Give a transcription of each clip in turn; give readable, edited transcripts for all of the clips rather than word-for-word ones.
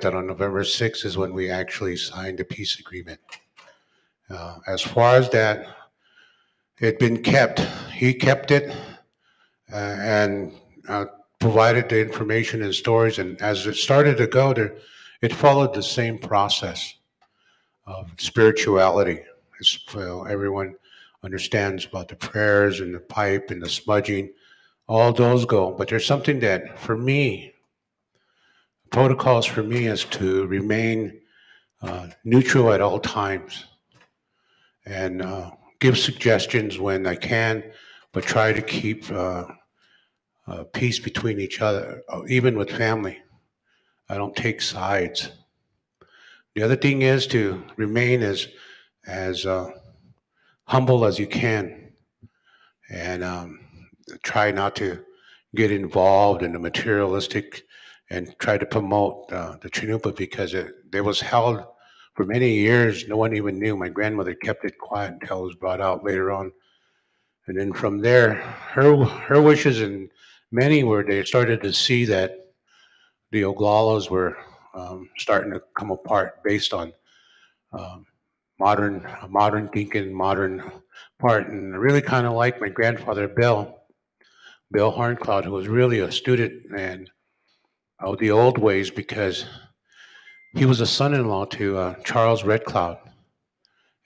that on November 6th is when we actually signed a peace agreement. As far as that, it had been kept. He kept it and provided the information and stories. And as it started to go, there, it followed the same process of spirituality. Everyone understands about the prayers and the pipe and the smudging. All those go. But there's something that, for me, protocols for me is to remain neutral at all times and give suggestions when I can, but try to keep peace between each other, even with family. I don't take sides. The other thing is to remain as humble as you can, and try not to get involved in the materialistic, and try to promote the Chinupa because it was held for many years. No one even knew. My grandmother kept it quiet until it was brought out later on. And then from there, her wishes and many were they started to see that the Oglalas were starting to come apart based on um, modern thinking, modern part, and I really kind of like my grandfather Bill Horncloud, who was really a student and of the old ways because he was a son-in-law to Charles Red Cloud,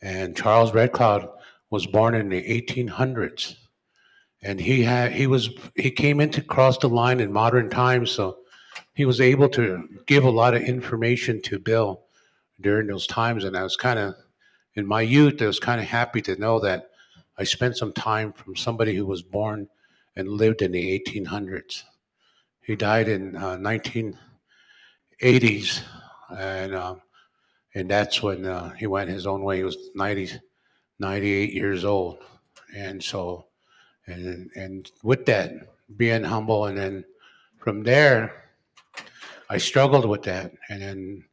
and Charles Red Cloud was born in the 1800s, and he came into cross the line in modern times, so he was able to give a lot of information to Bill during those times, and I was kind of in my youth, I was kind of happy to know that I spent some time from somebody who was born and lived in the 1800s. He died in 1980s, and and that's when he went his own way. He was 98 years old, and so and with that, being humble, and then from there, I struggled with that, and then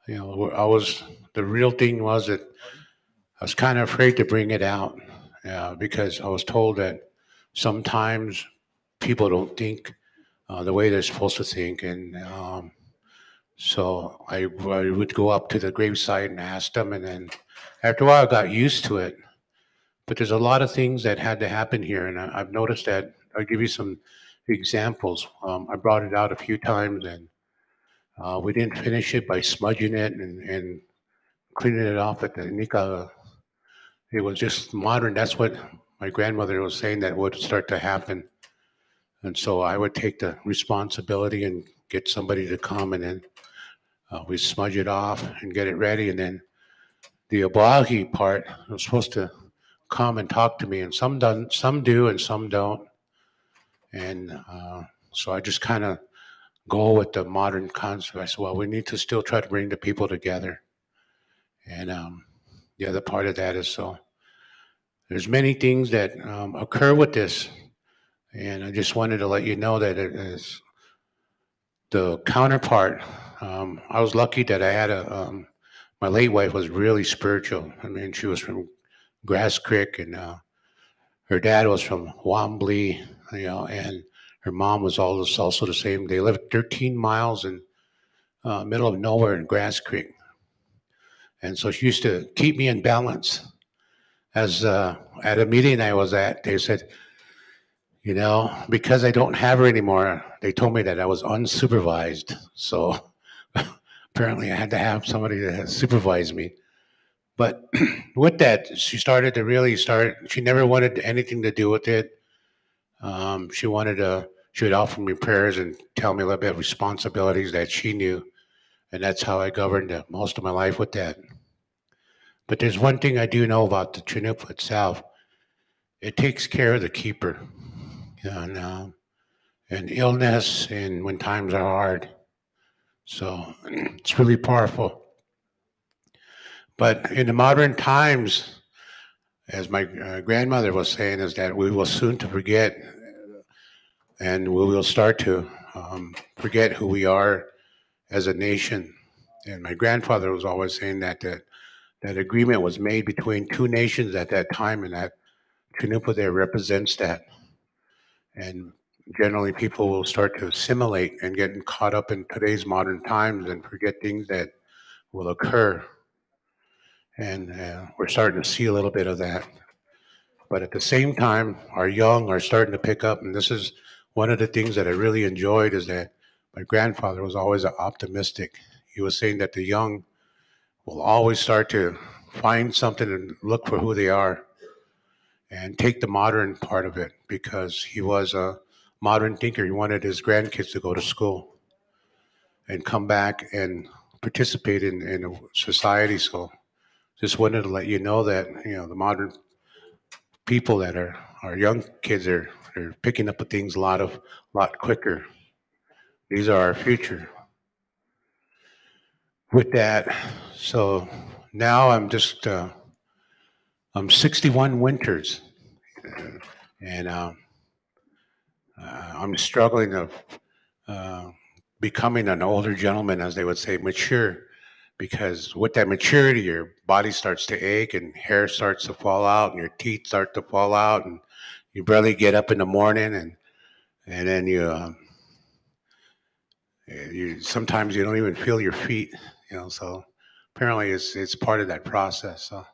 I was the real thing was that I was kind of afraid to bring it out because I was told that sometimes people don't think the way they're supposed to think, and so I would go up to the gravesite and ask them, and then after a while I got used to it. But there's a lot of things that had to happen here, and I've noticed that. I'll give you some examples. I brought it out a few times, and we didn't finish it by smudging it and cleaning it off at the Nika. It was just modern. That's what my grandmother was saying that would start to happen. And so I would take the responsibility and get somebody to come, and then we smudge it off and get it ready. And then the Obahi part was supposed to come and talk to me, and some do, and some don't. And so I just kind of go with the modern concept. I said, well, we need to still try to bring the people together. And the other part of that is so there's many things that occur with this, and I just wanted to let you know that it is the counterpart. I was lucky that I had my late wife was really spiritual. I mean, she was from Grass Creek, and her dad was from Wambly, and her mom was also the same. They lived 13 miles in middle of nowhere in Grass Creek, and so she used to keep me in balance. As at a meeting I was at, they said, because I don't have her anymore, they told me that I was unsupervised. So apparently I had to have somebody that supervised me. But with that, she started to really start. She never wanted anything to do with it. She would offer me prayers and tell me a little bit of responsibilities that she knew. And that's how I governed most of my life with that. But there's one thing I do know about the Chinupa itself. It takes care of the keeper. And, and illness and when times are hard. So it's really powerful. But in the modern times, as my grandmother was saying, is that we will soon to forget, and we will start to forget who we are as a nation. And my grandfather was always saying that agreement was made between two nations at that time, and that Chinupa there represents that. And generally people will start to assimilate and get caught up in today's modern times and forget things that will occur. And we're starting to see a little bit of that. But at the same time, our young are starting to pick up. And this is one of the things that I really enjoyed is that my grandfather was always optimistic. He was saying that the young will always start to find something and look for who they are and take the modern part of it because he was a modern thinker. He wanted his grandkids to go to school and come back and participate in society. So just wanted to let you know that, the modern people that are our young kids are picking up things a lot quicker. These are our future. With that, so now I'm 61 winters, and I'm struggling of uh, becoming an older gentleman, as they would say, mature. Because with that maturity, your body starts to ache, and hair starts to fall out, and your teeth start to fall out, and you barely get up in the morning, and then you sometimes you don't even feel your feet, So apparently, it's part of that process. So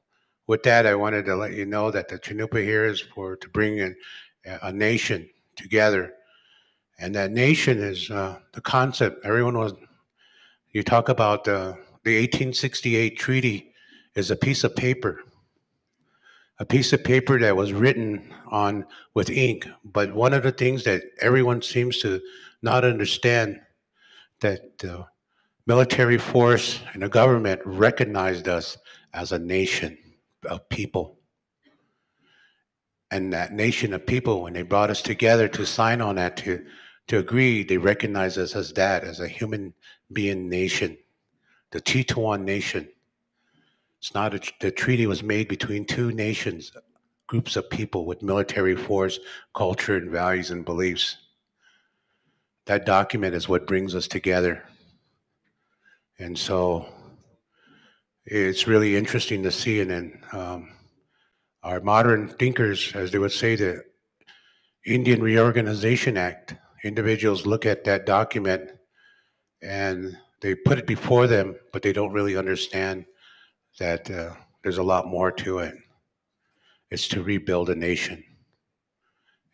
with that, I wanted to let you know that the Chanupa here is for to bring in a nation together, and that nation is the concept. Everyone was you talk about the 1868 treaty is a piece of paper that was written on with ink. But one of the things that everyone seems to not understand that the military force and the government recognized us as a nation of people. And that nation of people, when they brought us together to sign on that, to agree, they recognized us as that, as a human being nation, the Teton nation. It's not the treaty was made between two nations, groups of people with military force, culture, and values and beliefs. That document is what brings us together. And so it's really interesting to see. And then our modern thinkers, as they would say, the Indian Reorganization Act, individuals look at that document and they put it before them, but they don't really understand that there's a lot more to it. It's to rebuild a nation.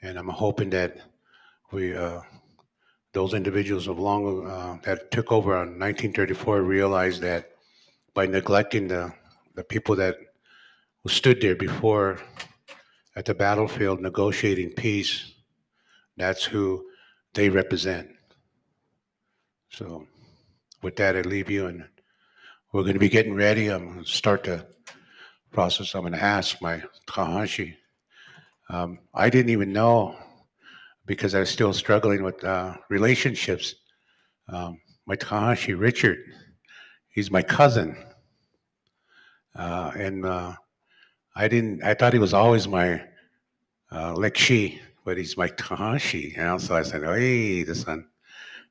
And I'm hoping that we those individuals of long that took over on 1934 realized that by neglecting the people that stood there before at the battlefield negotiating peace, that's who they represent. So with that, I leave you, and we're going to be getting ready. I'm going to start the process. I'm going to ask my Kahashi. I didn't even know because I was still struggling with relationships. My Takahashi Richard, he's my cousin, and I didn't. I thought he was always my Lekshi, but he's my Takahashi. So I said, "Oh, hey, this one."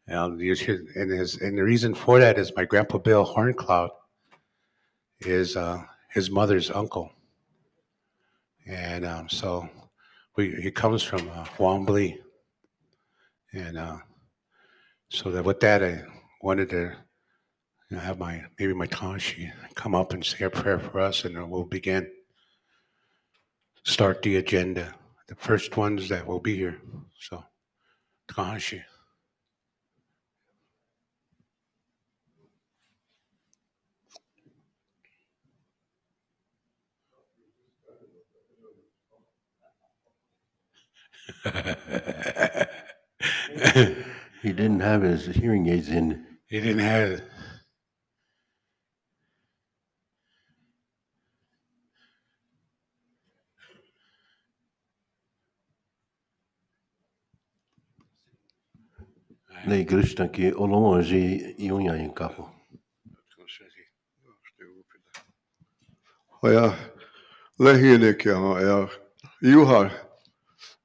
You should, and the reason for that is my grandpa Bill Horncloud is his mother's uncle, and so he comes from Wombly, and so that with that I wanted to have maybe my Tashi come up and say a prayer for us, and then we'll begin. Start the agenda. The first ones that will be here. So, Tashi. He didn't have his hearing aids in. He didn't have it. Lei Krishna ki olonji yunya in kapo. Ja lähinnäkin ja Juha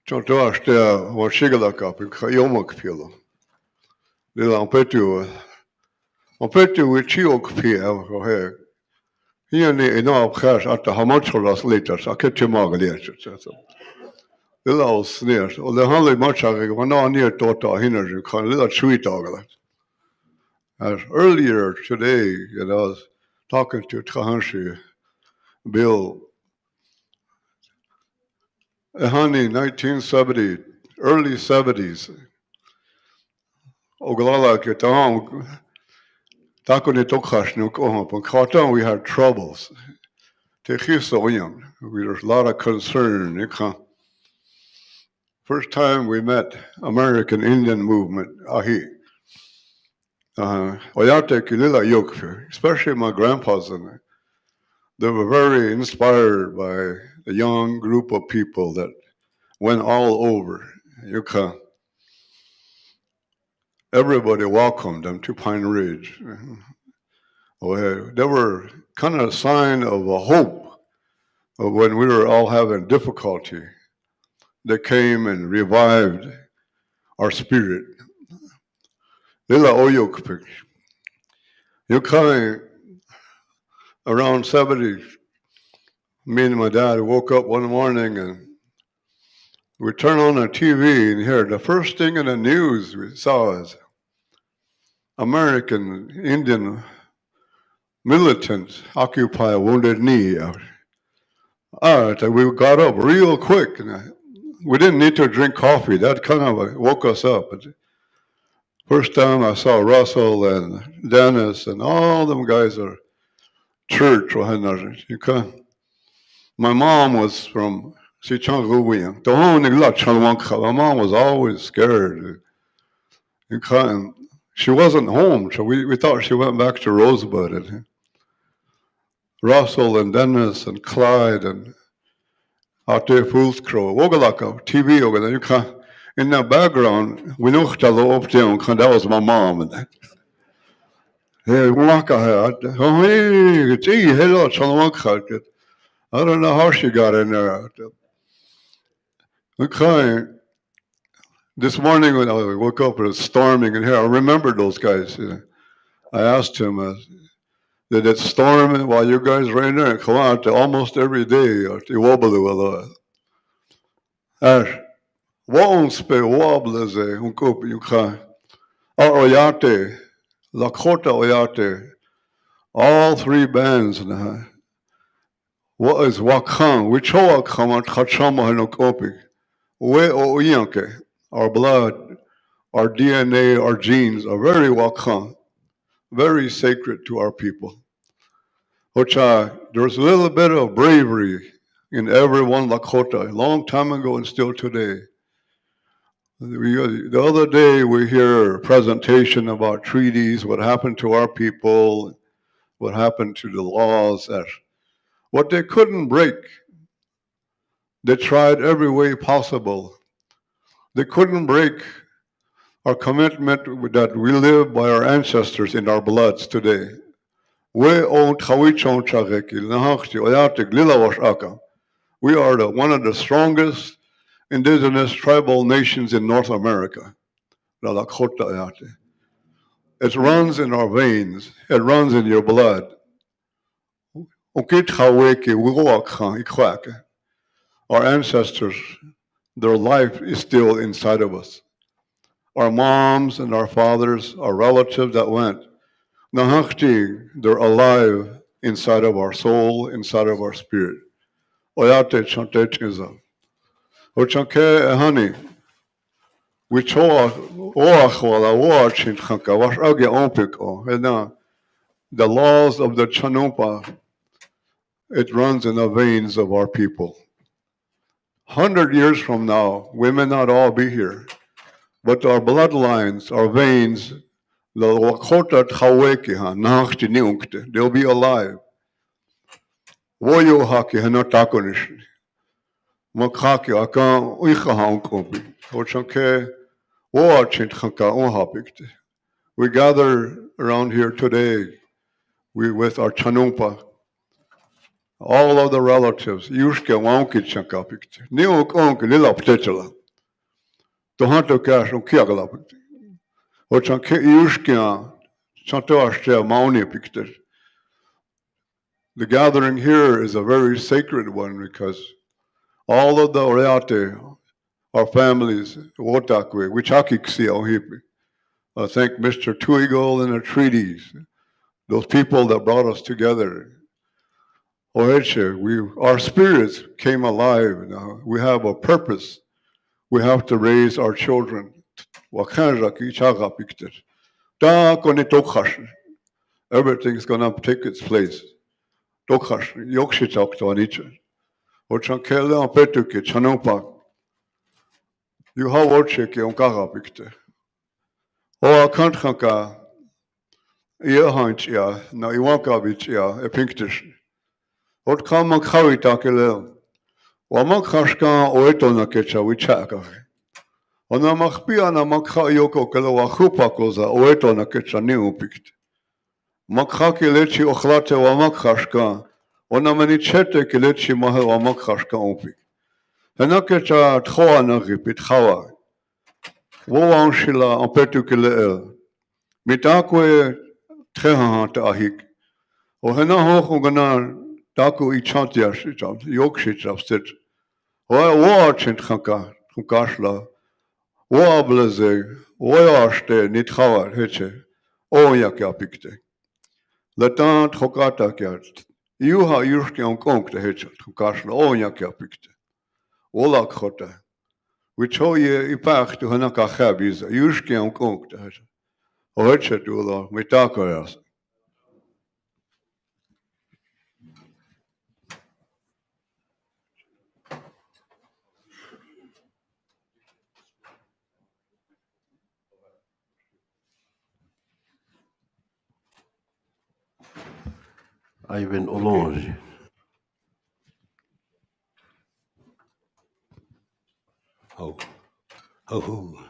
tuosta on sigalakapi jomakpilo. Niillä on petty chiokpia he. Hieni no abkhas atta hamatsolas litas aketche magaliet. Little sneers. Or the only much I want on near daughter hinners you can little sweet dog. As earlier today, I was talking to Tahanshi Bill, honey, 1970, early 70s. Oglala Ketang, Takuni Tokashnu Kohop, and Katan, we had troubles. Techisoyam, there's a lot of concern. First time we met American Indian movement, Ahi. Oyate Kilila Yokfe, especially my grandpas and I. They were very inspired by a young group of people that went all over. Everybody welcomed them to Pine Ridge. They were kind of a sign of a hope of when we were all having difficulty. They came and revived our spirit. Lila Oyok, you're coming around 70. Me and my dad woke up one morning and we turned on the TV and here the first thing in the news we saw is American Indian militants occupy Wounded Knee. We got up real quick. And we didn't need to drink coffee. That kind of woke us up. First time I saw Russell and Dennis and all them guys are church. My mom was from Sichangruwian. My mom was always scared. She wasn't home, so we thought she went back to Rosebud. And Russell and Dennis and Clyde and out there Fool's Crow. Wogalaka, TV over there. In the background, we know that was my mom. And I don't know how she got in there. This morning when I woke up, it was storming in here. I remember those guys. I asked him, did it storm while you guys were in there? Come out almost every day. Wonspe wobbles Oyate, Lakota Oyate, all three bands. What is Wakan? We choa kama Kachama Hanokopi. We Oyanke, our blood, our DNA, our genes are very Wakan, very sacred to our people. There's a little bit of bravery in every one Lakota, a long time ago and still today. The other day we hear a presentation about treaties, what happened to our people, what happened to the laws, what they couldn't break. They tried every way possible. They couldn't break our commitment that we live by our ancestors in our bloods today. We are one of the strongest indigenous tribal nations in North America. It runs in our veins. It runs in your blood. Our ancestors, their life is still inside of us. Our moms and our fathers, our relatives that went, they're alive inside of our soul, inside of our spirit. Honey, we the laws of the Chanumpa, it runs in the veins of our people. 100 years from now, we may not all be here, but our bloodlines, our veins, they'll be alive. We gather around here today with our Chanumpa, all of the relatives, Yushke Wanki Chankapik, New Konk Lila Ptetula, Tohanto Cash on Kiagalapik, or Chanke Yushkia, Chantoashia Mauni Picture. The gathering here is a very sacred one because all of the Oreate our families, Wotakwe, Wichakiksi, Ohipi. I thank Mr. Tuigo and the treaties, those people that brought us together. Oheche, our spirits came alive now. We have a purpose. We have to raise our children. Everything's gonna take its place. You have worship on Kagapikte. O Akanthanka, Yehantia, na Iwakavitia, a pinctish. What come a Kavitakele? Wamakashka oetona kecha wichaka. Ona makpia na makha yoko kelewa hupakoza oetona kecha neupikt. Makha kelechi ochlate wamakashka. Ona manichete kelechi mahe wamakashka opik. Henakecha tchoa nagipit chawa. Woan shila ampetu keleel. Mitakwe treha ta ahik. O hena hoch ugana taku ichantia shitam, yokshit sit. Oachint chaka, chukashla. Oableze, oaste nitchawar heche. Oyakia pikte. Letant chokata kiat. Yuha yushki on konk de heche, chukashla, oyakia pikte. Olak chota. Wichoye ipach to hanaka chabiz, yushki on konk de heche. Oheche dula, mitakoyas. Ivan Olange. Oh, oh,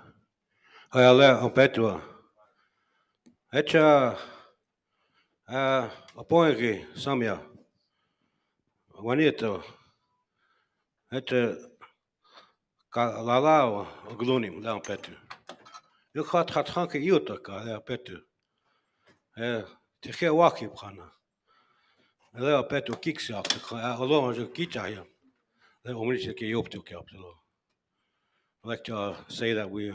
Olha, Petua. Echa, apoio Samia. Juanito. Echa, Lalao, Glunim, Leon Petu. Eu had hanke Utaka, Leon Petu. Te waki Pana. Leon Petu kicks up, alone as a kitcha. The only take you up to Capitolo. I'd like to say that we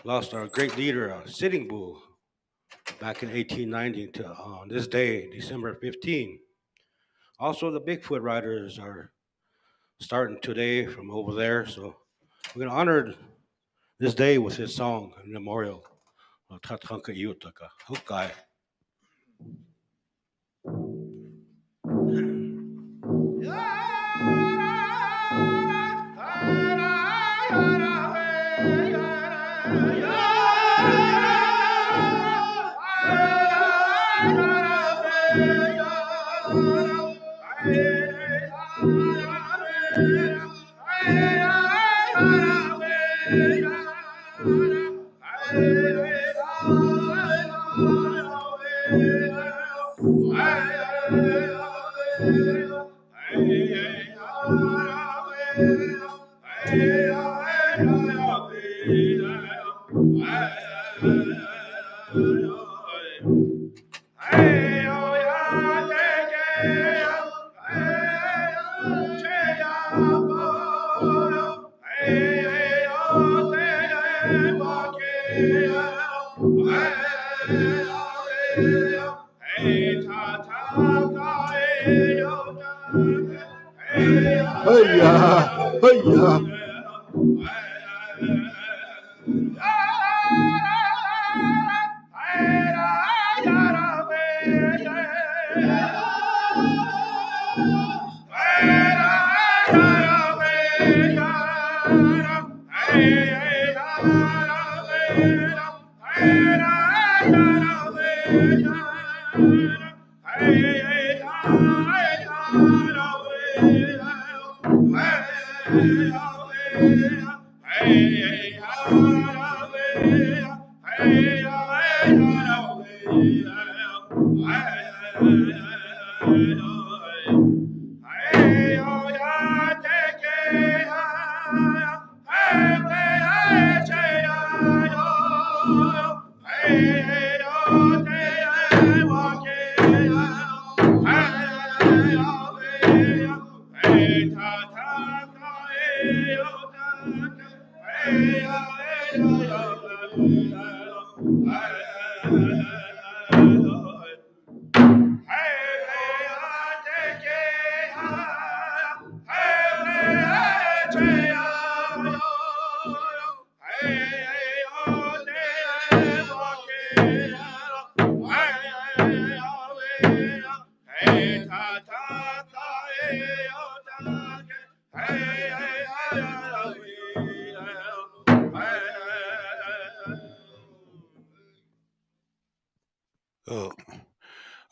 lost our great leader, Sitting Bull, back in 1890 to on this day, December 15. Also, the Bigfoot riders are starting today from over there, so we're gonna honor this day with his song and memorial. Tathanka Yutaka, Hukai.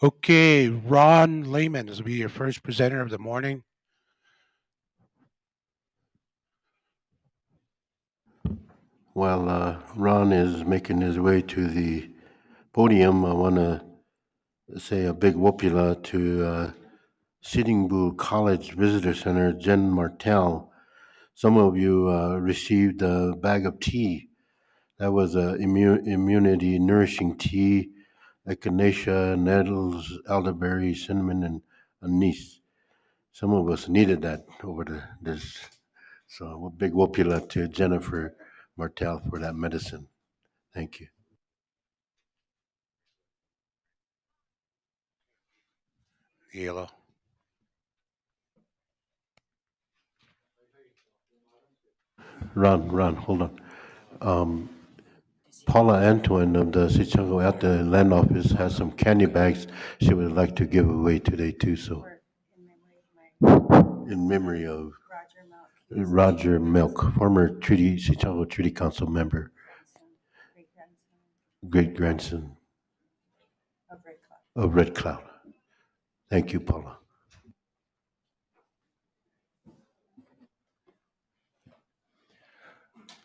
Okay, Ron Lehman, this will be your first presenter of the morning. While Ron is making his way to the podium, I want to say a big whoopula to Sitting Bull College Visitor Center, Jen Martell. Some of you received a bag of tea. That was a immunity nourishing tea, echinacea, nettles, elderberry, cinnamon, and anise. Some of us needed that this. So a big whoopula to Jennifer Martell for that medicine. Thank you. Yellow. Ron, hold on. Paula Antoine of the Sichango at the land office has some candy bags she would like to give away today too. So in memory of Roger Milk, former Sichango Treaty Council member, great grandson of Red Cloud. Thank you, Paula.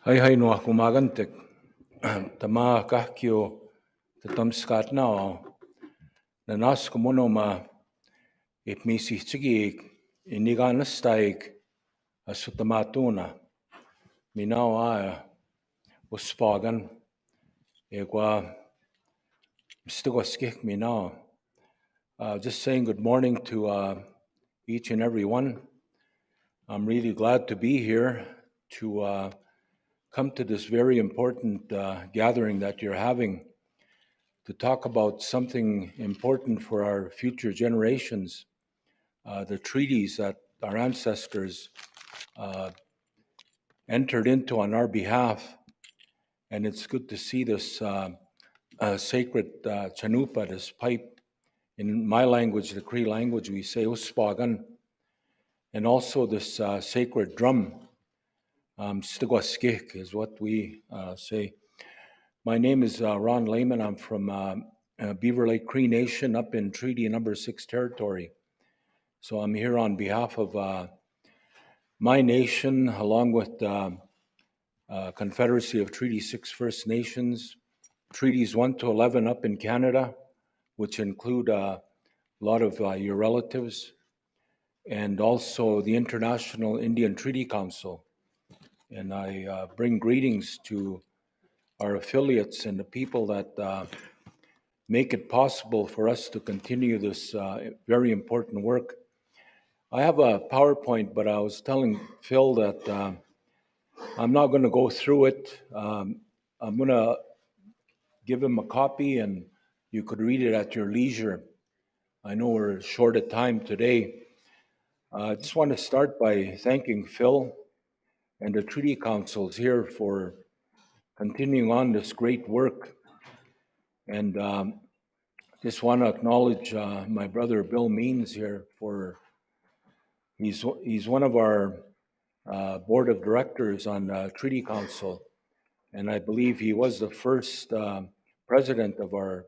Hai noa kumagantek. Tama kahkyo tatam skat now. Na nas kumono ma if misi tsigi iniganestaig asutamatuna. Minao a uspagan egwa mstigoskik minao. Just saying good morning to each and every one. I'm really glad to be here to come to this very important gathering that you're having to talk about something important for our future generations, the treaties that our ancestors entered into on our behalf. And it's good to see this sacred chanupa, this pipe. In my language, the Cree language, we say uspagan. And also this sacred drum, stigwaskik is what we say. My name is Ron Lehman. I'm from Beaver Lake Cree Nation up in Treaty Number 6 territory. So I'm here on behalf of my nation, along with Confederacy of Treaty 6 First Nations, Treaties 1 to 11 up in Canada, which include a lot of your relatives, and also the International Indian Treaty Council. And I bring greetings to our affiliates and the people that make it possible for us to continue this very important work. I have a PowerPoint, but I was telling Phil that I'm not going to go through it. I'm going to give him a copy and you could read it at your leisure. I know we're short of time today. I just want to start by thanking Phil and the Treaty Councils here for continuing on this great work. And just want to acknowledge my brother Bill Means here for he's one of our board of directors on Treaty Council, and I believe he was the first president of our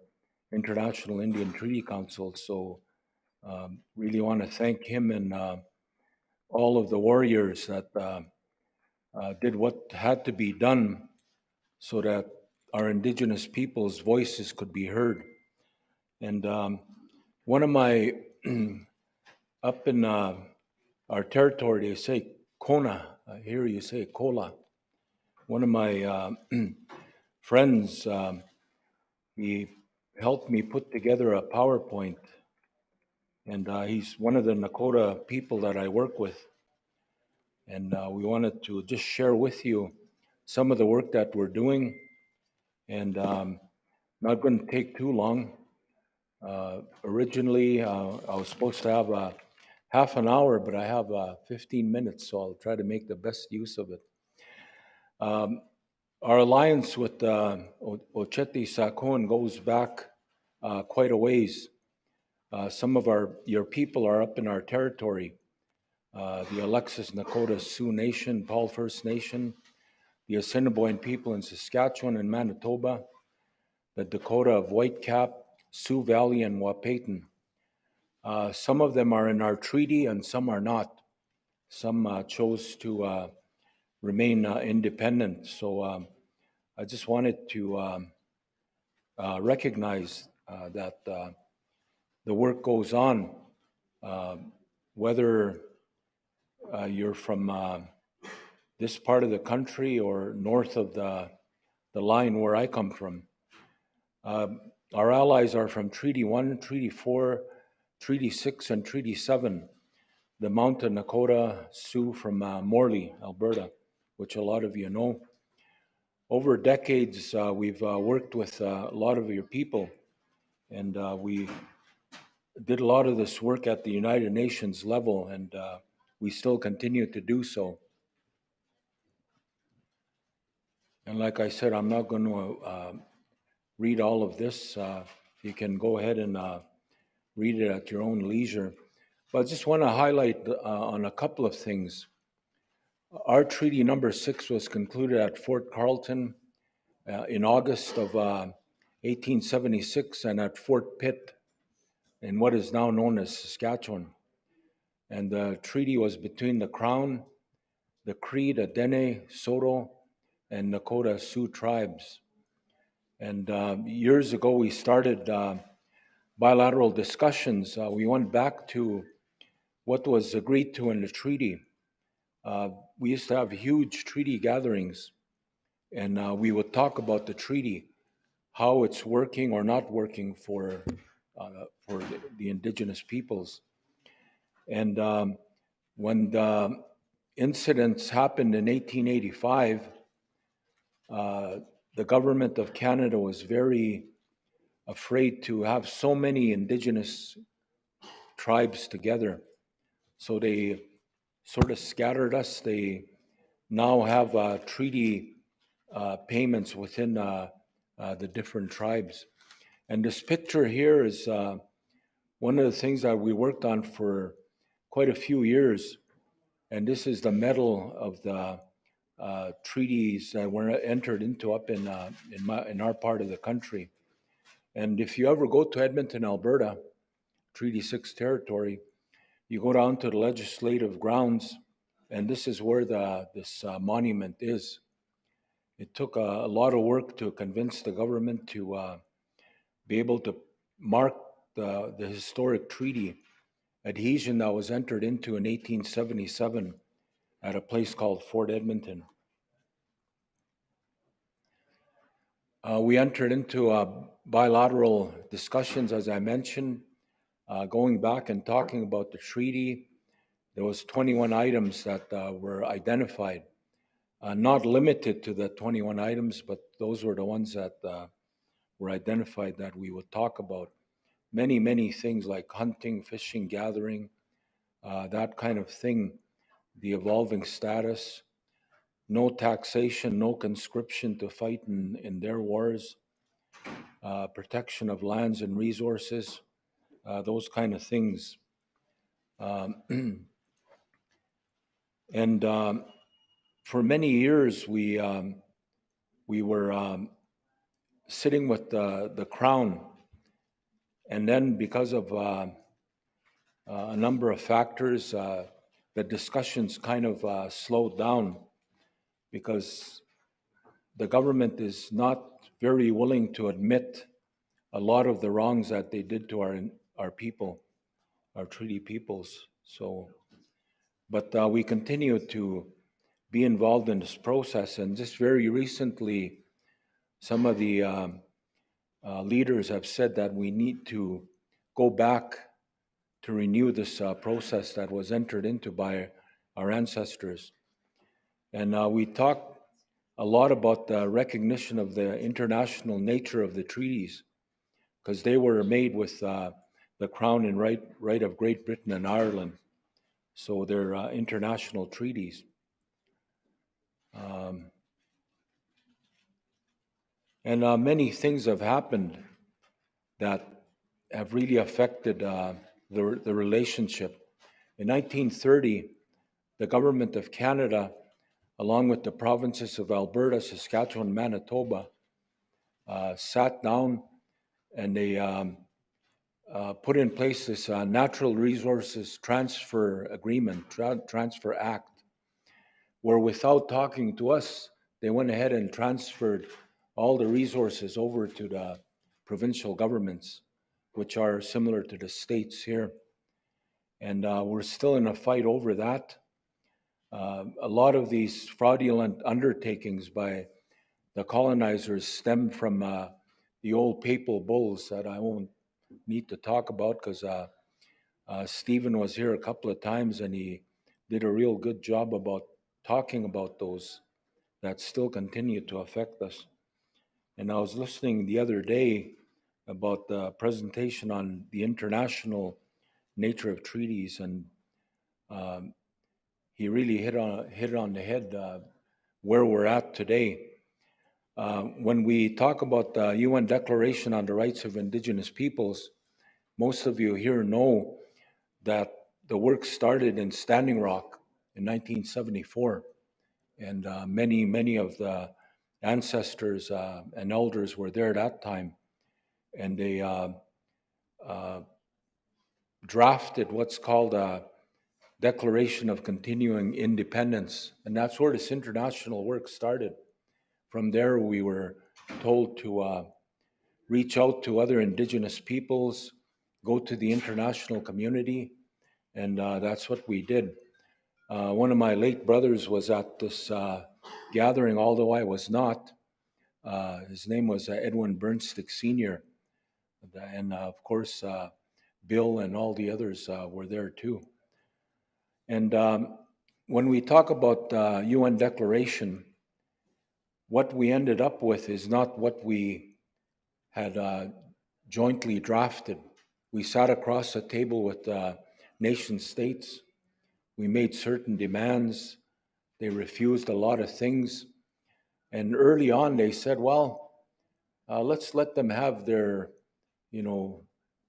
International Indian Treaty Council. So really want to thank him and all of the warriors that did what had to be done so that our Indigenous people's voices could be heard. And one of my, up in our territory, they say Kona. I hear you say Kola. One of my friends, he helped me put together a PowerPoint. And he's one of the Nakota people that I work with. And we wanted to just share with you some of the work that we're doing. And not going to take too long. Originally, I was supposed to have half an hour, but I have 15 minutes, so I'll try to make the best use of it. Our alliance with Oceti Sakowin goes back quite a ways. Some of your people are up in our territory. The Alexis Nakota Sioux Nation, Paul First Nation, the Assiniboine people in Saskatchewan and Manitoba, the Dakota of Whitecap, Sioux Valley and Wahpeton. Some of them are in our treaty and some are not. Some chose to remain independent. So I just wanted to recognize that the work goes on, whether you're from this part of the country or north of the line where I come from. Our allies are from Treaty 1, Treaty 4, Treaty 6, and Treaty 7. The Mountain Nakota Sioux from Morley, Alberta, which a lot of you know. Over decades, we've worked with a lot of your people, and we did a lot of this work at the United Nations level, and we still continue to do so. And like I said, I'm not going to read all of this. You can go ahead and read it at your own leisure. But I just want to highlight on a couple of things. Our treaty number 6 was concluded at Fort Carlton in August of 1876 and at Fort Pitt in what is now known as Saskatchewan. And the treaty was between the Crown, the Cree, the Dene, Saulteaux, and Nakota Sioux tribes. And years ago, we started bilateral discussions. We went back to what was agreed to in the treaty. We used to have huge treaty gatherings, and we would talk about the treaty, how it's working or not working for the indigenous peoples. And when the incidents happened in 1885, the government of Canada was very afraid to have so many indigenous tribes together. So they sort of scattered us. They now have treaty payments within the different tribes. And this picture here is one of the things that we worked on for quite a few years. And this is the medal of the treaties that were entered into up in our part of the country. And if you ever go to Edmonton, Alberta, Treaty 6 territory, you go down to the legislative grounds, and this is where this monument is. It took a lot of work to convince the government to be able to mark the historic treaty adhesion that was entered into in 1877 at a place called Fort Edmonton. We entered into bilateral discussions, as I mentioned, going back and talking about the treaty. There was 21 items that were identified, not limited to the 21 items, but those were the ones that were identified that we would talk about. Many, many things like hunting, fishing, gathering, that kind of thing, the evolving status, no taxation, no conscription to fight in their wars, protection of lands and resources, those kind of things. And for many years, we were sitting with the Crown, and then because of a number of factors, the discussions kind of slowed down because the government is not very willing to admit a lot of the wrongs that they did to our people, our treaty peoples. So, but we continue to be involved in this process, and just very recently, some of the leaders have said that we need to go back to renew this process that was entered into by our ancestors. And we talked a lot about the recognition of the international nature of the treaties, because they were made with the Crown and right of Great Britain and Ireland. So they're international treaties. And many things have happened that have really affected the relationship. In 1930, the government of Canada, along with the provinces of Alberta, Saskatchewan, Manitoba, sat down and they put in place this Natural Resources Transfer Agreement, Transfer Act, where without talking to us, they went ahead and transferred all the resources over to the provincial governments, which are similar to the states here. And we're still in a fight over that. A lot of these fraudulent undertakings by the colonizers stem from the old papal bulls that I won't need to talk about, because Stephen was here a couple of times and he did a real good job about talking about those that still continue to affect us. And I was listening the other day about the presentation on the international nature of treaties, and he really hit on the head where we're at today. When we talk about the UN Declaration on the Rights of Indigenous Peoples, most of you here know that the work started in Standing Rock in 1974, and many of the ancestors and elders were there at that time, and they drafted what's called a Declaration of Continuing Independence, and that's where this international work started. From there, we were told to reach out to other Indigenous peoples, go to the international community, and that's what we did. One of my late brothers was at this gathering, although I was not. His name was Edwin Bernstick Sr., and of course, Bill and all the others were there too. And when we talk about the UN Declaration, what we ended up with is not what we had jointly drafted. We sat across the table with nation states. We made certain demands. They refused a lot of things. And early on, they said, well, let's let them have their,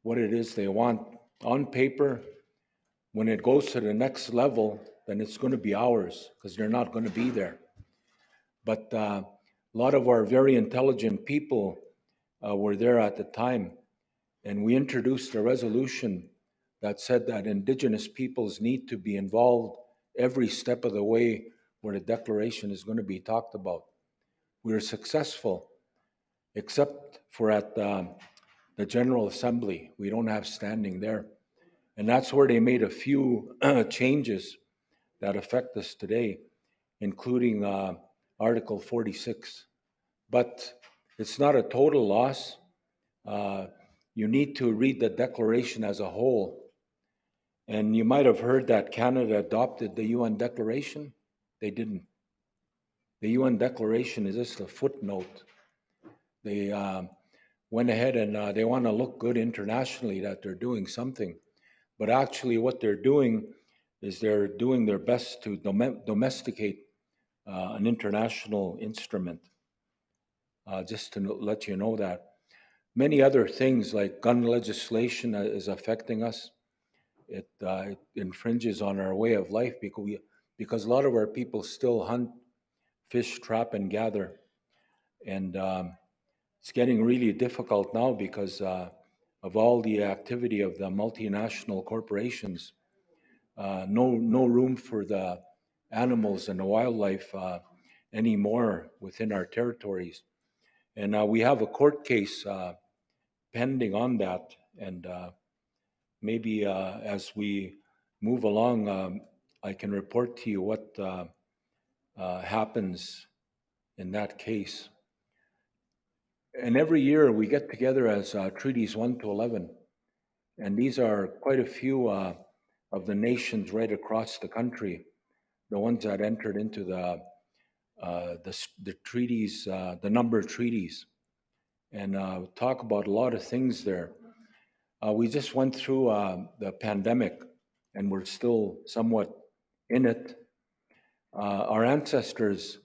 what it is they want on paper. When it goes to the next level, then it's going to be ours, because they're not going to be there. But a lot of our very intelligent people were there at the time, and we introduced a resolution that said that Indigenous peoples need to be involved every step of the way where the declaration is going to be talked about. We were successful, except for at the General Assembly. We don't have standing there. And that's where they made a few changes that affect us today, including Article 46. But it's not a total loss. You need to read the declaration as a whole. And you might have heard that Canada adopted the UN Declaration. They didn't. The UN Declaration is just a footnote. They went ahead and they want to look good internationally that they're doing something. But actually what they're doing is they're doing their best to domesticate an international instrument. Just to let you know that. Many other things like gun legislation is affecting us. It infringes on our way of life because a lot of our people still hunt, fish, trap, and gather. And it's getting really difficult now because of all the activity of the multinational corporations. No room for the animals and the wildlife anymore within our territories. And we have a court case pending on that. And maybe as we move along, I can report to you what happens in that case. And every year we get together as Treaties 1 to 11. And these are quite a few of the nations right across the country, the ones that entered into the treaties, the number of treaties, and talk about a lot of things there. We just went through the pandemic, and we're still somewhat in it. Our ancestors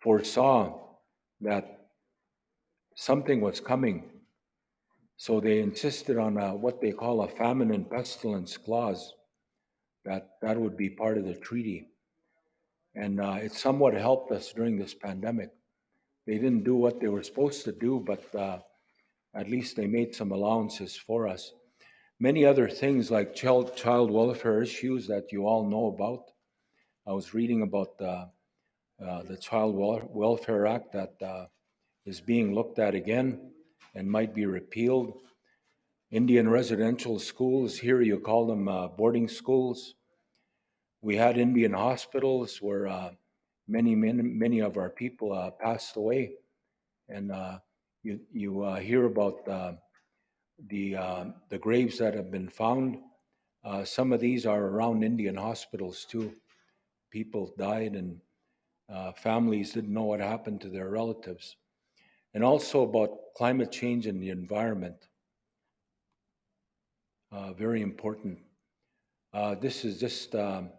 foresaw that something was coming, so they insisted on what they call a famine and pestilence clause, that would be part of the treaty. And it somewhat helped us during this pandemic. They didn't do what they were supposed to do, but at least they made some allowances for us. Many other things like child welfare issues that you all know about. I was reading about the Child Welfare Act that is being looked at again and might be repealed. Indian residential schools, here you call them boarding schools. We had Indian hospitals where many of our people passed away, and you hear about the graves that have been found. Some of these are around Indian hospitals too. People died, and families didn't know what happened to their relatives. And also about climate change and the environment. Very important. This is just the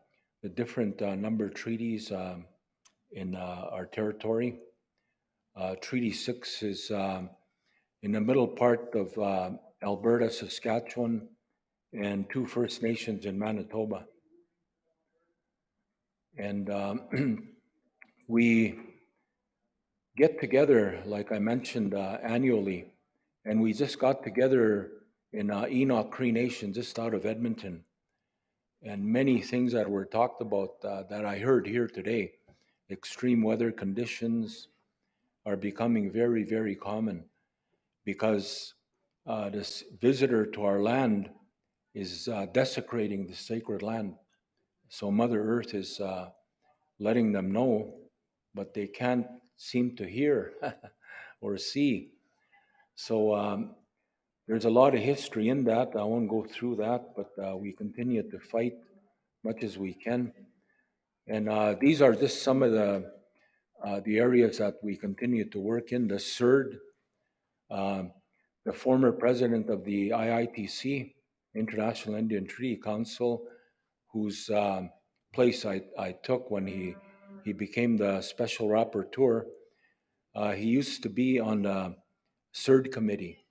different number treaties in our territory. Treaty 6 is in the middle part of Alberta, Saskatchewan, and 2 First Nations in Manitoba. And we get together, like I mentioned, annually, and we just got together in Enoch Cree Nation, just out of Edmonton. And many things that were talked about that I heard here today. Extreme weather conditions are becoming very, very common because this visitor to our land is desecrating the sacred land. So Mother Earth is letting them know, but they can't seem to hear or see. So there's a lot of history in that. I won't go through that, but we continue to fight much as we can. And these are just some of the areas that we continue to work in. The CERD, the former president of the IITC, International Indian Treaty Council, whose place I took when he became the special rapporteur. He used to be on the CERD committee.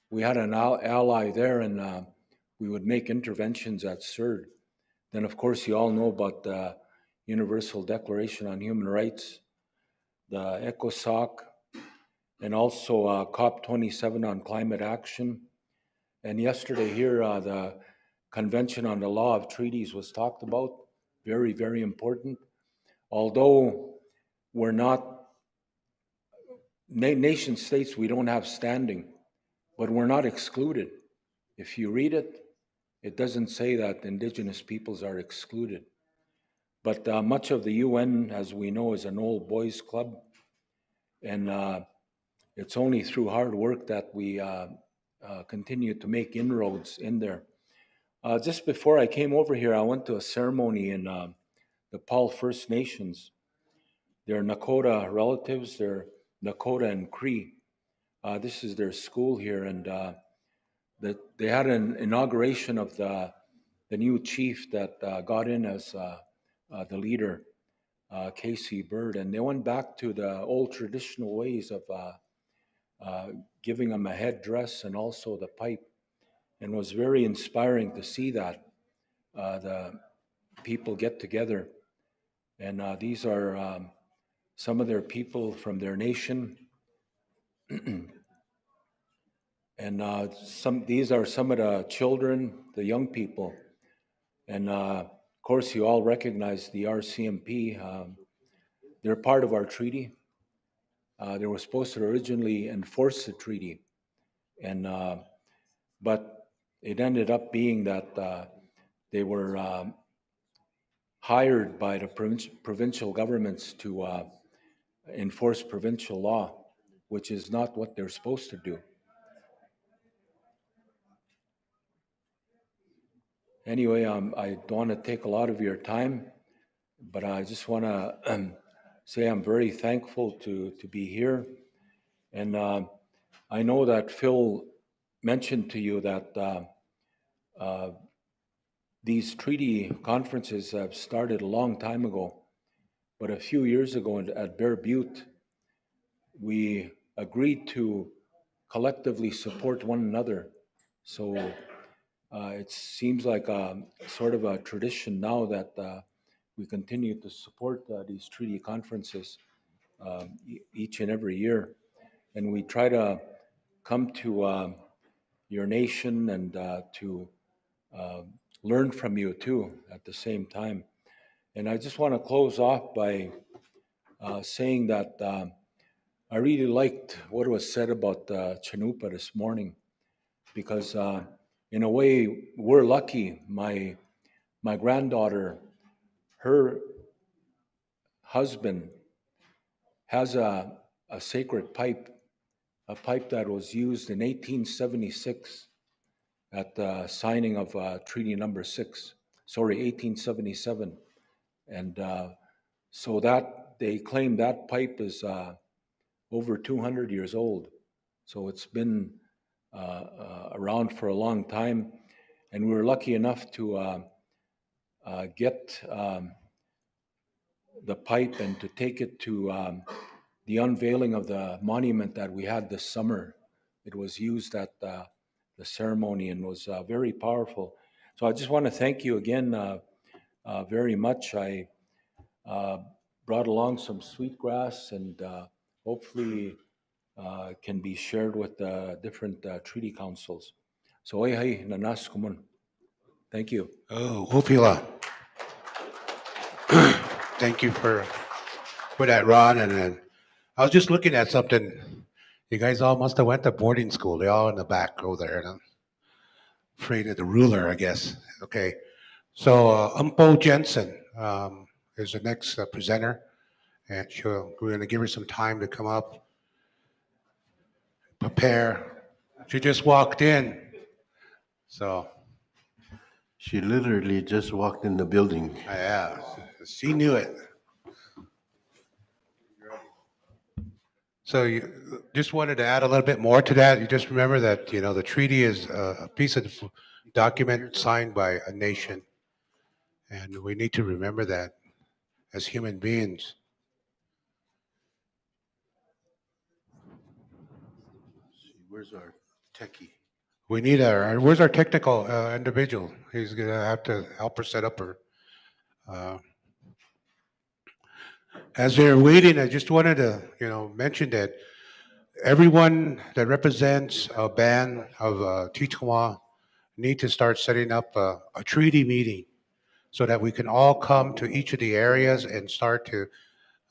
We had an ally there, and we would make interventions at CERD. Then, of course, you all know about the Universal Declaration on Human Rights, the ECOSOC, and also COP27 on climate action. And yesterday here, the Convention on the Law of Treaties was talked about. Very, very important. Although we're not nation states, we don't have standing, but we're not excluded. If you read it, it doesn't say that Indigenous peoples are excluded. But much of the UN, as we know, is an old boys club. And it's only through hard work that we continue to make inroads in there. Just before I came over here, I went to a ceremony in the Paul First Nations. They're Nakota relatives, they're Nakota and Cree. This is their school here, and they had an inauguration of the new chief that got in as the leader, Casey Bird, and they went back to the old traditional ways of giving them a headdress and also the pipe, and it was very inspiring to see that the people get together. And these are some of their people from their nation. And these are some of the children, the young people. And of course, you all recognize the RCMP. They're part of our treaty. They were supposed to originally enforce the treaty, and but it ended up being that they were hired by the provincial governments to enforce provincial law, which is not what they're supposed to do. Anyway, I don't want to take a lot of your time, but I just want to say I'm very thankful to be here. And I know that Phil mentioned to you that these treaty conferences have started a long time ago, but a few years ago at Bear Butte, we agreed to collectively support one another. So it seems like sort of a tradition now that we continue to support these treaty conferences each and every year. And we try to come to your nation and to learn from you too at the same time. And I just want to close off by saying that I really liked what was said about Chanupa this morning, because in a way we're lucky. My granddaughter, her husband has a sacred pipe, a pipe that was used in 1876 at the signing of Treaty Number 6, 1877. And so that they claim that pipe is over 200 years old. So it's been around for a long time. And we were lucky enough to get the pipe and to take it to the unveiling of the monument that we had this summer. It was used at the ceremony and was very powerful. So I just want to thank you again very much. I brought along some sweetgrass and hopefully can be shared with different treaty councils. So nanas kumun. Thank you. Oh, Upila. Thank you for that, Ron. And then I was just looking at something. You guys all must have went to boarding school. They're all in the back over there. And I'm afraid of the ruler, I guess. Okay. So Umpo Jensen is the next presenter. And we're going to give her some time to come up, prepare. She just walked in. So, She literally just walked in the building. yeah, she knew it. So you just wanted to add a little bit more to that. You just remember that, the treaty is a piece of document signed by a nation. And we need to remember that as human beings. Where's our techie? We need where's our technical individual? He's going to have to help her set up her. As they're waiting, I just wanted to, mention that everyone that represents a band of Tichwa need to start setting up a treaty meeting so that we can all come to each of the areas and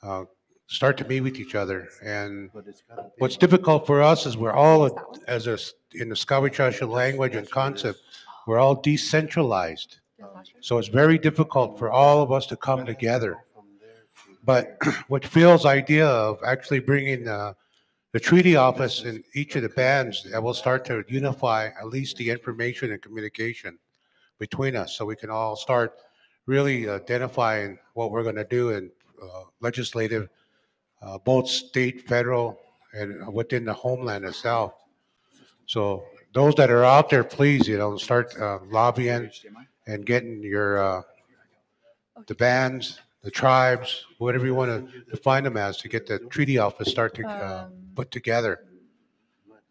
uh, start to meet with each other. And But it's gotta be. what's difficult for us is we're all, in the Skawachasha language and concept, we're all decentralized. So it's very difficult for all of us to come together. But what Phil's idea of actually bringing the treaty office in each of the bands, that will start to unify at least the information and communication between us, so we can all start really identifying what we're going to do in legislative, both state, federal, and within the homeland itself. So those that are out there, please, start lobbying and getting your the bands, the tribes, whatever you want to define them as, to get the treaty office start to put together.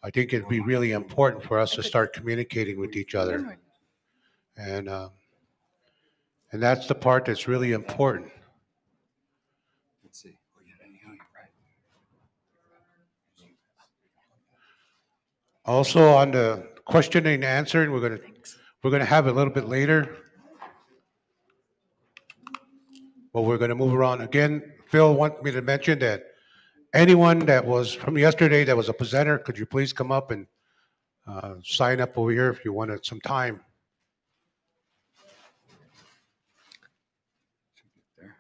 I think it'd be really important for us to start communicating with each other, and that's the part that's really important. Let's see. Oh, yeah, you're right. Also, on the questioning and answering, we're gonna have it a little bit later, but we're gonna move around again. Phil wanted me to mention that anyone that was from yesterday that was a presenter, could you please come up and sign up over here if you wanted some time. There.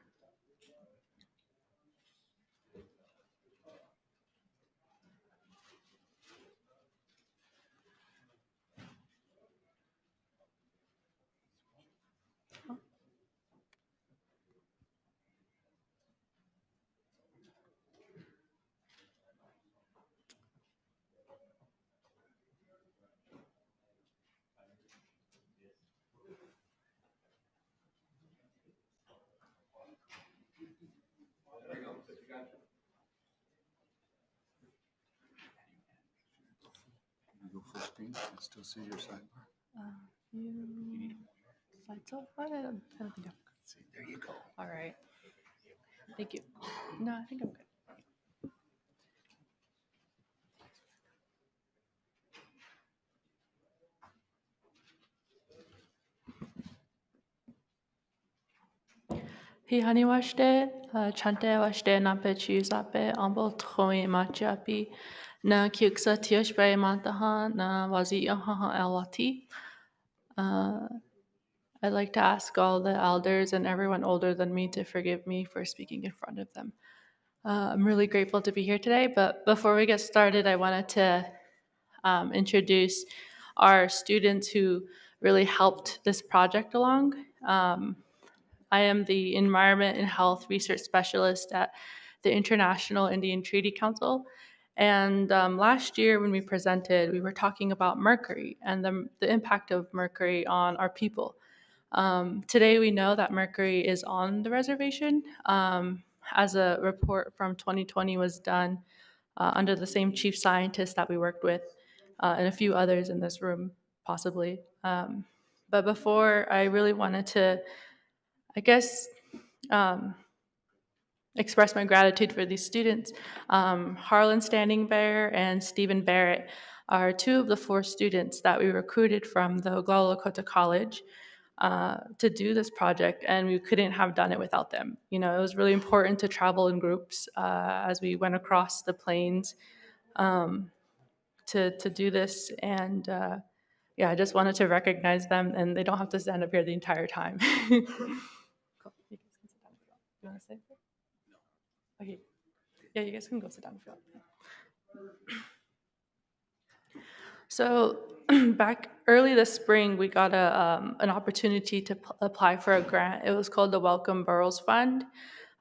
Can you go full screen and still see your sidebar? Slideshow? I don't think I'm. See, there you go. All right. Thank you. No, I think I'm good. Hi hani washte, chante washte na pe chuzape, ambo troi machapi, na kyuksa tiosh bay mantahan, na wazi yahaha elwati. I'd like to ask all the elders and everyone older than me to forgive me for speaking in front of them. I'm really grateful to be here today, but before we get started, I wanted to introduce our students who really helped this project along. I am the Environment and Health Research Specialist at the International Indian Treaty Council. And last year, when we presented, we were talking about mercury and the impact of mercury on our people. Today, we know that mercury is on the reservation, as a report from 2020 was done under the same chief scientist that we worked with, and a few others in this room, possibly. But before, I really wanted to, I guess, um, express my gratitude for these students. Harlan Standing Bear and Stephen Barrett are two of the 4 students that we recruited from the Oglala Lakota College to do this project, and we couldn't have done it without them. You know, it was really important to travel in groups as we went across the plains to do this, and yeah, I just wanted to recognize them, and they don't have to stand up here the entire time. Cool. You guys can sit down if you want. You want to stay? Okay. Yeah, you guys can go sit down if you want. So back early this spring, we got an opportunity to apply for a grant. It was called the Welcome Boroughs Fund.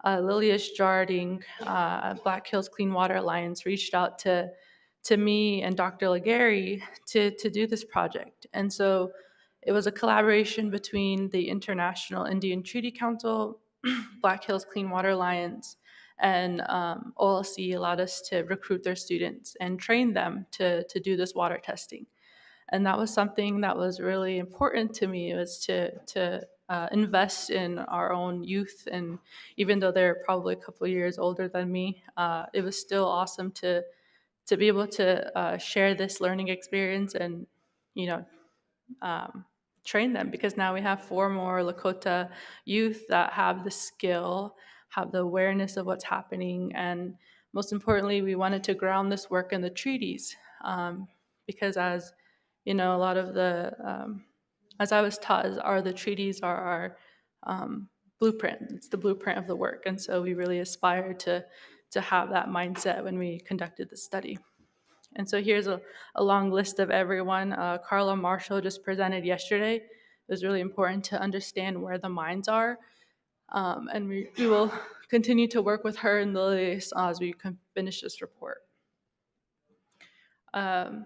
Lilius Jarding, Black Hills Clean Water Alliance, reached out to me and Dr. Legary to do this project. And so it was a collaboration between the International Indian Treaty Council, Black Hills Clean Water Alliance, and OLC allowed us to recruit their students and train them to do this water testing. And that was something that was really important to me, was to invest in our own youth. And even though they're probably a couple of years older than me, it was still awesome to be able to share this learning experience and, you know, train them, because now we have 4 more Lakota youth that have the skill, have the awareness of what's happening, and most importantly, we wanted to ground this work in the treaties, because as you know, a lot of the, as I was taught, are the treaties are our blueprint. It's the blueprint of the work, and so we really aspire to have that mindset when we conducted the study. And so here's a long list of everyone. Carla Marshall just presented yesterday. It was really important to understand where the mines are. And we will continue to work with her and Lily as we finish this report. I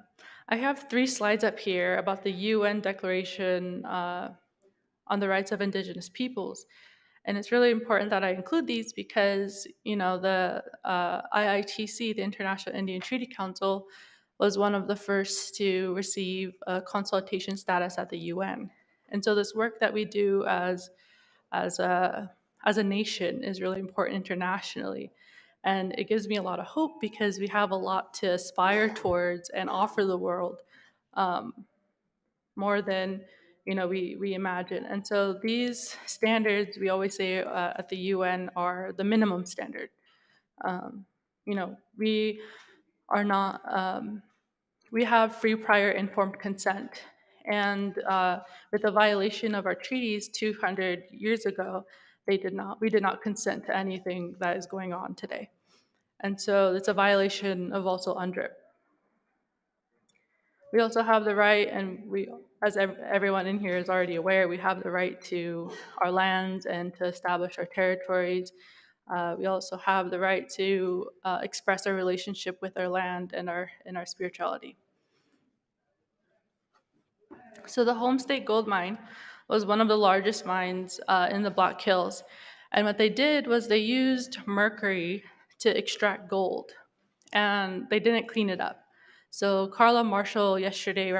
have 3 slides up here about the UN Declaration on the Rights of Indigenous Peoples. And it's really important that I include these because, you know, the IITC, the International Indian Treaty Council, was one of the first to receive a consultation status at the UN. And so this work that we do as a as a nation is really important internationally. And it gives me a lot of hope because we have a lot to aspire towards and offer the world, more than we imagine. And so these standards, we always say at the UN, are the minimum standard. We are not. We have free, prior, informed consent, and with the violation of our treaties 200 years ago, we did not consent to anything that is going on today. And so it's a violation of also UNDRIP. We also have the right, and we, as everyone in here is already aware, we have the right to our lands and to establish our territories. We also have the right to express our relationship with our land and our spirituality. So the Homestake Gold Mine was one of the largest mines in the Black Hills. And what they did was they used mercury to extract gold, and they didn't clean it up. So Carla Marshall yesterday,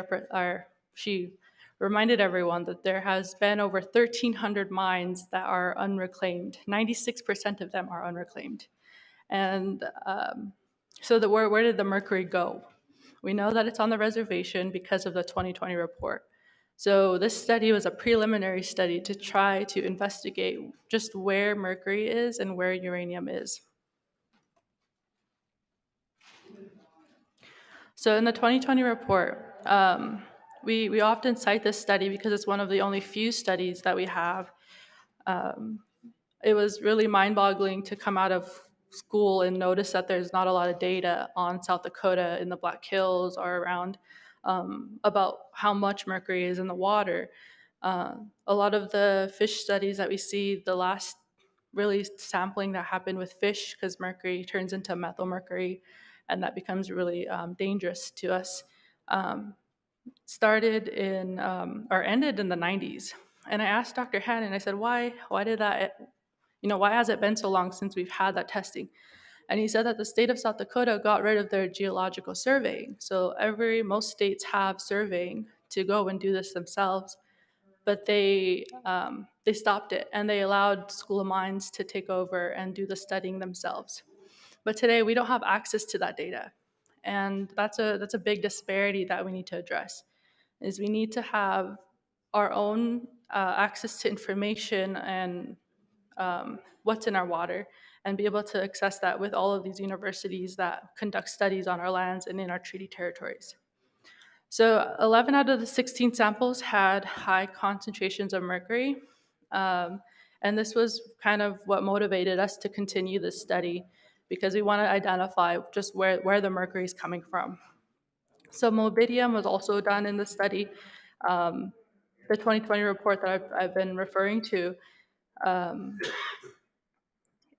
she reminded everyone that there has been over 1,300 mines that are unreclaimed. 96% of them are unreclaimed. And so where did the mercury go? We know that it's on the reservation because of the 2020 report. So this study was a preliminary study to try to investigate just where mercury is and where uranium is. So in the 2020 report, we often cite this study because it's one of the only few studies that we have. It was really mind-boggling to come out of school and notice that there's not a lot of data on South Dakota in the Black Hills or around about how much mercury is in the water. A lot of the fish studies that we see, the last really sampling that happened with fish, because mercury turns into methylmercury, and that becomes really dangerous to us, started in or ended in the 90s. And I asked Dr. Hannon, I said, why did that, why has it been so long since we've had that testing? And he said that the state of South Dakota got rid of their geological surveying. So most states have surveying to go and do this themselves, but they stopped it and they allowed School of Mines to take over and do the studying themselves. But today we don't have access to that data, and that's a big disparity that we need to address. Is we need to have our own access to information and what's in our water, and be able to access that with all of these universities that conduct studies on our lands and in our treaty territories. So 11 out of the 16 samples had high concentrations of mercury. And this was kind of what motivated us to continue this study, because we want to identify just where the mercury is coming from. So mobidium was also done in the study. The 2020 report that I've been referring to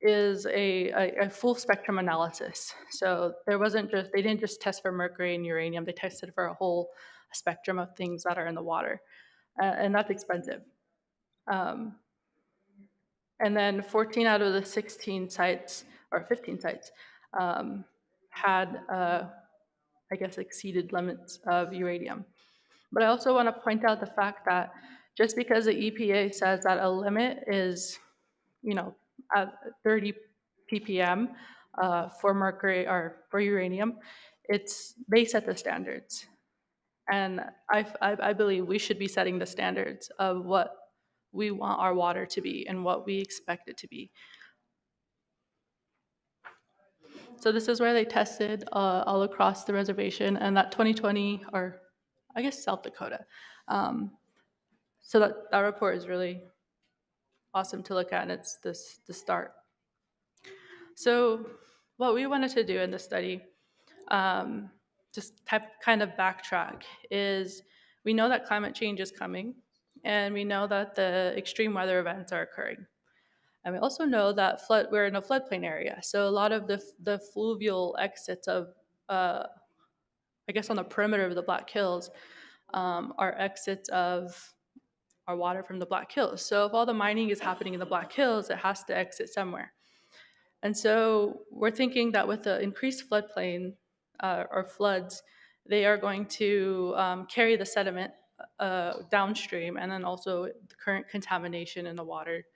is a full spectrum analysis. So they didn't just test for mercury and uranium, they tested for a whole spectrum of things that are in the water. And that's expensive. Um, and then 14 out of the 16 sites, or 15 sites, had, I guess, exceeded limits of uranium. But I also want to point out the fact that just because the EPA says that a limit is, at 30 ppm for mercury or for uranium, they set the standards. And I believe we should be setting the standards of what we want our water to be and what we expect it to be. So this is where they tested all across the reservation, and that 2020, or I guess South Dakota. So that report is really awesome to look at, and it's the start. So what we wanted to do in this study, kind of backtrack, is we know that climate change is coming, and we know that the extreme weather events are occurring. And we also know that we're in a floodplain area. So a lot of the fluvial exits of, I guess on the perimeter of the Black Hills, are exits of our water from the Black Hills. So if all the mining is happening in the Black Hills, it has to exit somewhere. And so we're thinking that with the increased floodplain or floods, they are going to carry the sediment downstream, and then also the current contamination in the water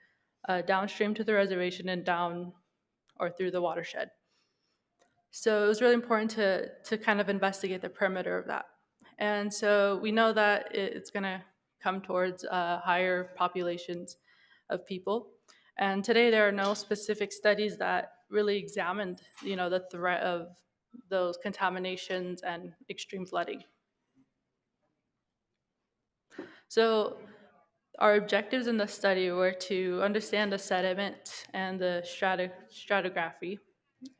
downstream to the reservation and down or through the watershed. So it was really important to kind of investigate the perimeter of that. And so we know that it's going to come towards higher populations of people. And today there are no specific studies that really examined, the threat of those contaminations and extreme flooding. So our objectives in the study were to understand the sediment and the stratigraphy,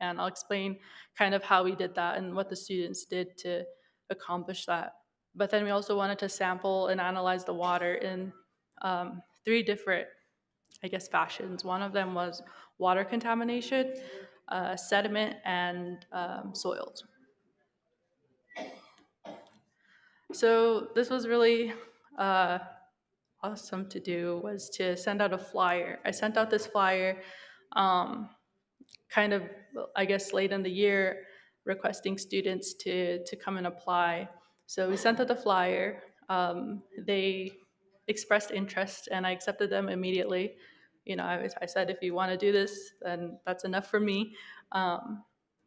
and I'll explain kind of how we did that and what the students did to accomplish that. But then we also wanted to sample and analyze the water in 3 different, I guess, fashions. One of them was water contamination, sediment, and soils. So this was really awesome to do, was to send out a flyer. I sent out this flyer kind of, I guess, late in the year, requesting students to come and apply. So we sent out the flyer. They expressed interest, and I accepted them immediately. I said, if you want to do this, then that's enough for me.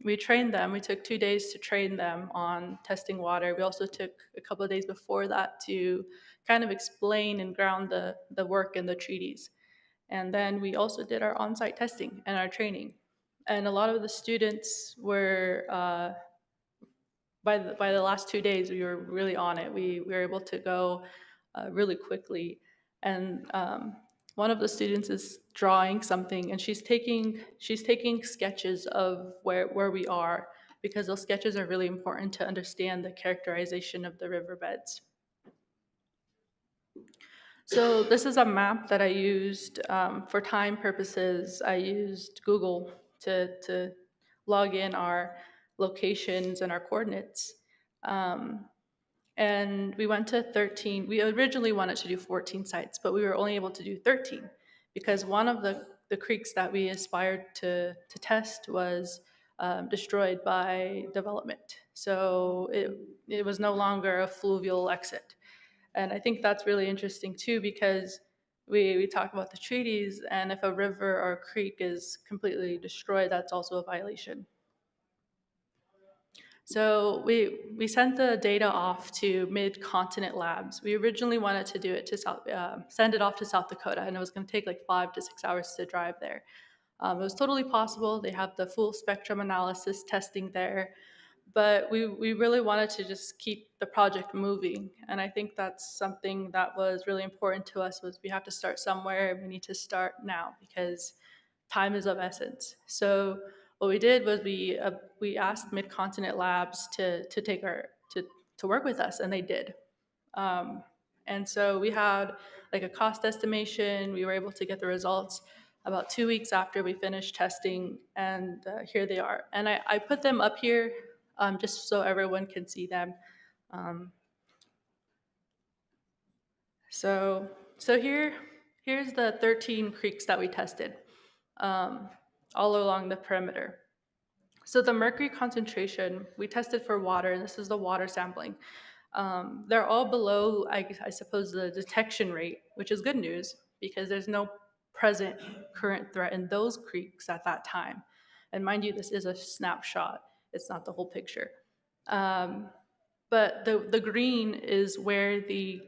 We trained them. We took 2 days to train them on testing water. We also took a couple of days before that to kind of explain and ground the work in the treaties. And then we also did our on-site testing and our training. And a lot of the students were, by the last 2 days, we were really on it. We were able to go really quickly. And one of the students is drawing something, and she's taking sketches of where we are, because those sketches are really important to understand the characterization of the riverbeds. So this is a map that I used for time purposes. I used Google to log in our locations and our coordinates. Um, and we went to 13. We originally wanted to do 14 sites, but we were only able to do 13 because one of the creeks that we aspired to test was destroyed by development. So it was no longer a fluvial exit. And I think that's really interesting too, because we talk about the treaties, and if a river or a creek is completely destroyed, that's also a violation. So we sent the data off to Mid-Continent Labs. We originally wanted to do it to send it off to South Dakota, and it was going to take like 5 to 6 hours to drive there. It was totally possible. They have the full spectrum analysis testing there, but we really wanted to just keep the project moving. And I think that's something that was really important to us, was we have to start somewhere. We need to start now because time is of essence. So what we did was we asked Mid-Continent Labs to take to work with us, and they did. And so we had like a cost estimation. We were able to get the results about 2 weeks after we finished testing, and here they are. And I put them up here just so everyone can see them. Um, so here's the 13 creeks that we tested um, all along the perimeter. So the mercury concentration, we tested for water, and this is the water sampling. They're all below, I suppose, the detection rate, which is good news because there's no present current threat in those creeks at that time. And mind you, this is a snapshot. It's not the whole picture. But the green is where the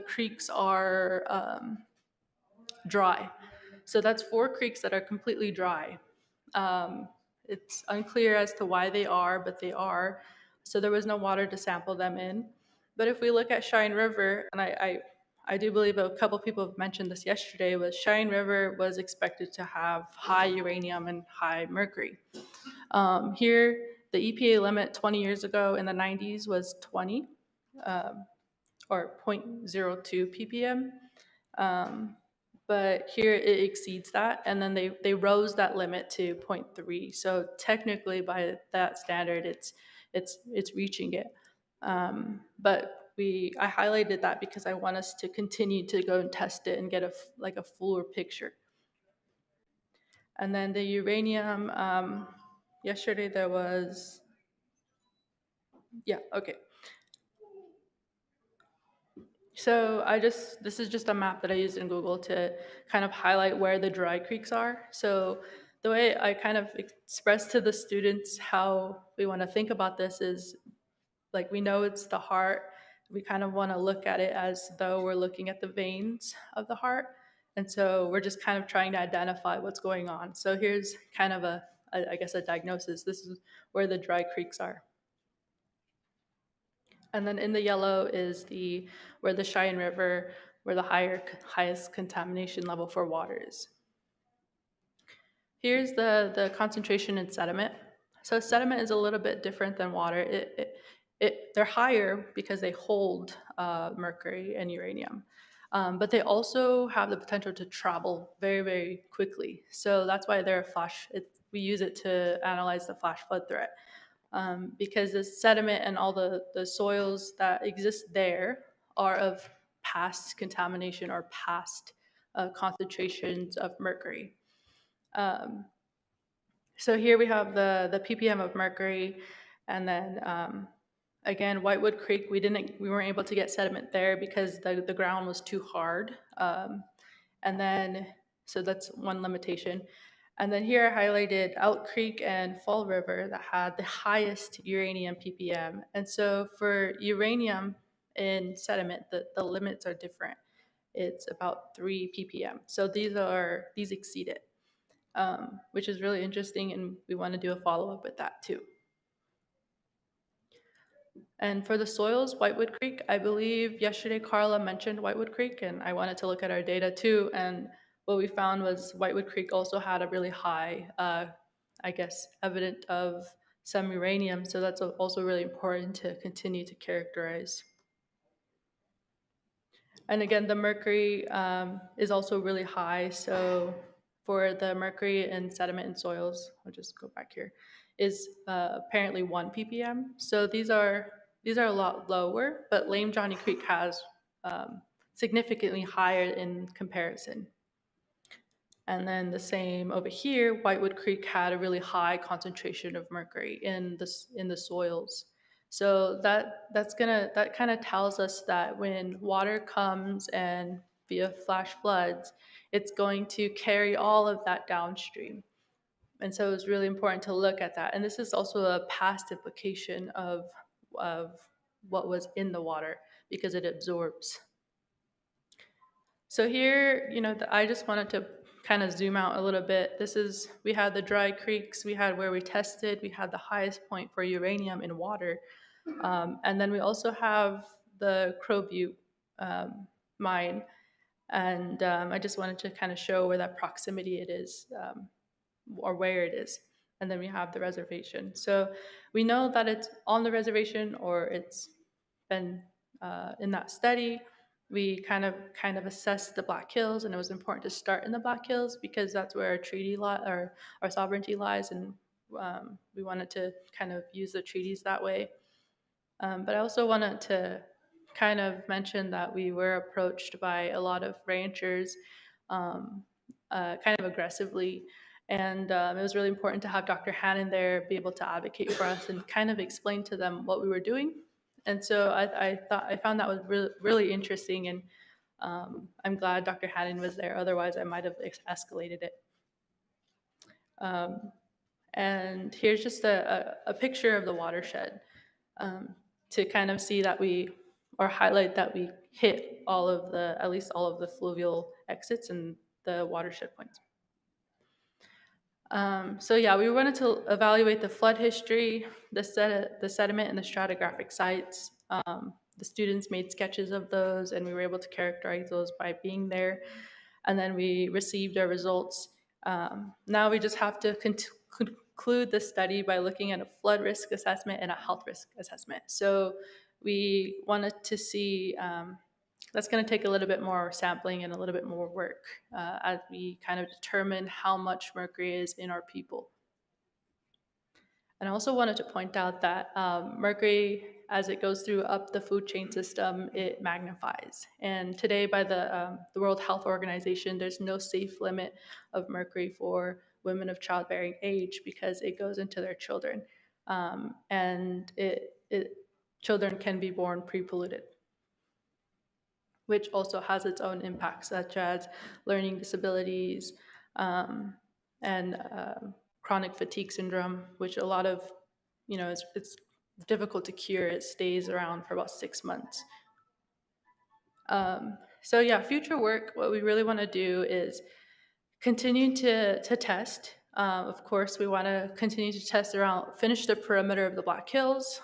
creeks are dry. So that's 4 creeks that are completely dry. It's unclear as to why they are, but they are. So there was no water to sample them in. But if we look at Cheyenne River, and I do believe a couple people have mentioned this yesterday, was Cheyenne River was expected to have high uranium and high mercury. Here, the EPA limit 20 years ago in the 90s was 20 or 0.02 ppm. But here it exceeds that, and then they rose that limit to 0.3. So technically, by that standard, it's reaching it. But I highlighted that because I want us to continue to go and test it and get a fuller picture. And then the uranium. Yesterday there was, yeah, okay. So this is just a map that I used in Google to kind of highlight where the dry creeks are. So the way I kind of express to the students how we want to think about this is, like, we know it's the heart. We kind of want to look at it as though we're looking at the veins of the heart. And so we're just kind of trying to identify what's going on. So here's kind of I guess, a diagnosis. This is where the dry creeks are. And then in the yellow is where the Cheyenne River, where the highest contamination level for water is. Here's the concentration in sediment. So sediment is a little bit different than water. They're higher because they hold mercury and uranium. But they also have the potential to travel very, very quickly. So that's why they're we use it to analyze the flash flood threat. Because the sediment and all the soils that exist there are of past contamination or past concentrations of mercury. So here we have the ppm of mercury, and then again, Whitewood Creek, we weren't able to get sediment there because the ground was too hard. And then, so that's one limitation. And then here I highlighted Out Creek and Fall River that had the highest uranium ppm. And so for uranium, in sediment, the limits are different. It's about 3 ppm. So these exceed it, which is really interesting, and we want to do a follow-up with that too. And for the soils, Whitewood Creek, I believe yesterday Carla mentioned Whitewood Creek, and I wanted to look at our data too. And what we found was Whitewood Creek also had a really high, I guess, evident of some uranium. So that's also really important to continue to characterize. And again, the mercury is also really high. So for the mercury in sediment and soils, I'll just go back here, is apparently 1 ppm. So these are a lot lower, but Lame Johnny Creek has significantly higher in comparison. And then the same over here, Whitewood Creek had a really high concentration of mercury in the soils. So that kind of tells us that when water comes and via flash floods, it's going to carry all of that downstream. And so it's really important to look at that. And this is also a past implication of what was in the water because it absorbs. So here, I just wanted to kind of zoom out a little bit. We had the dry creeks, we had where we tested, we had the highest point for uranium in water. And then we also have the Crow Butte mine. And I just wanted to kind of show where that proximity it is, or where it is. And then we have the reservation. So we know that it's on the reservation or it's been in that study. We kind of assessed the Black Hills, and it was important to start in the Black Hills because that's where our treaty or our sovereignty lies, and we wanted to kind of use the treaties that way. But I also wanted to kind of mention that we were approached by a lot of ranchers kind of aggressively. And it was really important to have Dr. Hannon there be able to advocate for us and kind of explain to them what we were doing. And so I found that was really interesting, and I'm glad Dr. Hannon was there. Otherwise, I might have escalated it. And here's just a picture of the watershed to kind of see that highlight that we hit at least all of the fluvial exits and the watershed points. So yeah, we wanted to evaluate the flood history, the sediment, and the stratigraphic sites. The students made sketches of those, and we were able to characterize those by being there. And then we received our results. Now we just have to conclude the study by looking at a flood risk assessment and a health risk assessment. So we wanted to see, that's going to take a little bit more sampling and a little bit more work as we kind of determine how much mercury is in our people. And I also wanted to point out that mercury, as it goes through up the food chain system, it magnifies. And today, by the World Health Organization, there's no safe limit of mercury for women of childbearing age because it goes into their children. And children can be born pre-polluted, which also has its own impacts, such as learning disabilities and chronic fatigue syndrome, which a lot of, it's difficult to cure. It stays around for about 6 months. So yeah, future work, what we really want to do is continue to test. Of course, we want to continue to test finish the perimeter of the Black Hills.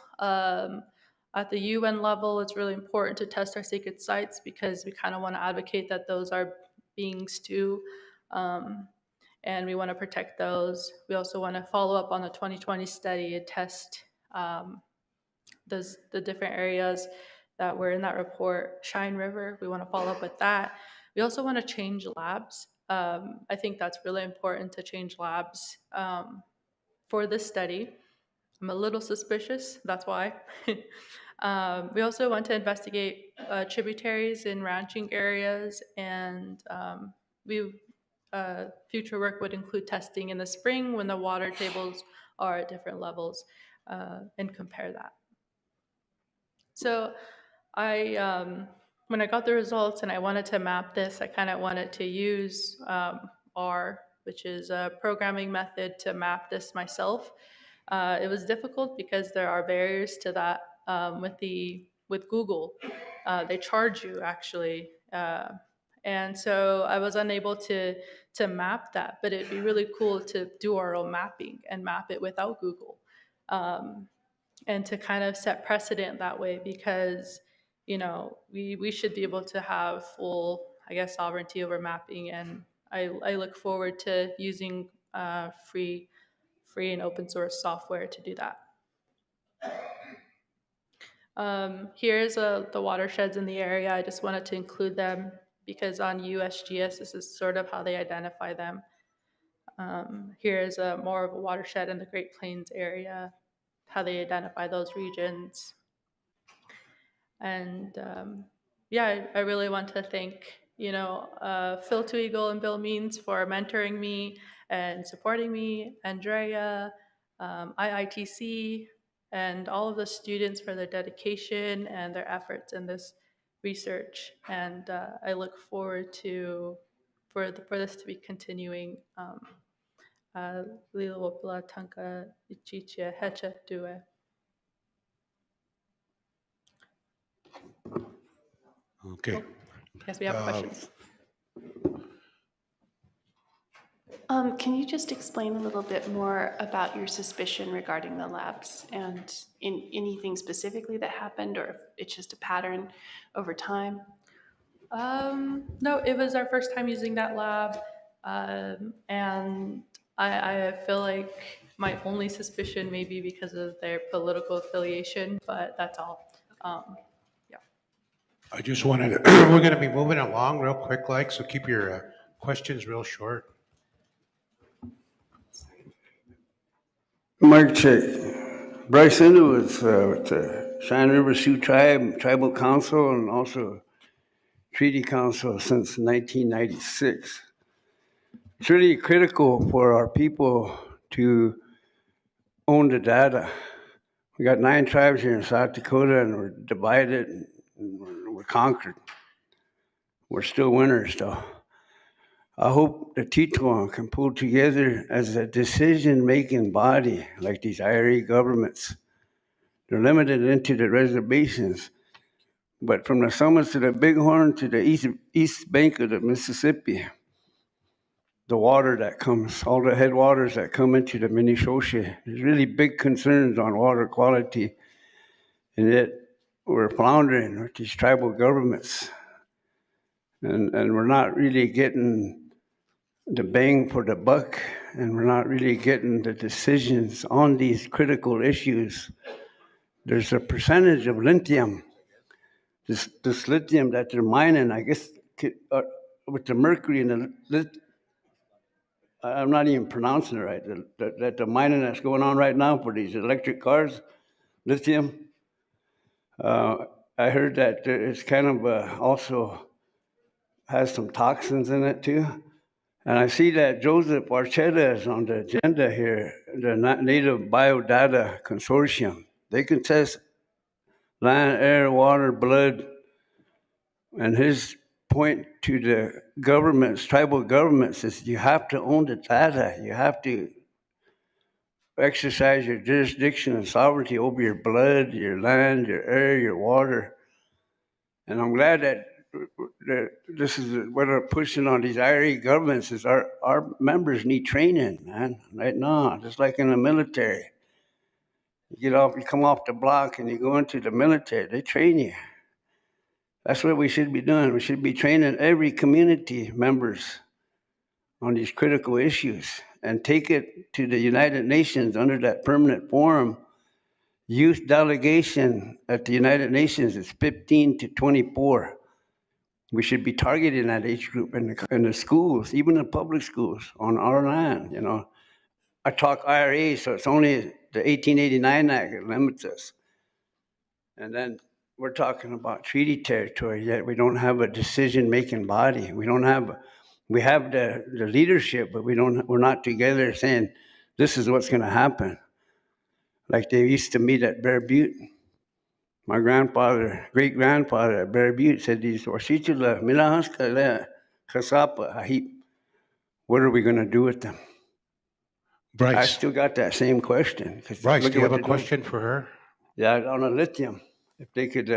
At the UN level, it's really important to test our sacred sites because we kind of want to advocate that those are beings too. And we want to protect those. We also want to follow up on the 2020 study and test the different areas that were in that report. Shine River, we want to follow up with that. We also want to change labs. I think that's really important to change labs for this study. I'm a little suspicious, that's why. We also want to investigate tributaries in ranching areas, and future work would include testing in the spring when the water tables are at different levels and compare that. So when I got the results and I wanted to map this, I kind of wanted to use R, which is a programming method to map this myself. It was difficult because there are barriers to that with with Google. They charge you actually. And so I was unable to map that, but it'd be really cool to do our own mapping and map it without Google. And to kind of set precedent that way, because we should be able to have full, I guess, sovereignty over mapping. And I look forward to using free and open source software to do that. Here's the watersheds in the area. I just wanted to include them because on USGS, this is sort of how they identify them. Here's more of a watershed in the Great Plains area, how they identify those regions. And yeah, I really want to thank, Phil Tweagle and Bill Means for mentoring me and supporting me, Andrea, IITC, and all of the students for their dedication and their efforts in this research. And I look forward to for this to be continuing. Lilopla Tanka Ichiche Hecha Due. Okay. Yes, we have questions. Can you just explain a little bit more about your suspicion regarding the labs and in anything specifically that happened, or if it's just a pattern over time? No, it was our first time using that lab, and I feel like my only suspicion may be because of their political affiliation, but that's all. Yeah. I just wanted to, we're going to be moving along real quick, so keep your questions real short. Mic check. Bryce Indu with the Cheyenne River Sioux Tribe, Tribal Council, and also Treaty Council since 1996. It's really critical for our people to own the data. We got 9 tribes here in South Dakota, and we're divided, and we're conquered. We're still winners, though. I hope the Teton can pull together as a decision-making body like these IRA governments. They're limited into the reservations, but from the summits to the Bighorn to the east bank of the Mississippi, the water that comes, all the headwaters that come into the Minnesota, there's really big concerns on water quality, and yet we're floundering with these tribal governments, and we're not really getting the bang for the buck, and we're not really getting the decisions on these critical issues. There's a percentage of lithium, this lithium that they're mining, I guess, with the mercury and I'm not even pronouncing it right, that the mining that's going on right now for these electric cars, lithium. I heard that it's kind of also has some toxins in it too. And I see that Joseph Archetta is on the agenda here, the Native Biodata Consortium. They can test land, air, water, blood, and his point to the governments, tribal governments, is you have to own the data. You have to exercise your jurisdiction and sovereignty over your blood, your land, your air, your water. And I'm glad that this is what we're pushing on these IRA governments is our members need training, man, right now, just like in the military. You come off the block and you go into the military, they train you. That's what we should be doing. We should be training every community members on these critical issues and take it to the United Nations under that permanent forum. Youth delegation at the United Nations is 15 to 24. We should be targeting that age group in the schools, even in public schools on our land. I talk IRA, so it's only the 1889 Act that limits us. And then we're talking about treaty territory, yet we don't have a decision-making body. We have the leadership, but we're not together saying, this is what's going to happen. Like they used to meet at Bear Butte. My great-grandfather at Bear Butte said, what are we going to do with them? I Bryce, still got that same question. do you have a question for her? Yeah, on the lithium. if they could,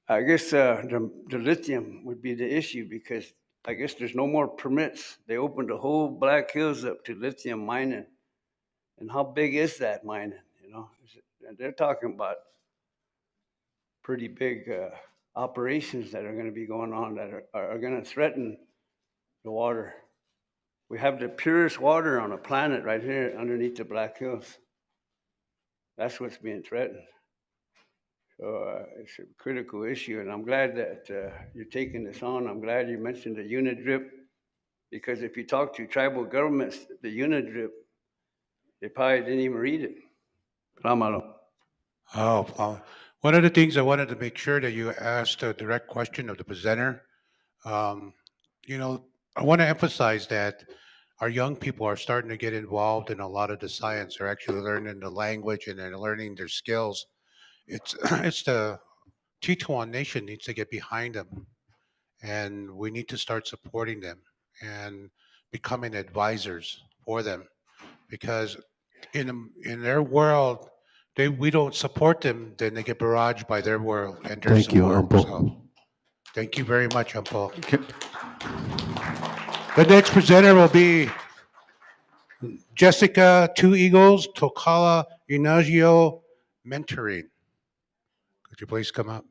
I guess the lithium would be the issue because I guess there's no more permits. They opened the whole Black Hills up to lithium mining. And how big is that mining? And they're talking about pretty big operations that are going to be going on that are going to threaten the water. We have the purest water on the planet right here underneath the Black Hills. That's what's being threatened. So it's a critical issue, and I'm glad that you're taking this on. I'm glad you mentioned the unit drip, because if you talk to tribal governments, the unit drip, they probably didn't even read it. Ramalo. One of the things I wanted to make sure that you asked a direct question of the presenter. Um, you know, I want to emphasize that our young people are starting to get involved in a lot of the science. They're actually learning the language and they're learning their skills. It's it's the Tetuan Nation needs to get behind them, and we need to start supporting them and becoming advisors for them because in their world, we don't support them, then they get barraged by their world and their Thank you, support. So, Ampo. thank you very much, Ampo. The next presenter will be Jessica Two Eagles Tokala Inagio Mentoring. Could you please come up?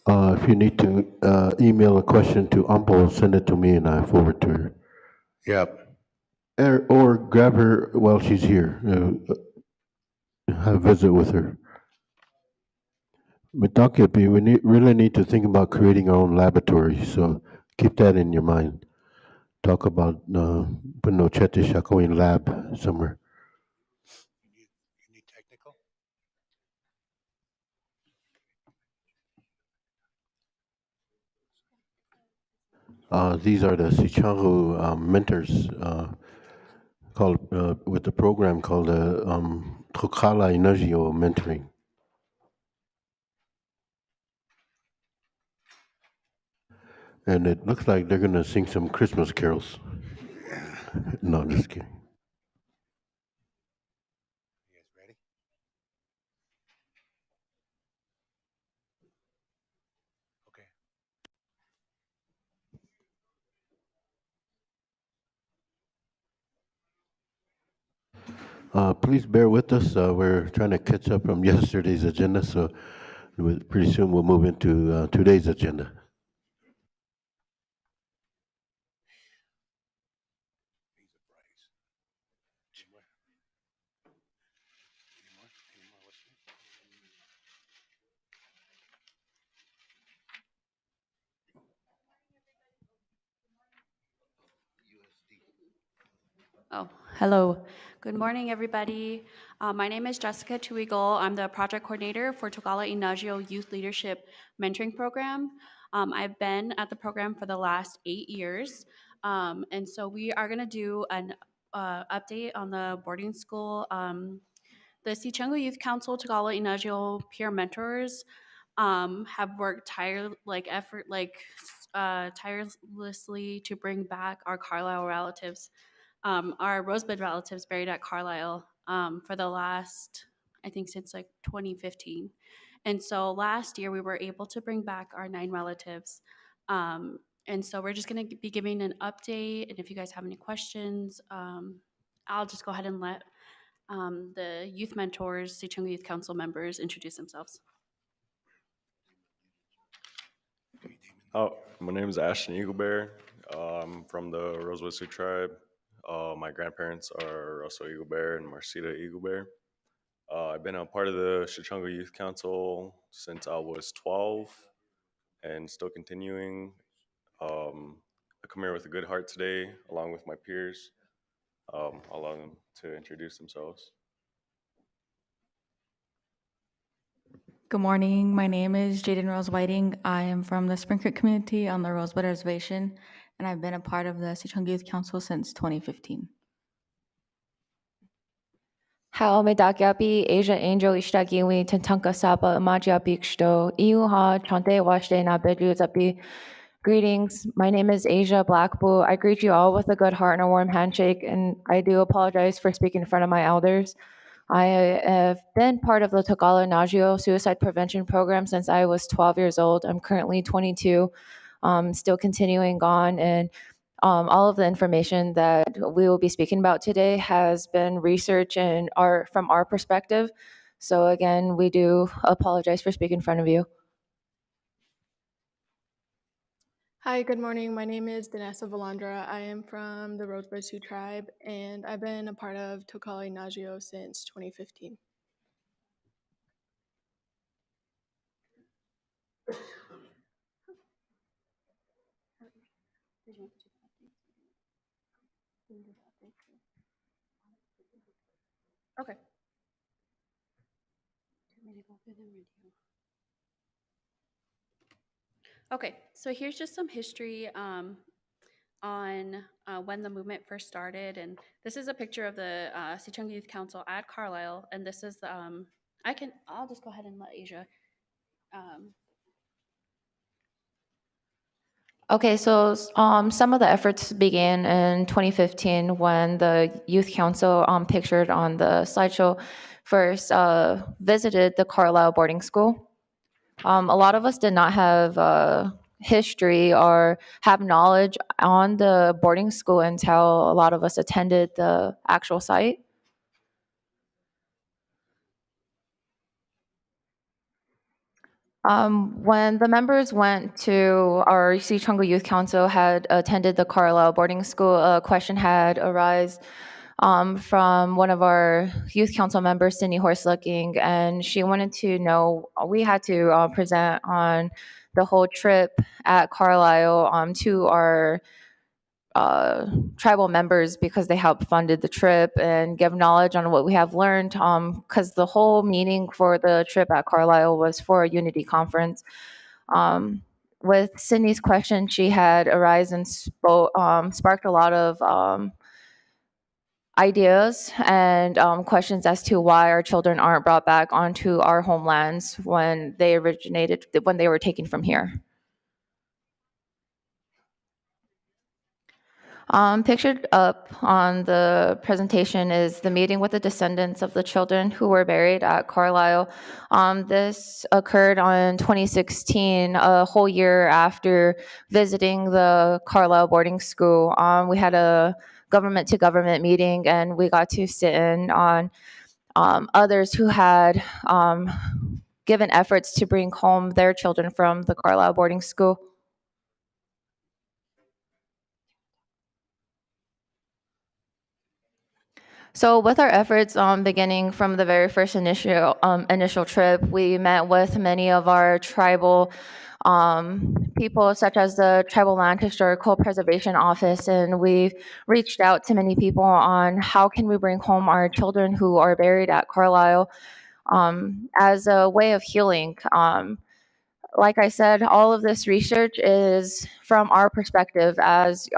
If you need to email a question to Ampo, send it to me and I forward to her. Yep. Or grab her while she's here. Have a visit with her. Mitakepi, we really need to think about creating our own laboratory, so keep that in your mind. Talk about putting Oceti Sakowin lab somewhere. You need technical? These are the Sichangu mentors called with the program called Trokala Energio Mentoring. And it looks like they're going to sing some Christmas carols. No, I'm just kidding. You guys ready? Okay. Please bear with us. We're trying to catch up from yesterday's agenda, so pretty soon we'll move into today's agenda. These are Bryce. Any more? Any more? Any more? What's next? Oh, hello. Good morning, everybody. My name is Jessica Tuigal. I'm the project coordinator for Togala Inagio Youth Leadership Mentoring Program. I've been at the program for the last 8 years. And so we are going to do an update on the boarding school. The Sichango Youth Council Togala Inagio peer mentors have worked tirelessly to bring back our Carlisle relatives, our Rosebud relatives buried at Carlisle for the last, I think, since like 2015. And so last year we were able to bring back our 9 relatives. And so we're just going to be giving an update. And if you guys have any questions, I'll just go ahead and let the youth mentors, Sichango Youth Council members introduce themselves. Oh, my name is Ashton Eaglebear. I'm from the Rosewood Sioux tribe. My grandparents are Russell Eaglebear and Marcita Eaglebear. I've been a part of the Sichango Youth Council since I was 12 and still continuing. I come here with a good heart today, along with my peers. I'll allow them to introduce themselves. Good morning. My name is Jaden Rose Whiting. I am from the Spring Creek community on the Rosebud Reservation, and I've been a part of the Sichango Youth Council since 2015. Haomedakyapi Asia Angel Ishtagiwi Tentanka Sapa Amajiapi Ksto Iuha Chante Washte Nabeduzapi. Greetings. My name is Asia Blackboo. I greet you all with a good heart and a warm handshake, and I do apologize for speaking in front of my elders. I have been part of the Tagala Nagio suicide prevention program since I was 12 years old. I'm currently 22, still continuing on, and all of the information that we will be speaking about today has been research and from our perspective. So again, we do apologize for speaking in front of you. Hi, good morning. My name is Danessa Valandra. I am from the Rosebud Sioux tribe, and I've been a part of Tokali Nagio since 2015. Okay. Okay, so here's just some history on when the movement first started, and this is a picture of the Sichung Youth Council at Carlisle, and this is the I'll just go ahead and let Asia. Okay, so some of the efforts began in 2015 when the Youth Council, pictured on the slideshow, first visited the Carlisle boarding school. A lot of us did not have history or have knowledge on the boarding school until a lot of us attended the actual site. When the members went to our Sichunga Youth Council had attended the Carlisle boarding school, a question had arisen from one of our youth council members, Cindy Horslooking, and she wanted to know, we had to present on the whole trip at Carlisle to our tribal members because they helped funded the trip and give knowledge on what we have learned, because the whole meaning for the trip at Carlisle was for a unity conference. With Sydney's question, she had arisen and sparked a lot of ideas and questions as to why our children aren't brought back onto our homelands when they were taken from here. Pictured up on the presentation is the meeting with the descendants of the children who were buried at Carlisle. This occurred on 2016, a whole year after visiting the Carlisle boarding school. We had a government-to-government meeting, and we got to sit in on others who had given efforts to bring home their children from the Carlisle boarding school. So with our efforts beginning from the very first initial trip, we met with many of our tribal people, such as the Tribal Land Historical Preservation Office, and we reached out to many people on how can we bring home our children who are buried at Carlisle as a way of healing. Like I said, all of this research is from our perspective as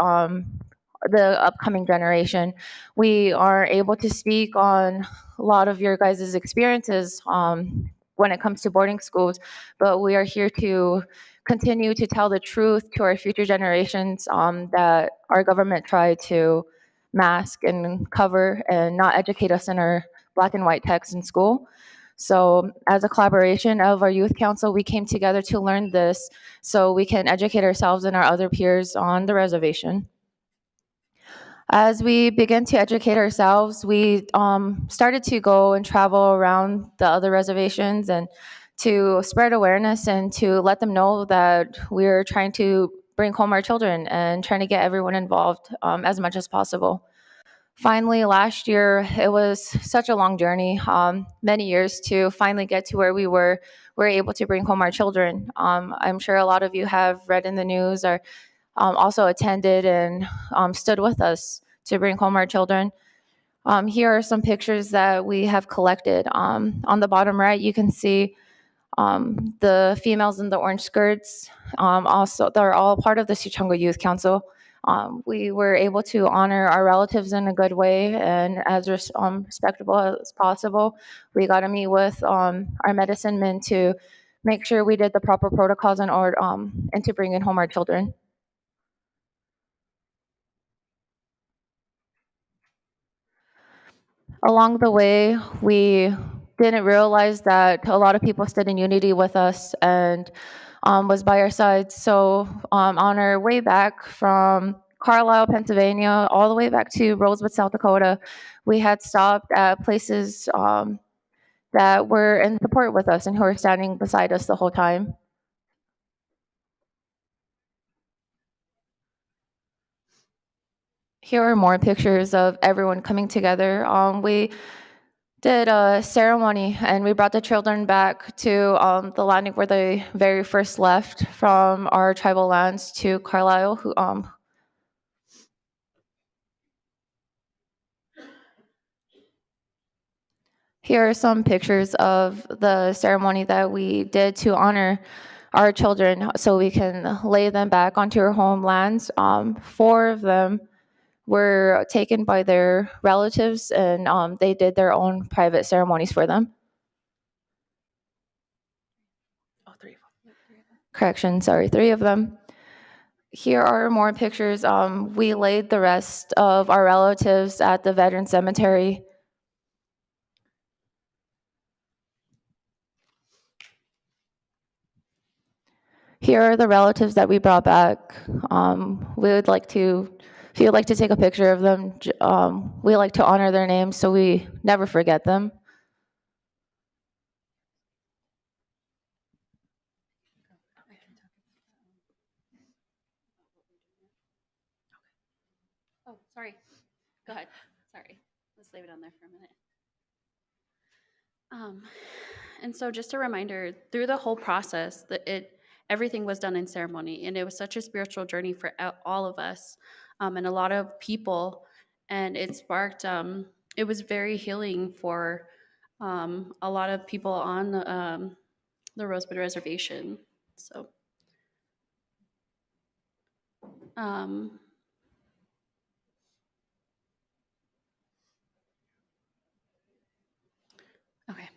the upcoming generation. We are able to speak on a lot of your guys' experiences when it comes to boarding schools, but we are here to continue to tell the truth to our future generations that our government tried to mask and cover and not educate us in our black and white text in school. So as a collaboration of our youth council, we came together to learn this so we can educate ourselves and our other peers on the reservation. As we began to educate ourselves, we started to go and travel around the other reservations and to spread awareness and to let them know that we're trying to bring home our children and trying to get everyone involved as much as possible. Finally, last year, it was such a long journey, many years to finally get to where we were able to bring home our children. I'm sure a lot of you have read in the news or also attended and stood with us to bring home our children. Here are some pictures that we have collected. On the bottom right, you can see the females in the orange skirts. Also, they're all part of the Sichunga Youth Council. We were able to honor our relatives in a good way and as respectable as possible. We got to meet with our medicine men to make sure we did the proper protocols in order and to bring in home our children. Along the way, we didn't realize that a lot of people stood in unity with us and was by our side. So on our way back from Carlisle, Pennsylvania, all the way back to Rosewood, South Dakota, we had stopped at places that were in support with us and who were standing beside us the whole time. Here are more pictures of everyone coming together. We did a ceremony and we brought the children back to the landing where they very first left from our tribal lands to Carlisle. Here are some pictures of the ceremony that we did to honor our children so we can lay them back onto our homelands. 4 of them were taken by their relatives and they did their own private ceremonies for them. Oh, 3. Correction, sorry, 3 of them. Here are more pictures. We laid the rest of our relatives at the veteran cemetery. Here are the relatives that we brought back. We would like to, if you'd like to take a picture of them, we like to honor their names so we never forget them. Oh, sorry. Go ahead. Sorry. Let's leave it on there for a minute. And so just a reminder, through the whole process, everything was done in ceremony, and it was such a spiritual journey for all of us, and a lot of people, and it sparked. It was very healing for a lot of people on the Rosebud Reservation. So. Okay.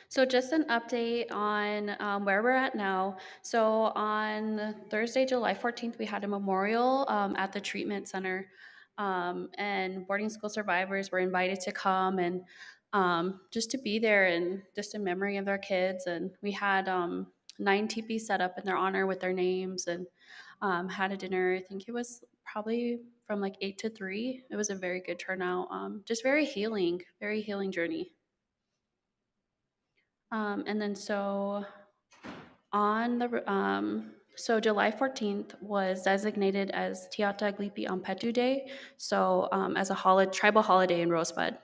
So just an update on where we're at now. So on Thursday, July 14th, we had a memorial at the treatment center, and boarding school survivors were invited to come and just to be there and just in memory of their kids. And we had 9 teepees set up in their honor with their names and had a dinner. I think it was probably from like 8 to 3. It was a very good turnout. Just very healing journey. And then so on the so July 14th was designated as Tiata Glipi Ampetu Day, so as a tribal holiday in Rosebud.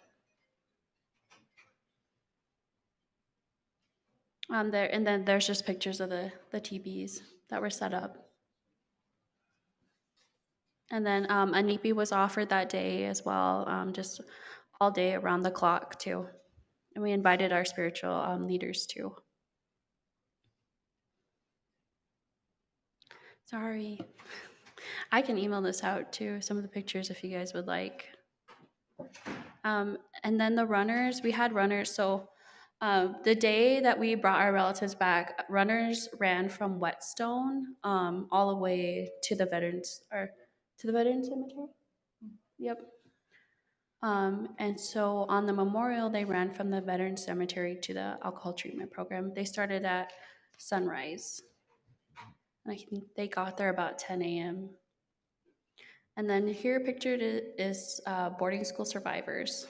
There and then there's just pictures of the teepees that were set up. And then a nipi was offered that day as well, just all day around the clock too. And we invited our spiritual leaders too. Sorry. I can email this out too, some of the pictures if you guys would like. And then the runners, we had runners. So the day that we brought our relatives back, runners ran from Whetstone all the way to the veterans cemetery. Yep. And so on the memorial, they ran from the veterans cemetery to the alcohol treatment program. They started at sunrise. And I think they got there about 10 a.m. And then here pictured is boarding school survivors.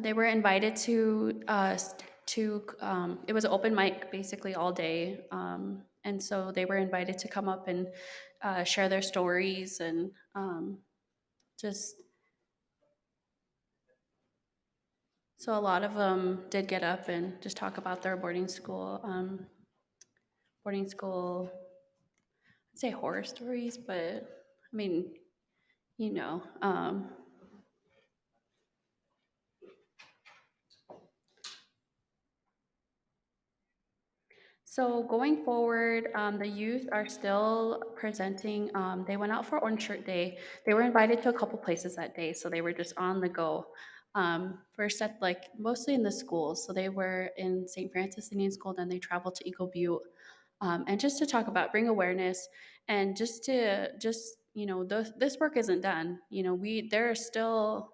They were invited to it was an open mic basically all day. And so they were invited to come up and share their stories and just, so a lot of them did get up and just talk about their boarding school, I'd say horror stories, but I mean, you know, so going forward, the youth are still presenting. They went out for Orange Shirt Day. They were invited to a couple places that day, so they were just on the go. First at like mostly in the schools. So they were in St. Francis Indian School, then they traveled to Eagle Butte. And just to talk about, bring awareness. And this work isn't done. There are still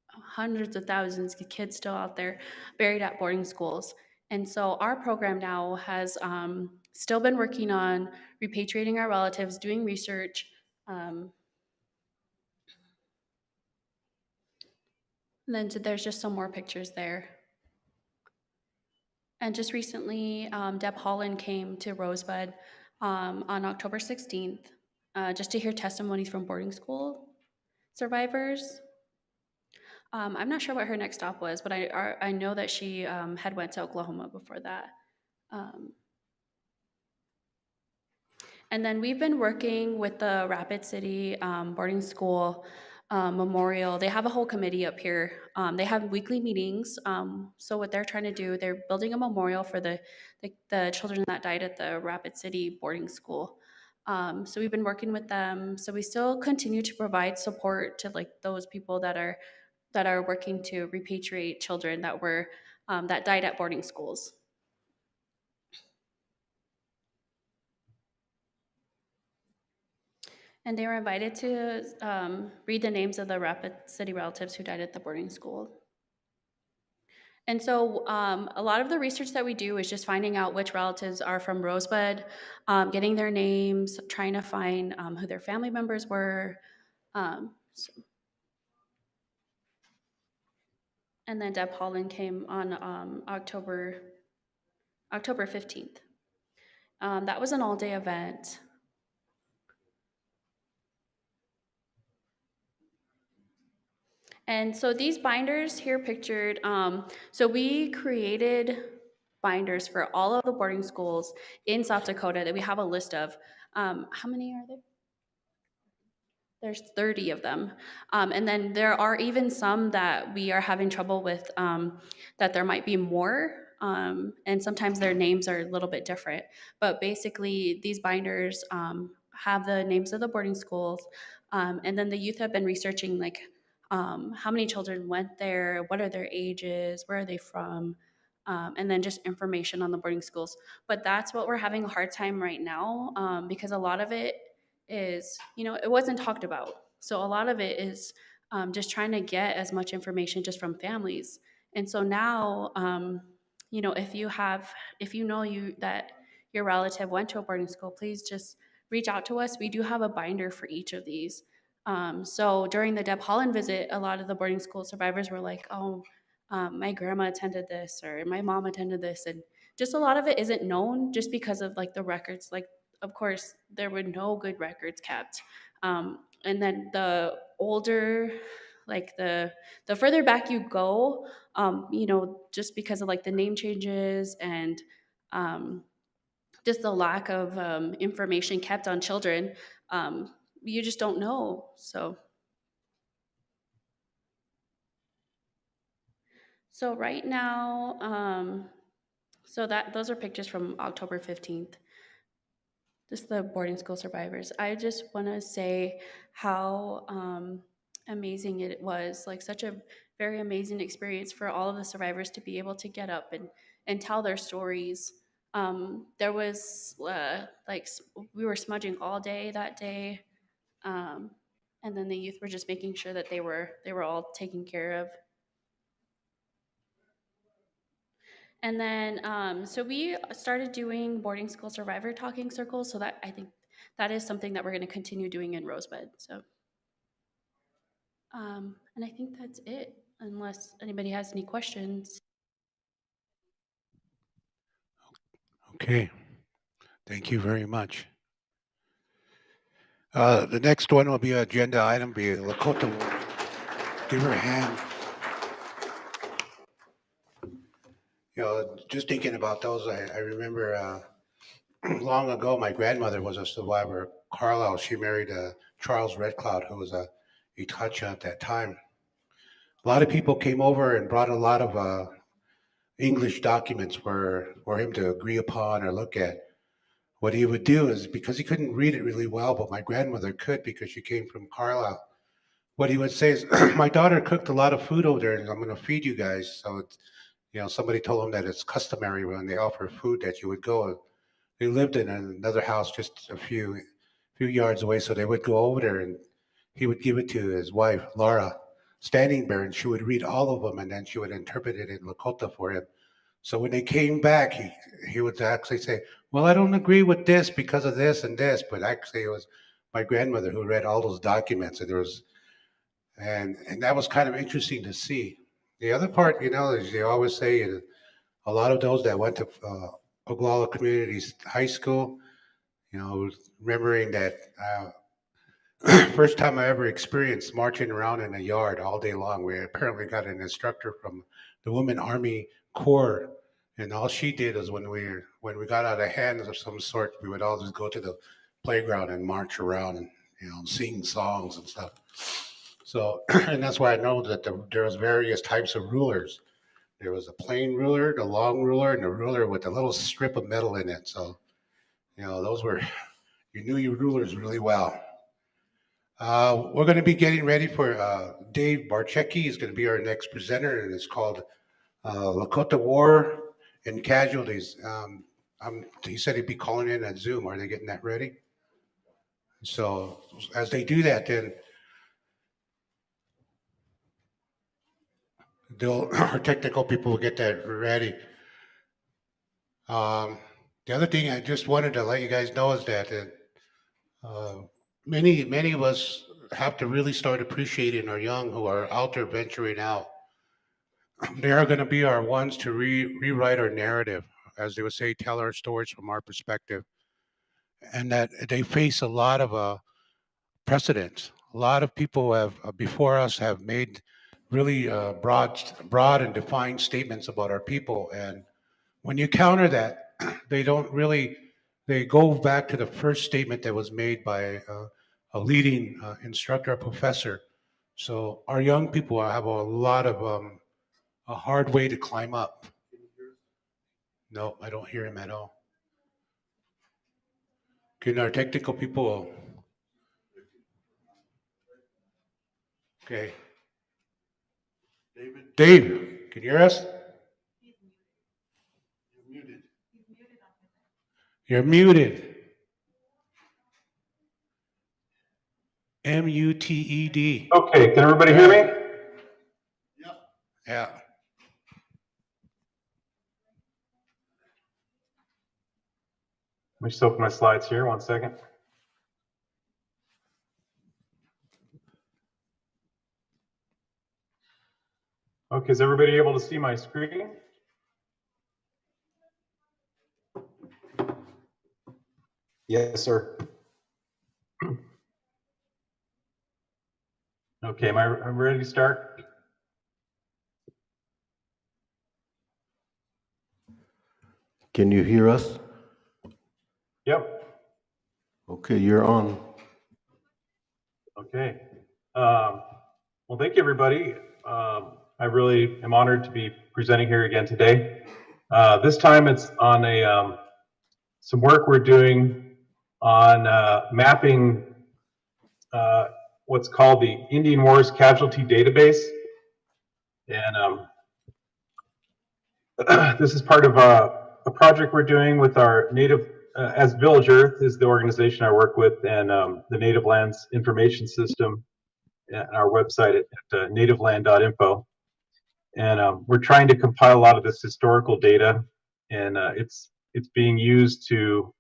hundreds of thousands of kids still out there buried at boarding schools. And so our program now has still been working on repatriating our relatives, doing research. Um, and then there's just some more pictures there. And just recently, Deb Holland came to Rosebud on October 16th just to hear testimonies from boarding school survivors. I'm not sure what her next stop was, but I know that she had went to Oklahoma before that. Um, and then we've been working with the Rapid City Boarding School Memorial. They have a whole committee up here. They have weekly meetings. So what they're trying to do, they're building a memorial for the children that died at the Rapid City Boarding School. So we've been working with them. So we still continue to provide support to like those people that are working to repatriate children that died at boarding schools. And they were invited to read the names of the Rapid City relatives who died at the boarding school. And so a lot of the research that we do is just finding out which relatives are from Rosebud, getting their names, trying to find who their family members were. And then Deb Holland came on October 15th. That was an all-day event. And so these binders here pictured, so we created binders for all of the boarding schools in South Dakota that we have a list of. How many are there? There's 30 of them. And then there are even some that we are having trouble with, that there might be more. And sometimes their names are a little bit different. But basically, these binders have the names of the boarding schools. And then the youth have been researching like how many children went there, what are their ages, where are they from, and then just information on the boarding schools. But that's what we're having a hard time right now because a lot of it is, it wasn't talked about. So a lot of it is just trying to get as much information just from families. And so now, if you know that your relative went to a boarding school, please just reach out to us. We do have a binder for each of these. So during the Deb Holland visit, a lot of the boarding school survivors were like, oh, my grandma attended this or my mom attended this. And just a lot of it isn't known just because of like the records. Like, of course, there were no good records kept. And then the older, like the further back you go, just because of like the name changes and just the lack of information kept on children, you just don't know. So right now, those are pictures from October 15th. Just the boarding school survivors. I just want to say how amazing it was, like such a very amazing experience for all of the survivors to be able to get up and tell their stories. There was we were smudging all day that day, and then the youth were just making sure that they were all taken care of. And then, so we started doing boarding school survivor talking circles. So that I think that is something that we're going to continue doing in Rosebud. So, and I think that's it, unless anybody has any questions. Okay, thank you very much. The next one will be agenda item B. Lakota, give her a hand. Just thinking about those, I remember long ago, my grandmother was a survivor. Carlisle, she married Charles Red Cloud, who was a Itacha at that time. A lot of people came over and brought a lot of English documents for him to agree upon or look at. What he would do is, because he couldn't read it really well, but my grandmother could because she came from Carlisle, what he would say is, my daughter cooked a lot of food over there and I'm going to feed you guys. So it's, somebody told him that it's customary when they offer food that you would go. They lived in another house just a few few yards away. So they would go over there and he would give it to his wife, Laura, standing there, and she would read all of them and then she would interpret it in Lakota for him. So when they came back, he would actually say, "Well, I don't agree with this because of this and this," but actually it was my grandmother who read all those documents, and there was, and that was kind of interesting to see. The other part, is they always say a lot of those that went to Oglala Community High School, remembering that first time I ever experienced marching around in a yard all day long. We apparently got an instructor from the Women Army Corps, and all she did is when we got out of hands of some sort, we would all just go to the playground and march around and sing songs and stuff. So, and that's why I know that there was various types of rulers. There was a plain ruler, the long ruler, and a ruler with a little strip of metal in it. So, those were you knew your rulers really well. We're going to be getting ready for Dave Barchecki. He's going to be our next presenter, and it's called Lakota War and Casualties. He said he'd be calling in at Zoom. Are they getting that ready? So as they do that, then our technical people will get that ready. The other thing I just wanted to let you guys know is that many of us have to really start appreciating our young who are out there venturing out. They are going to be our ones to rewrite our narrative, as they would say, tell our stories from our perspective, and that they face a lot of precedents. A lot of people have before us have made really broad and defined statements about our people, and when you counter that, they don't really. They go back to the first statement that was made by a leading instructor, a professor. So our young people have a lot of a hard way to climb up. No, I don't hear him at all. Can our technical people? Okay. Dave, can you hear us? You're muted. Muted. Okay, can everybody hear me? Yeah. Let me just open my slides here, 1 second. Okay, is everybody able to see my screen? Yes, sir. Okay, am I ready to start? Can you hear us? Yep. Okay, you're on. Okay. Well, thank you, everybody. I really am honored to be presenting here again today. This time it's on some work we're doing on mapping what's called the Indian Wars Casualty Database. And this is part of a project we're doing with our native, as Village Earth is the organization I work with, and the Native Lands Information System, and our website at nativeland.info. And we're trying to compile a lot of this historical data, and it's being used to,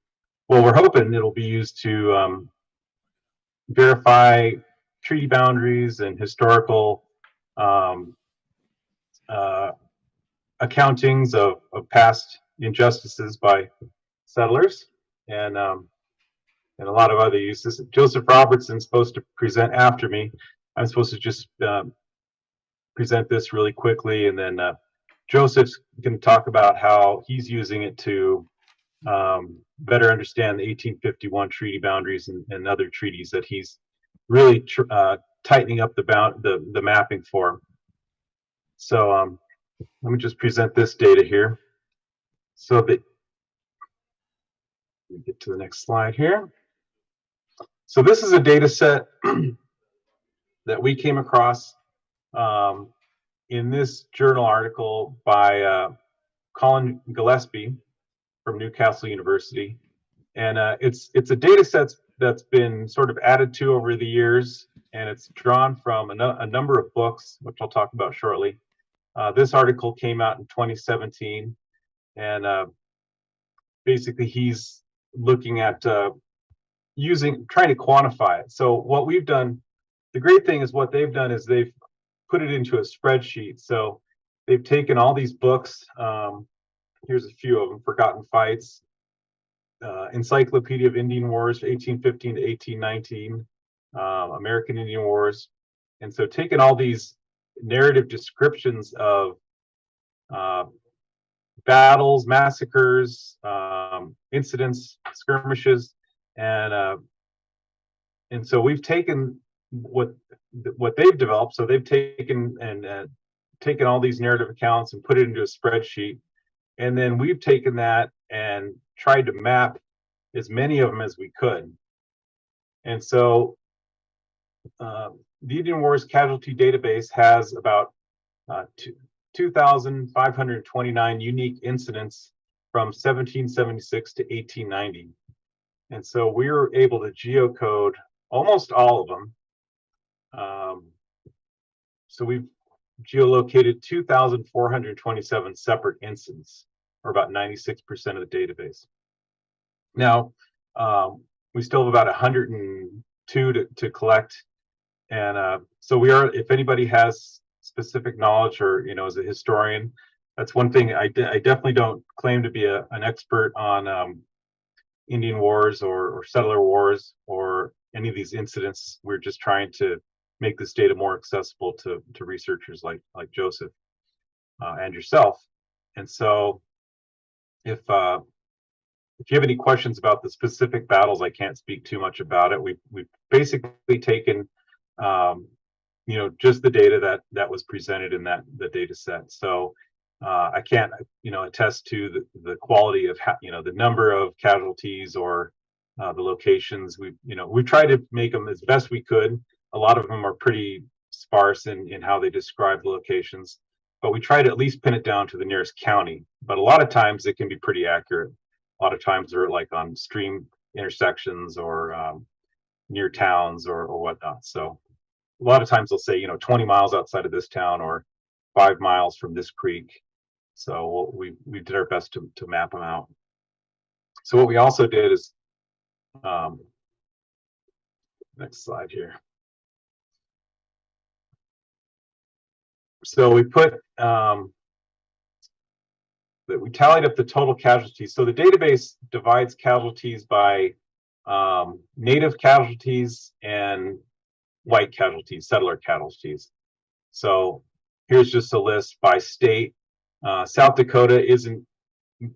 well, we're hoping it'll be used to verify treaty boundaries and historical accountings of past injustices by settlers, and a lot of other uses. Joseph Robertson's supposed to present after me. I'm supposed to just present this really quickly, and then Joseph's going to talk about how he's using it to better understand the 1851 treaty boundaries and other treaties that he's really tightening up the mapping for. So let me just present this data here. So that, let me get to the next slide here. So this is a data set that we came across in this journal article by Colin Gillespie from Newcastle University. And it's a data set that's been sort of added to over the years, and it's drawn from a number of books, which I'll talk about shortly. This article came out in 2017, and basically he's looking at trying to quantify it. So what we've done, the great thing is what they've done is they've put it into a spreadsheet. So they've taken all these books. Here's a few of them: Forgotten Fights, Encyclopedia of Indian Wars, 1815 to 1819, American Indian Wars. And so taking all these narrative descriptions of battles, massacres, incidents, skirmishes, and so we've taken what they've developed. So they've taken taken all these narrative accounts and put it into a spreadsheet, and then we've taken that and tried to map as many of them as we could. And so the Indian Wars Casualty Database has about 2,529 unique incidents from 1776 to 1890. And so we were able to geocode almost all of them. So we've geolocated 2,427 separate incidents, or about 96% of the database. Now, we still have about 102 to collect. And so we are, if anybody has specific knowledge or, as a historian, that's one thing. I definitely don't claim to be an expert on Indian wars or settler wars or any of these incidents. We're just trying to make this data more accessible to researchers like Joseph and yourself. And so if you have any questions about the specific battles, I can't speak too much about it. We've basically taken just the data that was presented in the data set. So I can't attest to the quality of the number of casualties or the locations. We've tried to make them as best we could. A lot of them are pretty sparse in how they describe the locations, but we try to at least pin it down to the nearest county. But a lot of times it can be pretty accurate. A lot of times they're like on stream intersections or near towns or whatnot. So a lot of times they'll say, 20 miles outside of this town or 5 miles from this creek. So we did our best to map them out. So what we also did is, next slide here. So we put we tallied up the total casualties. So the database divides casualties by native casualties and white casualties, settler casualties. So here's just a list by state. South Dakota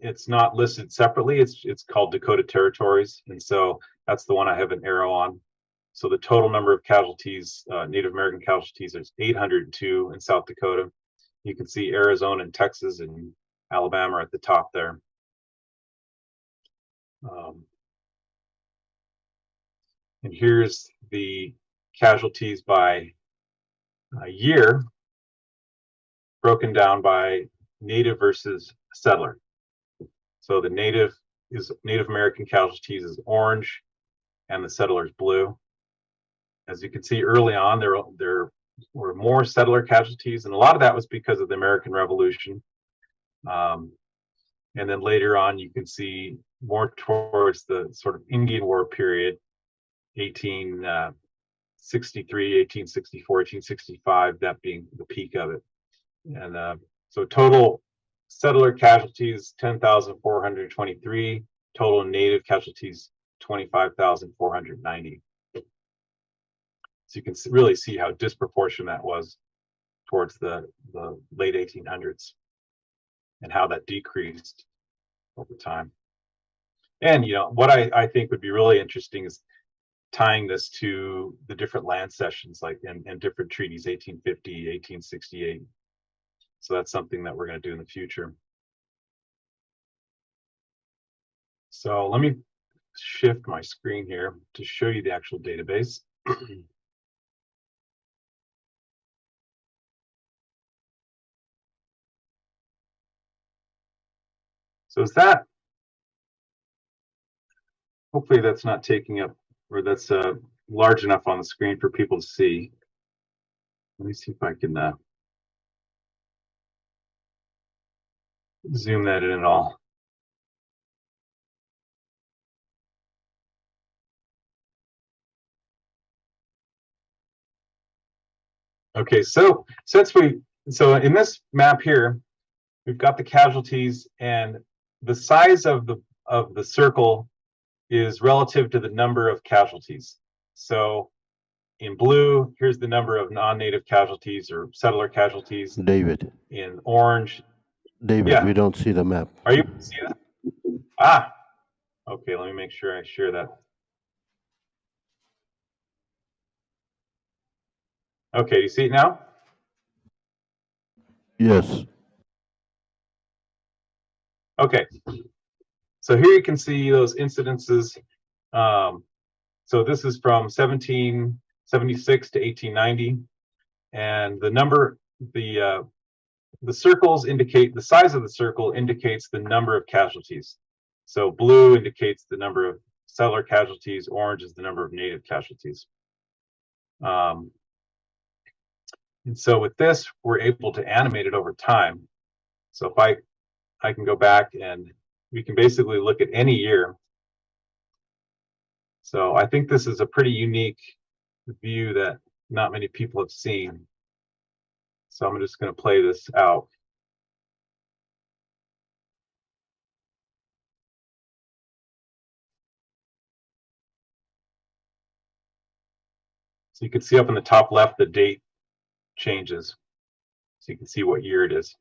it's not listed separately. It's called Dakota Territories, and so that's the one I have an arrow on. So the total number of casualties, Native American casualties, is 802 in South Dakota. You can see Arizona and Texas and Alabama are at the top there. And here's the casualties by year, broken down by native versus settler. So the Native American casualties is orange, and the settler is blue. As you can see early on, there were more settler casualties, and a lot of that was because of the American Revolution. And then later on, you can see more towards the sort of Indian War period, 1863, 1864, 1865, that being the peak of it. And so total settler casualties, 10,423. Total native casualties, 25,490. So you can really see how disproportionate that was towards the late 1800s and how that decreased over time. And what I think would be really interesting is tying this to the different land cessions, like and different treaties, 1850, 1868. So that's something that we're going to do in the future. So let me shift my screen here to show you the actual database. So is that, hopefully that's not taking up or that's large enough on the screen for people to see. Let me see if I can zoom that in at all. Okay, so in this map here, we've got the casualties, and the size of the circle is relative to the number of casualties. So in blue, here's the number of non-native casualties or settler casualties. David, In orange, David, yeah. we don't see the map. Are you able to see that? Ah, okay. Let me make sure I share that. Okay, you see it now? Yes. Okay. So here you can see those incidences. So this is from 1776 to 1890, and the circles indicate the size of the circle indicates the number of casualties. So blue indicates the number of settler casualties. Orange is the number of native casualties. And so with this, we're able to animate it over time. So if I can go back and we can basically look at any year. So I think this is a pretty unique view that not many people have seen. So I'm just going to play this out. So you can see up in the top left, the date changes. So you can see what year it is.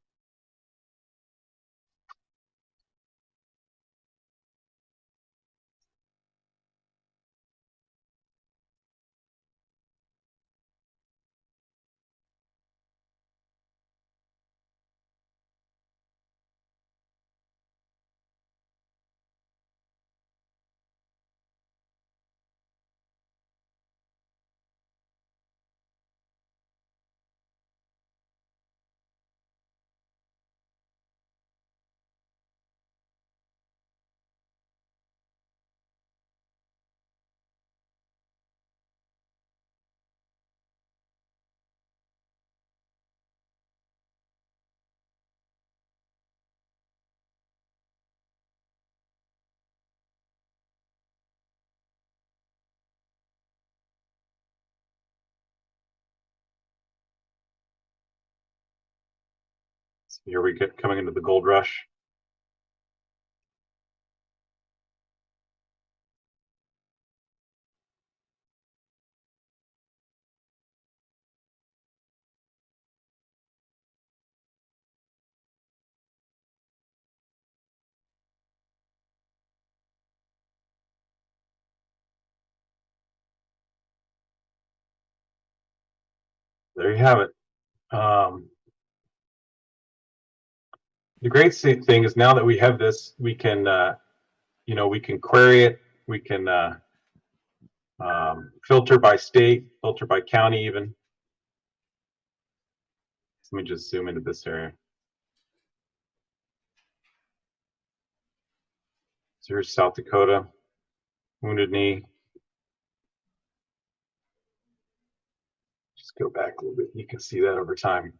So here we get coming into the gold rush. There you have it. The great thing is now that we have this, we can, we can query it. We can filter by state, filter by county even. Let me just zoom into this area. So here's South Dakota, Wounded Knee. Just go back a little bit. You can see that over time.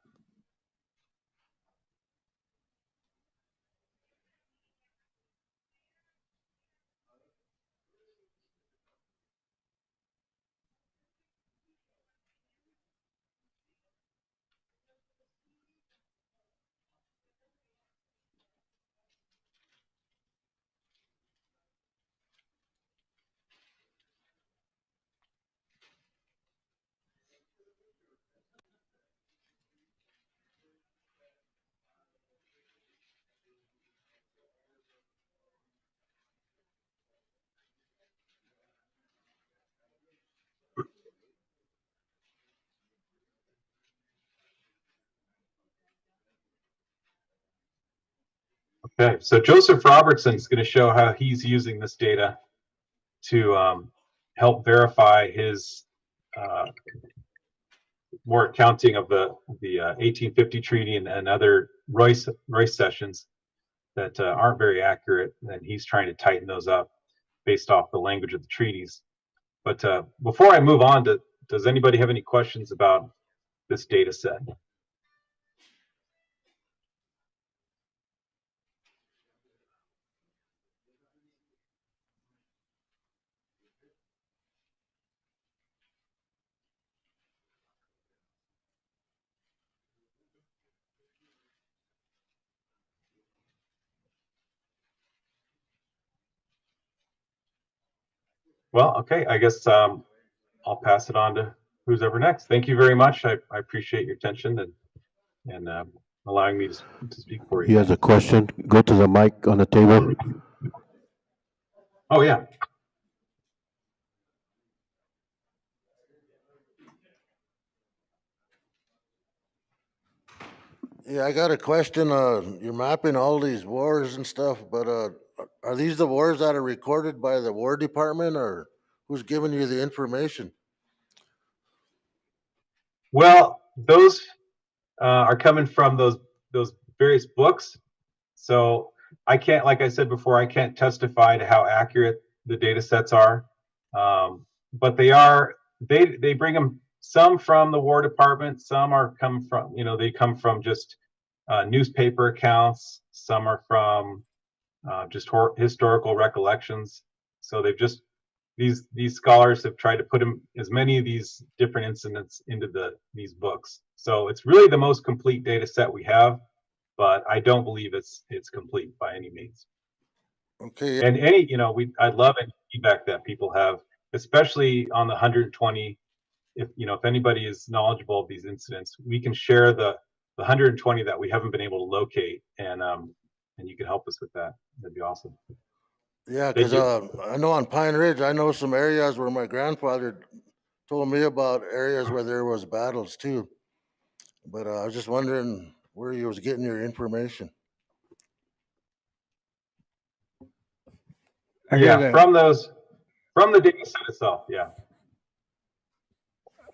Okay, so Joseph Robertson is going to show how he's using this data to help verify his more accounting of the 1850 treaty and other Royce sessions that aren't very accurate, and he's trying to tighten those up based off the language of the treaties. But before I move on, does anybody have any questions about this data set? Well, okay, I guess I'll pass it on to who's ever next. Thank you very much. I appreciate your attention and allowing me to speak for He you. has a question. Go to the mic on the table. Oh, yeah. Yeah, I got a question. You're mapping all these wars and stuff, but are these the wars that are recorded by the War Department, or who's giving you the information? Well, those are coming from those various books. So I can't, like I said before, I can't testify to how accurate the data sets are. But they bring them, some from the War Department, some are come from, they come from just newspaper accounts, some are from just historical recollections. So these scholars have tried to put as many of these different incidents into these books. So it's really the most complete data set we have, but I don't believe it's complete by any means. Okay. And I'd love any feedback that people have, especially on the 120. If anybody is knowledgeable of these incidents, we can share the 120 that we haven't been able to locate, and you can help us with that. That'd be awesome. Yeah, Thank because you. I know on Pine Ridge, I know some areas where my grandfather told me about areas where there was battles too. But I was just wondering where you was getting your information. Yeah, from the data set itself. Yeah,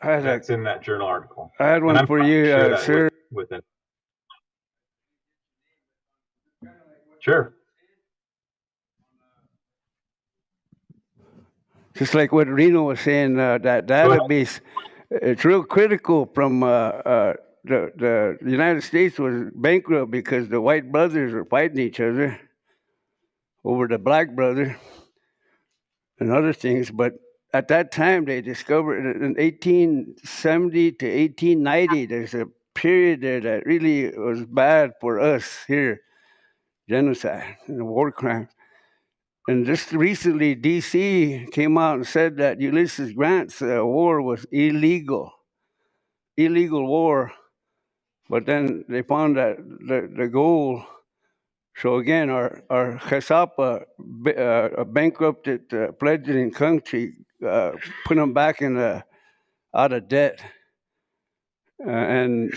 that's in that journal article. I had And one I'm for happy to you, share that sir. with it. Sure. Just like what Reno was saying, that database, it's real critical from the United States was bankrupt because the white brothers were fighting each other over the black brother and other things. But at that time, they discovered in 1870 to 1890, there's a period there that really was bad for us here, genocide and war crimes. And just recently, D.C. came out and said that Ulysses Grant's war was illegal war. But then they found that the goal. So again, our Chesapa, a bankrupted, fledgling country, put them back out of debt. And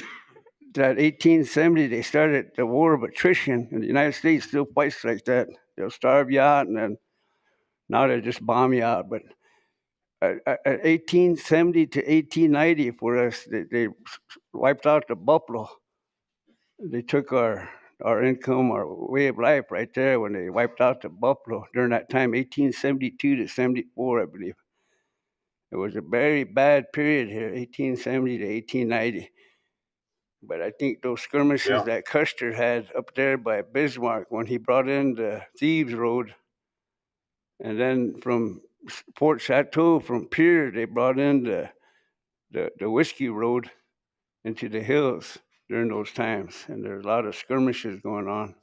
that 1870, they started the war of attrition, and the United States still fights like that. They'll starve you out, and then now they just bomb you out. But at 1870 to 1890 for us, they wiped out the buffalo. They took our income, our way of life right there when they wiped out the buffalo during that time, 1872 to 74, I believe. It was a very bad period here, 1870 to 1890. But I think those skirmishes that Custer had up there by Bismarck when he brought in the Thieves Road, and then from Fort Chateau, from Pier, they brought in the Whiskey Road into the hills during those times. And there's a lot of skirmishes going on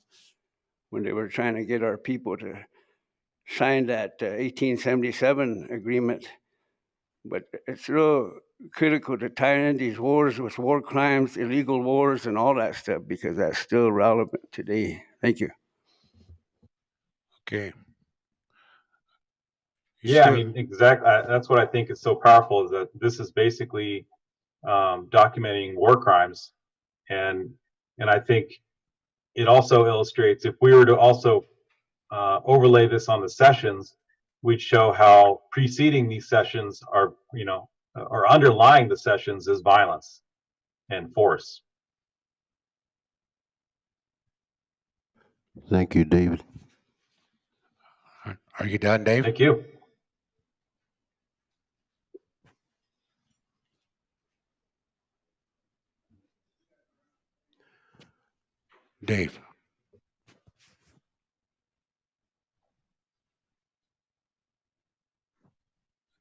when they were trying to get our people to sign that 1877 agreement. But it's real critical to tie in these wars with war crimes, illegal wars, and all that stuff, because that's still relevant today. Thank you. Okay. Yeah, I mean, exactly. That's what I think is so powerful, is that this is basically documenting war crimes, and I think it also illustrates, if we were to also overlay this on the sessions, we'd show how preceding these sessions are, or underlying the sessions is violence and force. Thank you, David. Are you done, Dave? Thank you. Dave.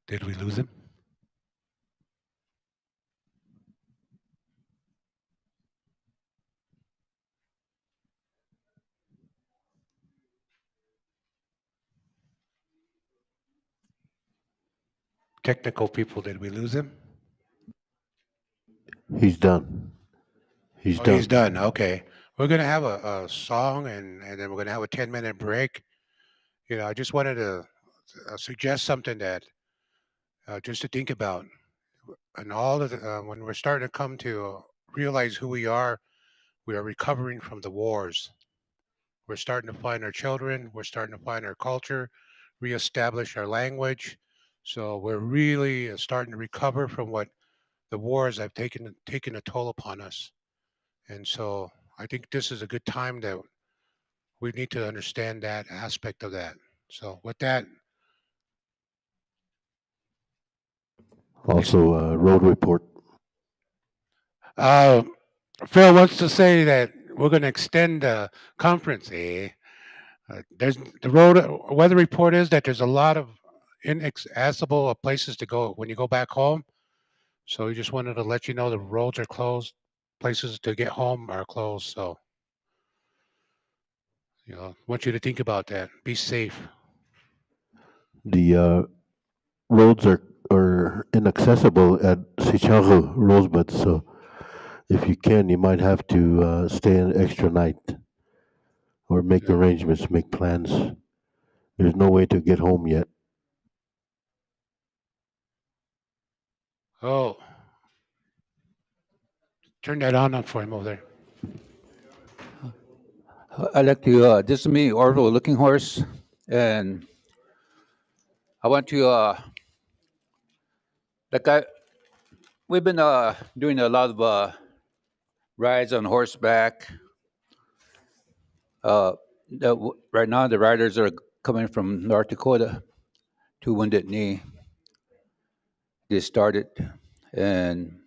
Did we lose him? Technical people, did we lose him? He's done. He's Oh, done. he's done. Okay. We're going to have a song and then we're going to have a 10-minute break. You know, I just wanted to suggest something that just to think about. And all of the, when we're starting to come to realize who we are recovering from the wars. We're starting to find our children. We're starting to find our culture, reestablish our language. So we're really starting to recover from what the wars have taken a toll upon us. And so I think this is a good time that we need to understand that aspect of that. So with that, Also, road report. uh, Phil wants to say that we're going to extend the conference. There's the road weather report is that there's a lot of inaccessible places to go when you go back home. So we just wanted to let you know the roads are closed, places to get home are closed. So you know, want you to think about that. Be safe. The roads are inaccessible at Chichago Rosebud, so if you can, you might have to stay an extra night or make arrangements, make plans. There's no way to get home yet. Oh, turn that on for him over there. I'd like to, this is me, Orville Looking Horse, and I want to, we've been doing a lot of rides on horseback. Right now, the riders are coming from North Dakota to Wounded Knee. They started, and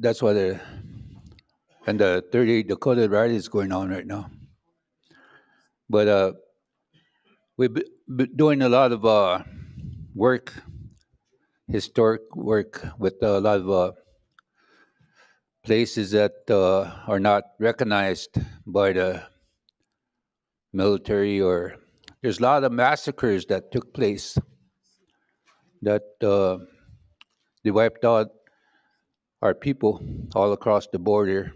that's why the 30 Dakota ride is going on right now. But we've been doing a lot of work, historic work with a lot of places that are not recognized by the military, or there's a lot of massacres that took place that they wiped out our people all across the border,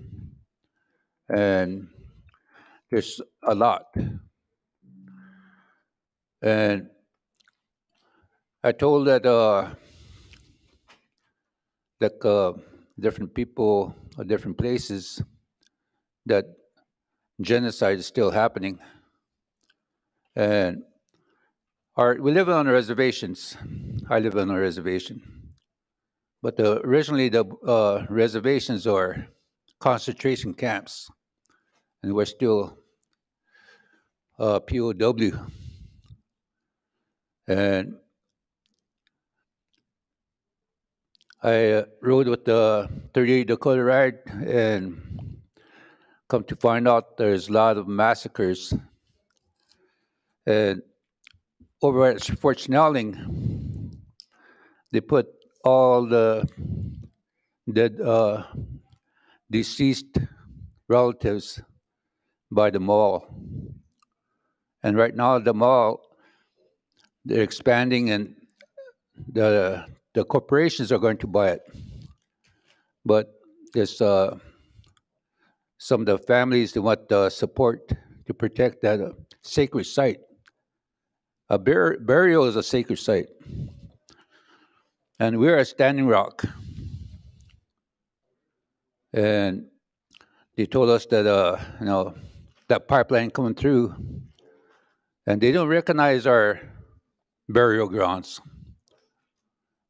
and there's a lot. And I told that different people or different places that genocide is still happening, and we live on reservations. I live on a reservation, but originally the reservations are concentration camps, and we're still POW. And I rode with the 38 Dakota Ride, and come to find out there's a lot of massacres. And over at Fort Snelling, they put all the dead, deceased relatives by the mall. And right now, the mall, they're expanding, and the corporations are going to buy it. But there's some of the families that want support to protect that sacred site. A burial is a sacred site. And we're at Standing Rock. And they told us that, that pipeline coming through, and they don't recognize our burial grounds.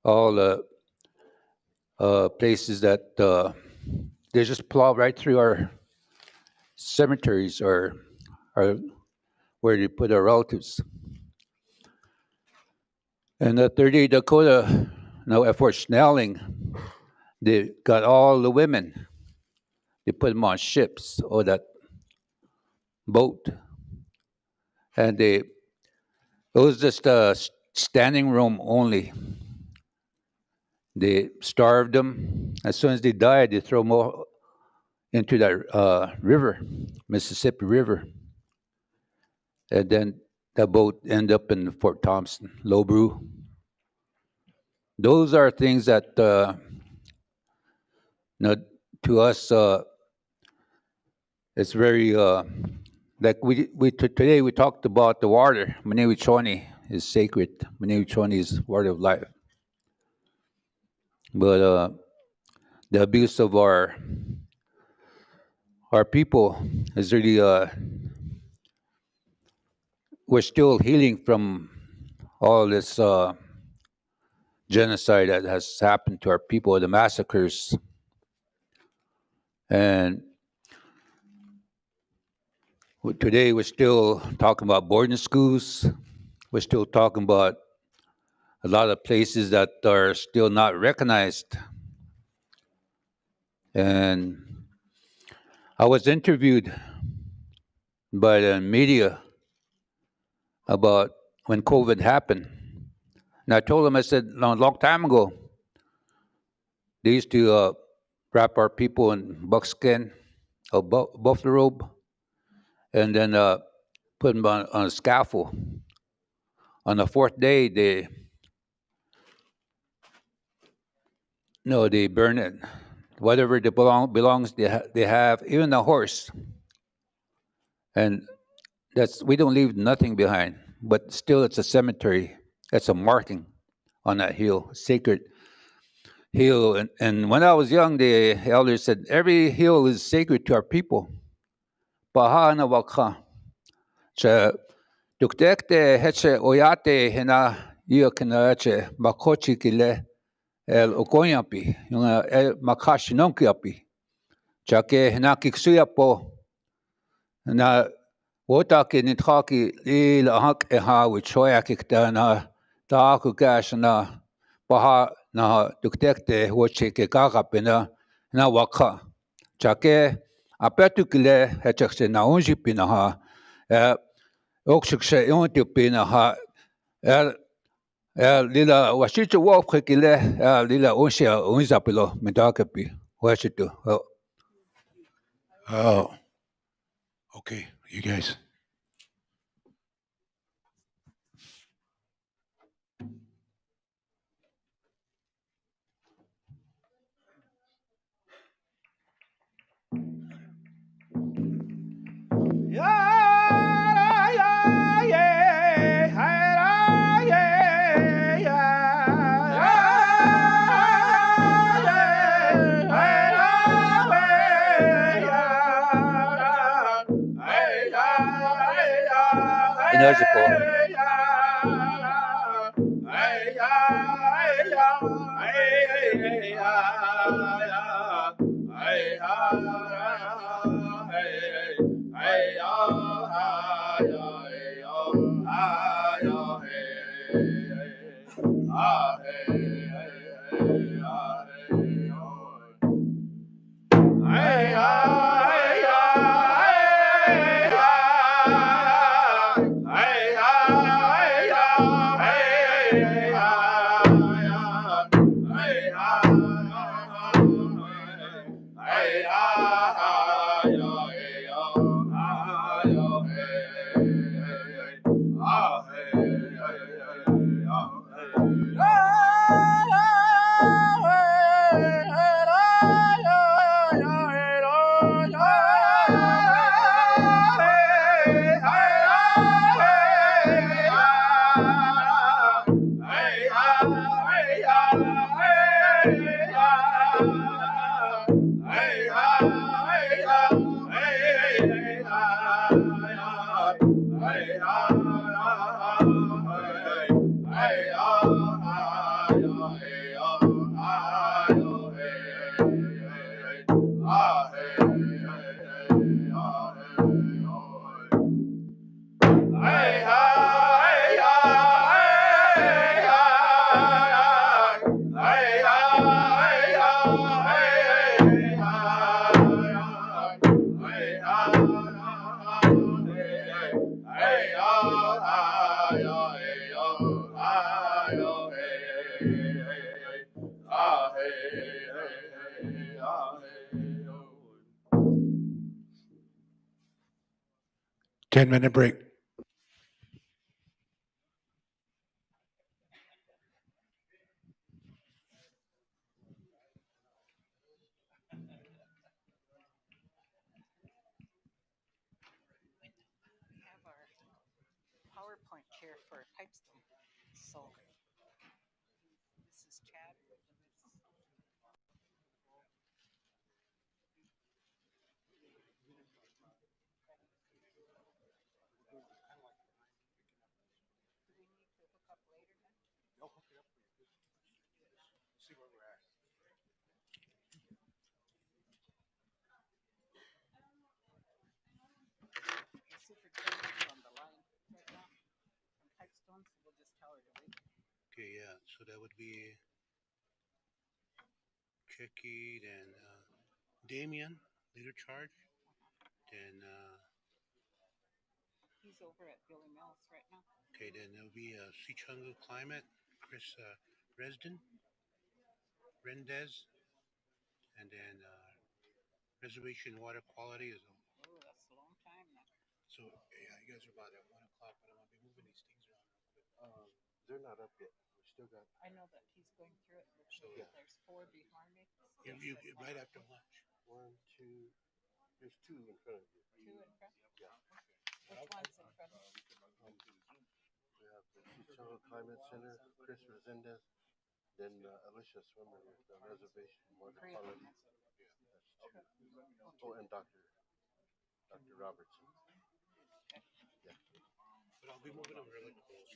All the places that they just plow right through our cemeteries, or where they put our relatives. And the 38 Dakota, now at Fort Snelling, they got all the women they put them on ships or that boat, and it was just a standing room only. They starved them. As soon as they died, they throw them into that river, Mississippi River, and then the boat ended up in Fort Thompson, Lobrew. Those are things that to us it's very like today we talked about the water. Manewichoni is sacred. Manewichoni is water of life. But the abuse of our people is really we're still healing from all this genocide that has happened to our people, the massacres, and today we're still talking about boarding schools. We're still talking about a lot of places that are still not recognized. And I was interviewed by the media about when COVID happened. And I told them, I said, a long time ago, they used to wrap our people in buckskin or buffalo robe and then put them on a scaffold. On the fourth day, they burn it. Whatever they belongs, they have, even a horse. And we don't leave nothing behind. But still, it's a cemetery. It's a marking on that hill, sacred hill. And when I was young, the elders said, every hill is sacred to our people. Baha na wakha. Cha duktekte heche oyate hena iyo kina heche makochi kile el okoyapi, yung el makashinonkiapi. Chake hena kiksuya po na wota ki nitaki il hank eha wichoya kikta na taaku gash na baha na duktekte woche ke kakapina na wakha. Chake apetukile hechakse na unjipina ha okshikshe yontipina ha lila washichu wofkile lila unshia unzapilo midakapi washitu. Oh, okay, you guys. 10-minute break. PowerPoint here for Pipestone. So this is Chad. The superintendent's on the line right now from Pipestone, so we'll just tell her to wait. Okay, yeah, so that would be Chicky, then Damien, leader charge, then He's over at Billy Mills right now. okay, then there'll be Sichungu Climate, Chris Resden, Rendez, and then Reservation Water Quality is. Oh, that's a long time now. So yeah, you guys are about at 1 o'clock, but I'm gonna be moving these things around. They're not up yet. We still got. I know that he's going through it. So Yeah. There's 4 behind me. you right after lunch. 1, 2. There's 2 in front of you. 2 in front? Yeah. Which one's in front of me? We have the Chichongo Climate Center, Chris Resendez, then Alicia Swimmer with the Reservation Water Quality. That's 2. Oh, and Dr. Robertson. Yeah. But I'll be moving them really close.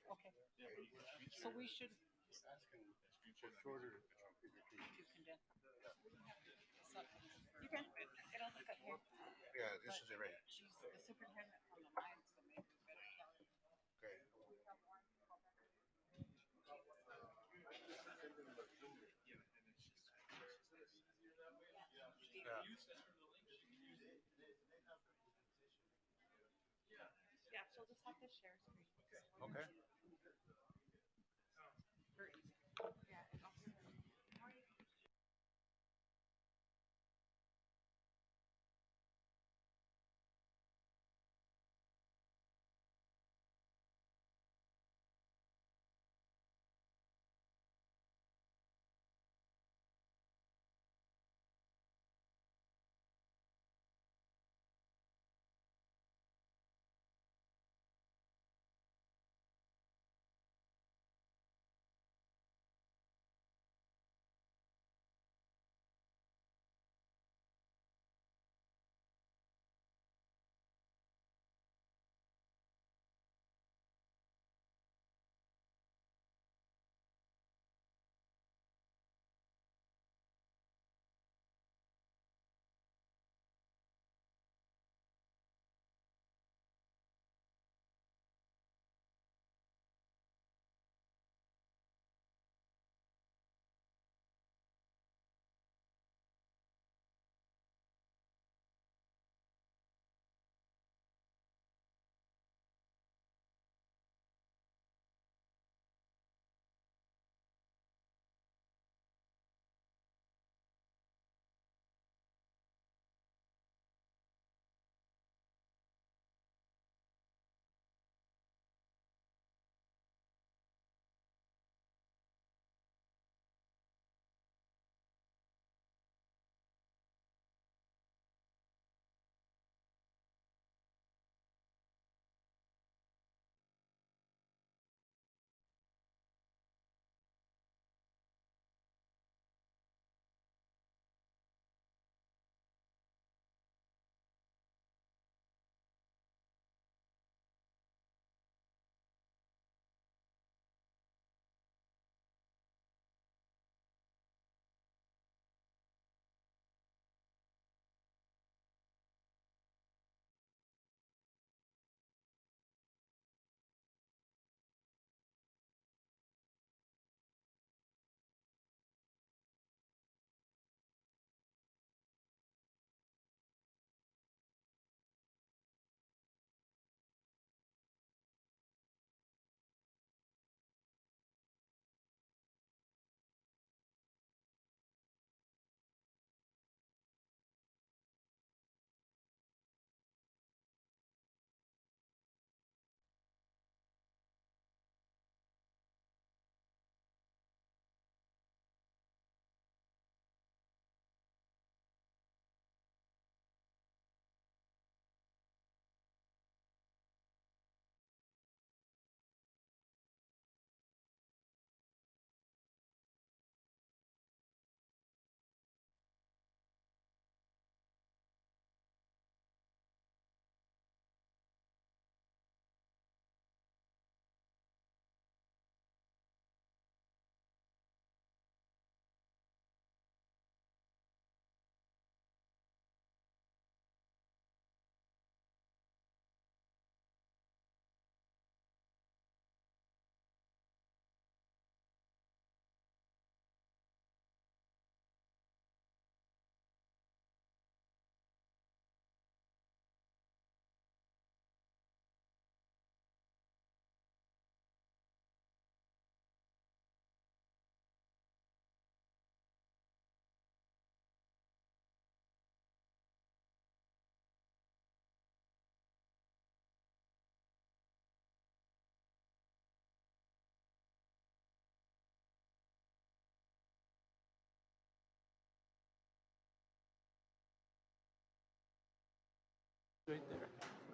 Okay. So we should. Shorter. You can. It'll look at here. Yeah, this is it right. She's the superintendent on the line, so maybe we better tell her. Okay. Yeah, she'll just have to share screen. Okay.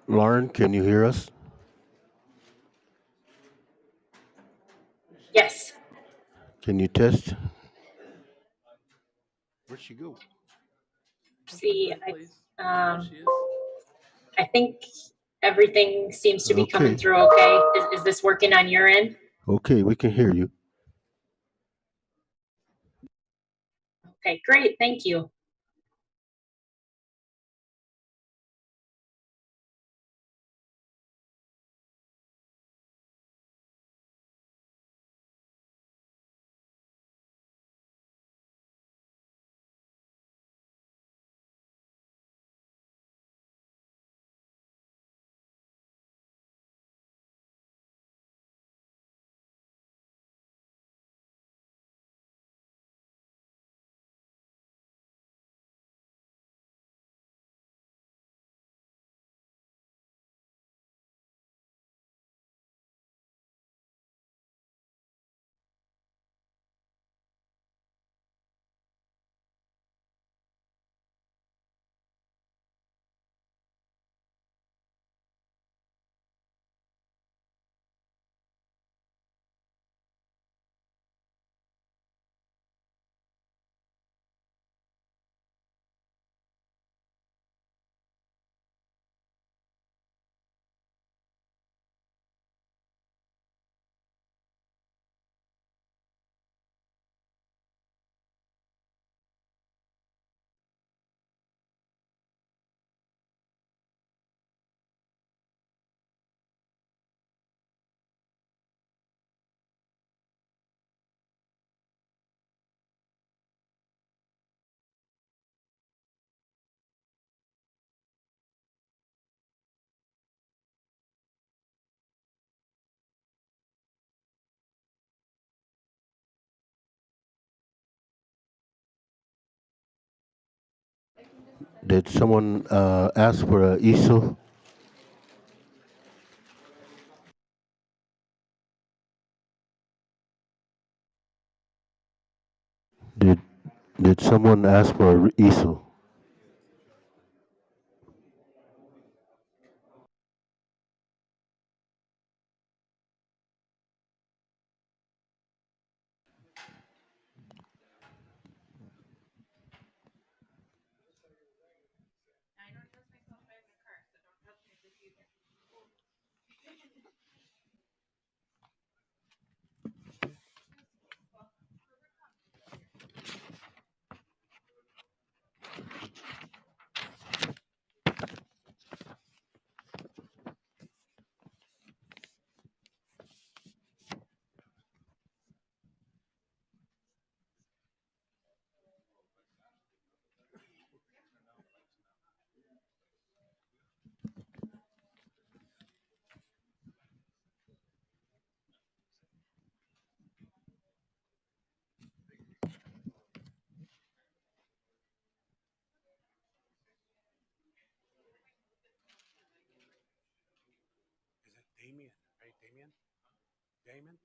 Lauren, can you hear us? Yes. Can you test? Where'd she go? See, I think everything seems to be coming Okay. through okay. Is this working on your end? Okay, we can hear you. Okay, great. Thank you. Did someone ask for a easel? Did did someone ask for a easel? Is it Damien, right? Damien? Damon?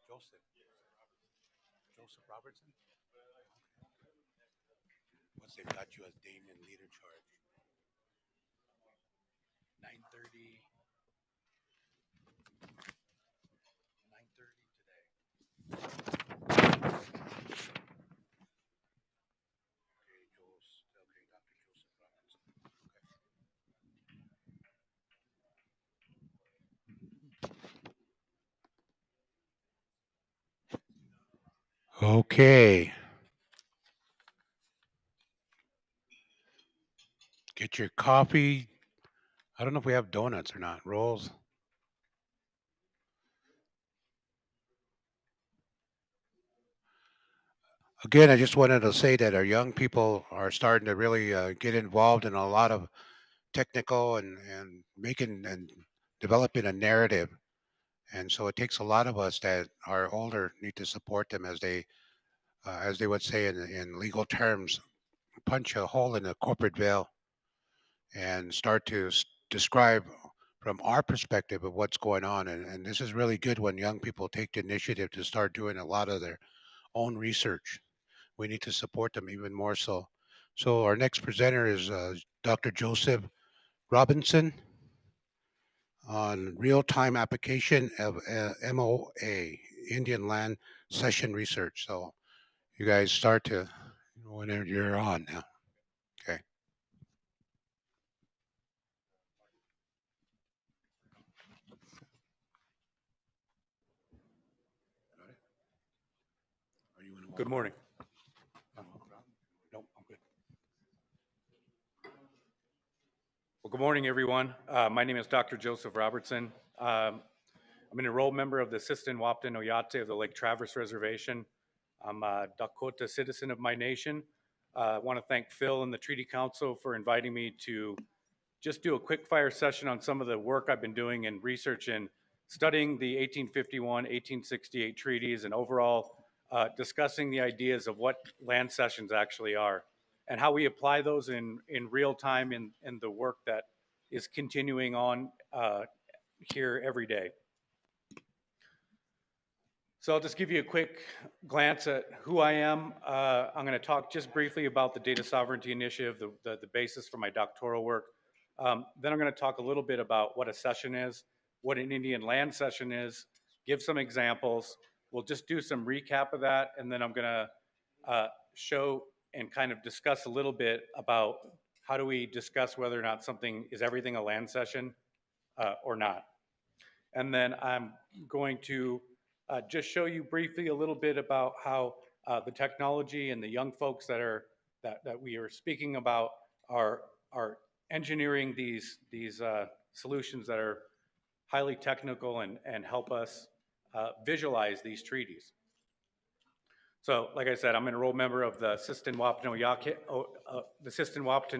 Joseph. Joseph Robertson? What's they got you as Damien leader charge? 9:30. 9:30 today. Okay, okay, Dr. Joseph Robertson. Okay. Get your coffee. I don't know if we have donuts or not. Rolls. Again, I just wanted to say that our young people are starting to really get involved in a lot of technical and making and developing a narrative. And so it takes a lot of us that are older need to support them as they would say in legal terms, punch a hole in the corporate veil and start to describe from our perspective of what's going on. And this is really good when young people take the initiative to start doing a lot of their own research. We need to support them even more so. So our next presenter is Dr. Joseph Robinson on real-time application of MOA, Indian Land Session Research. So you guys start to, whenever you're on now. Okay. Good morning. Nope, I'm good. Well, good morning, everyone. My name is Dr. Joseph Robertson. I'm an enrolled member of the Sistin-Waptin Oyate of the Lake Traverse Reservation. I'm a Dakota citizen of my nation. I want to thank Phil and the Treaty Council for inviting me to just do a quick fire session on some of the work I've been doing in research and studying the 1851, 1868 treaties and overall discussing the ideas of what land cessions actually are and how we apply those in real time in the work that is continuing on here every day. So I'll just give you a quick glance at who I am. I'm going to talk just briefly about the Data Sovereignty Initiative, the basis for my doctoral work. Then I'm going to talk a little bit about what a session is, what an Indian land session is, give some examples. We'll just do some recap of that, and then I'm going to show and kind of discuss a little bit about how do we discuss whether or not something is everything a land session or not. And then I'm going to just show you briefly a little bit about how the technology and the young folks that we are speaking about are engineering these solutions that are highly technical and help us visualize these treaties. So, like I said, I'm an enrolled member of the Sistin-Waptin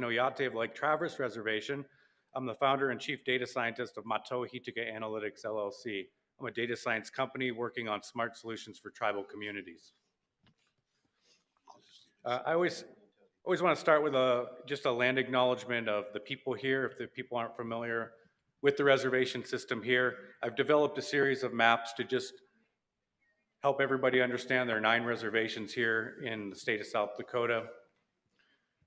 Oyate of Lake Traverse Reservation. I'm the founder and chief data scientist of Mato Hitika Analytics LLC. I'm a data science company working on smart solutions for tribal communities. I always want to start with just a land acknowledgement of the people here, if the people aren't familiar with the reservation system here. I've developed a series of maps to just help everybody understand there are 9 reservations here in the state of South Dakota.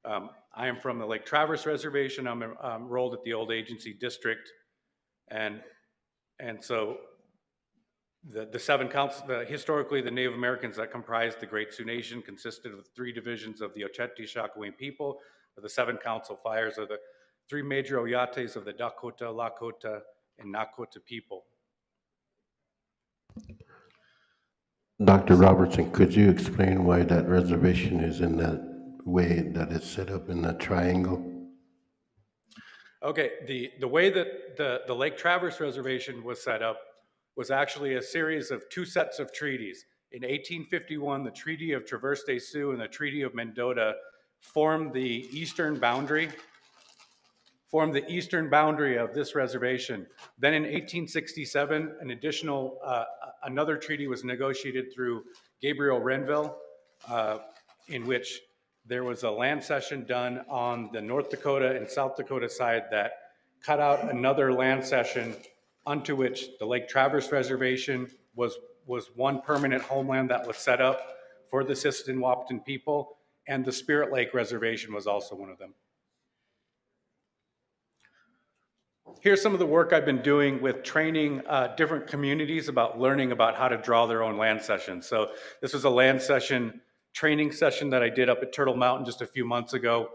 I am from the Lake Traverse Reservation. I'm enrolled at the old agency district. And so the 7 counts, historically the Native Americans that comprised the Great Sioux Nation consisted of 3 divisions of the Oceti Sakowin people, the 7 council fires are the 3 major Oyates of the Dakota, Lakota, and Nakota people. Dr. Robertson, could you explain why that reservation is in that way that it's set up in that triangle? Okay, the way that the Lake Traverse Reservation was set up was actually a series of 2 sets of treaties. In 1851, the Treaty of Traverse des Sioux and the Treaty of Mendota formed the eastern boundary of this reservation. Then in 1867, another treaty was negotiated through Gabriel Renville, in which there was a land cession done on the North Dakota and South Dakota side that cut out another land cession onto which the Lake Traverse Reservation was one permanent homeland that was set up for the Sistin-Waptin people, and the Spirit Lake Reservation was also one of them. Here's some of the work I've been doing with training different communities about learning about how to draw their own land sessions. So this was a land session training session that I did up at Turtle Mountain just a few months ago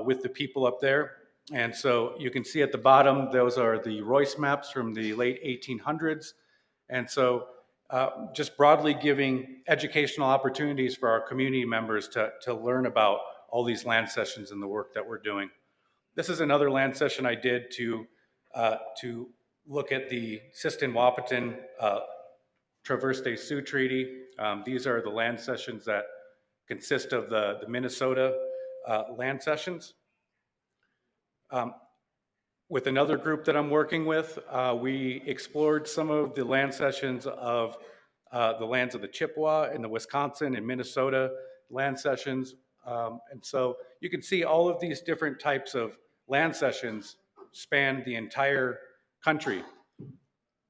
with the people up there. And so you can see at the bottom, those are the Royce maps from the late 1800s. And so just broadly giving educational opportunities for our community members to learn about all these land sessions and the work that we're doing. This is another land session I did to look at the Sistin-Waptin Traverse des Sioux Treaty. These are the land cessions that consist of the Minnesota land cessions. With another group that I'm working with, we explored some of the land cessions of the lands of the Chippewa and the Wisconsin and Minnesota land cessions. And so you can see all of these different types of land cessions span the entire country.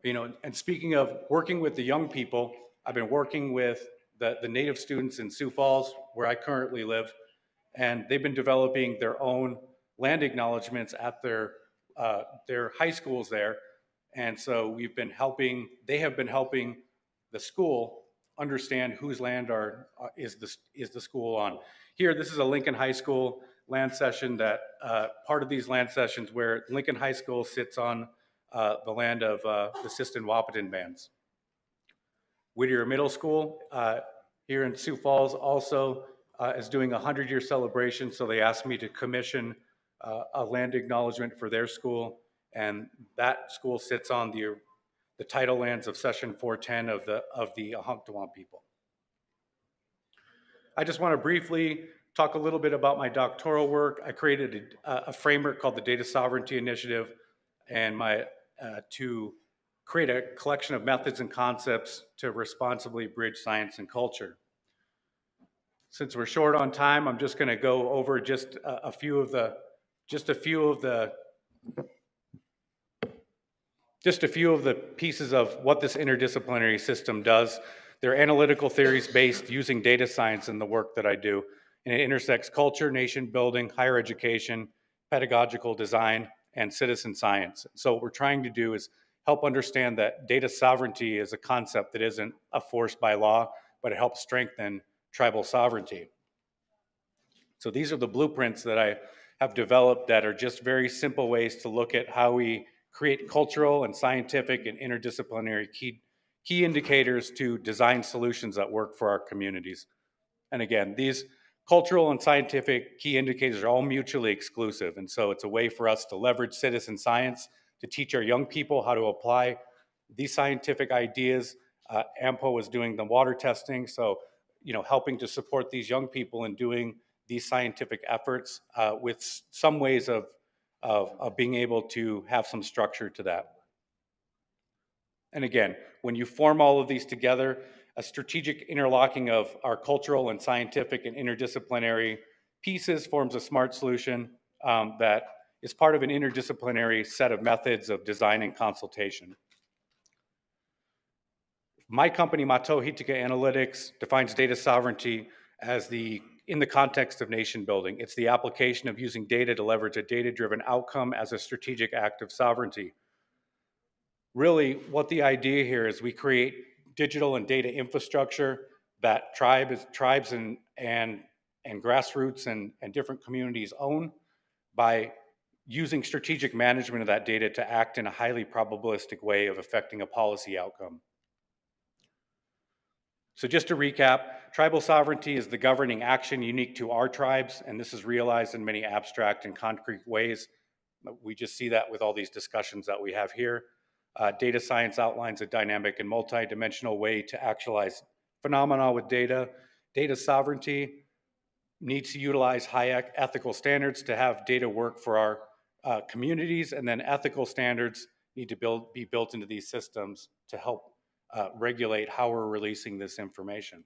You know, and speaking of working with the young people, I've been working with the Native students in Sioux Falls, where I currently live, and they've been developing their own land acknowledgements at their their high schools there. And so they have been helping the school understand whose land is the school on. Here, this is a Lincoln High School land cession that part of these land cessions where Lincoln High School sits on the land of the Siston Wahpeton bands. Whittier Middle School here in Sioux Falls also is doing a 100-year celebration, so they asked me to commission a land acknowledgement for their school, and that school sits on the title lands of Session 410 of the Ahunktuam people. I just want to briefly talk a little bit about my doctoral work. I created a framework called the Data Sovereignty Initiative, and to create a collection of methods and concepts to responsibly bridge science and culture. Since we're short on time, I'm just going to go over just a few of the pieces of what this interdisciplinary system does. They're analytical theories based using data science in the work that I do, and it intersects culture, nation building, higher education, pedagogical design, and citizen science. So what we're trying to do is help understand that data sovereignty is a concept that isn't a force by law, but it helps strengthen tribal sovereignty. So these are the blueprints that I have developed that are just very simple ways to look at how we create cultural and scientific and interdisciplinary key indicators to design solutions that work for our communities. And again, these cultural and scientific key indicators are all mutually exclusive. And so it's a way for us to leverage citizen science to teach our young people how to apply these scientific ideas. AMPO was doing the water testing, so helping to support these young people in doing these scientific efforts with some ways of being able to have some structure to that. And again, when you form all of these together, a strategic interlocking of our cultural and scientific and interdisciplinary pieces forms a smart solution that is part of an interdisciplinary set of methods of design and consultation. My company, Mato Hitika Analytics, defines data sovereignty as in the context of nation building. It's the application of using data to leverage a data-driven outcome as a strategic act of sovereignty. Really, what the idea here is we create digital and data infrastructure that tribes and grassroots and different communities own by using strategic management of that data to act in a highly probabilistic way of affecting a policy outcome. So just to recap, tribal sovereignty is the governing action unique to our tribes, and this is realized in many abstract and concrete ways. We just see that with all these discussions that we have here. Data science outlines a dynamic and multidimensional way to actualize phenomena with data. Data sovereignty needs to utilize high ethical standards to have data work for our communities, and then ethical standards need to be built into these systems to help regulate how we're releasing this information.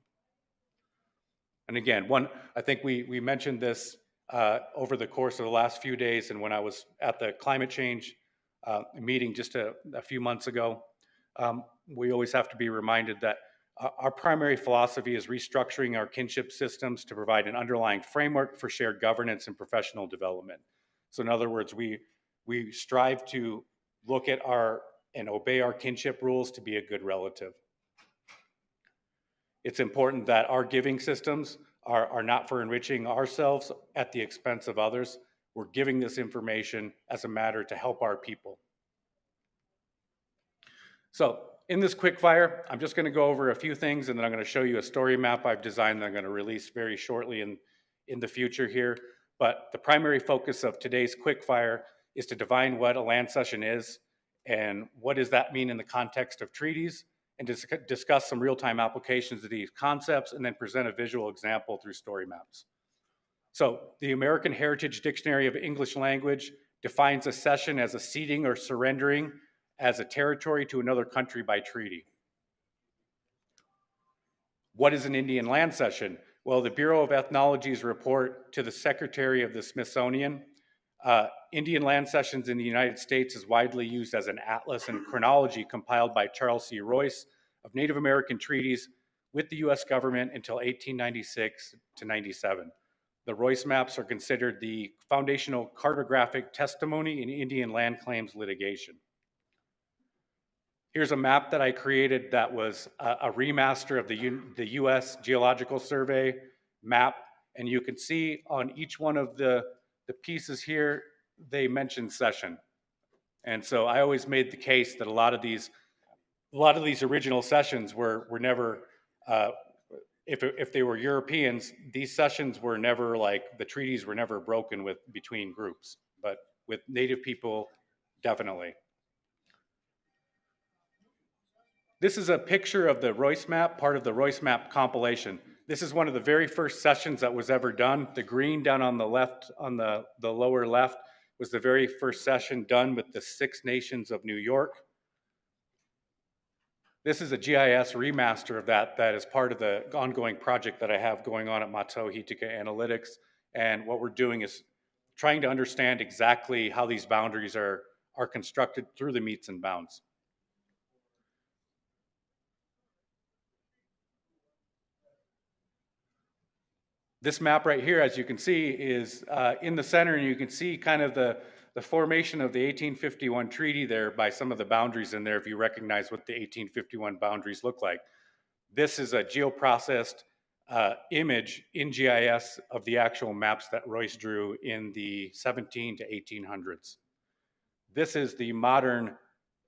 And again, I think we mentioned this over the course of the last few days, and when I was at the climate change meeting just a few months ago, we always have to be reminded that our primary philosophy is restructuring our kinship systems to provide an underlying framework for shared governance and professional development. So in other words, we strive to look at and obey our kinship rules to be a good relative. It's important that our giving systems are not for enriching ourselves at the expense of others. We're giving this information as a matter to help our people. So in this quickfire, I'm just going to go over a few things, and then I'm going to show you a story map I've designed that I'm going to release very shortly in the future here. But the primary focus of today's quickfire is to define what a land cession is and what does that mean in the context of treaties, and to discuss some real-time applications of these concepts, and then present a visual example through story maps. So the American Heritage Dictionary of English Language defines a cession as a ceding or surrendering as a territory to another country by treaty. What is an Indian land cession? Well, the Bureau of Ethnology's report to the Secretary of the Smithsonian, Indian land cessions in the United States is widely used as an atlas and chronology compiled by Charles C. Royce of Native American treaties with the US government until 1896 to 97. The Royce maps are considered the foundational cartographic testimony in Indian land claims litigation. Here's a map that I created that was a remaster of the US Geological Survey map. And you can see on each one of the pieces here, they mention session. And so I always made the case that a lot of these original sessions were never, if they were Europeans, these sessions were never like, the treaties were never broken between groups, but with Native people, definitely. This is a picture of the Royce map, part of the Royce map compilation. This is one of the very first sessions that was ever done. The green down on the left, on the lower left, was the very first session done with the 6 nations of New York. This is a GIS remaster of that is part of the ongoing project that I have going on at Mato Hitika Analytics. And what we're doing is trying to understand exactly how these boundaries are constructed through the meets and bounds. This map right here, as you can see, is in the center, and you can see kind of the formation of the 1851 treaty there by some of the boundaries in there, if you recognize what the 1851 boundaries look like. This is a geoprocessed image in GIS of the actual maps that Royce drew in the 17 to 1800s. This is the modern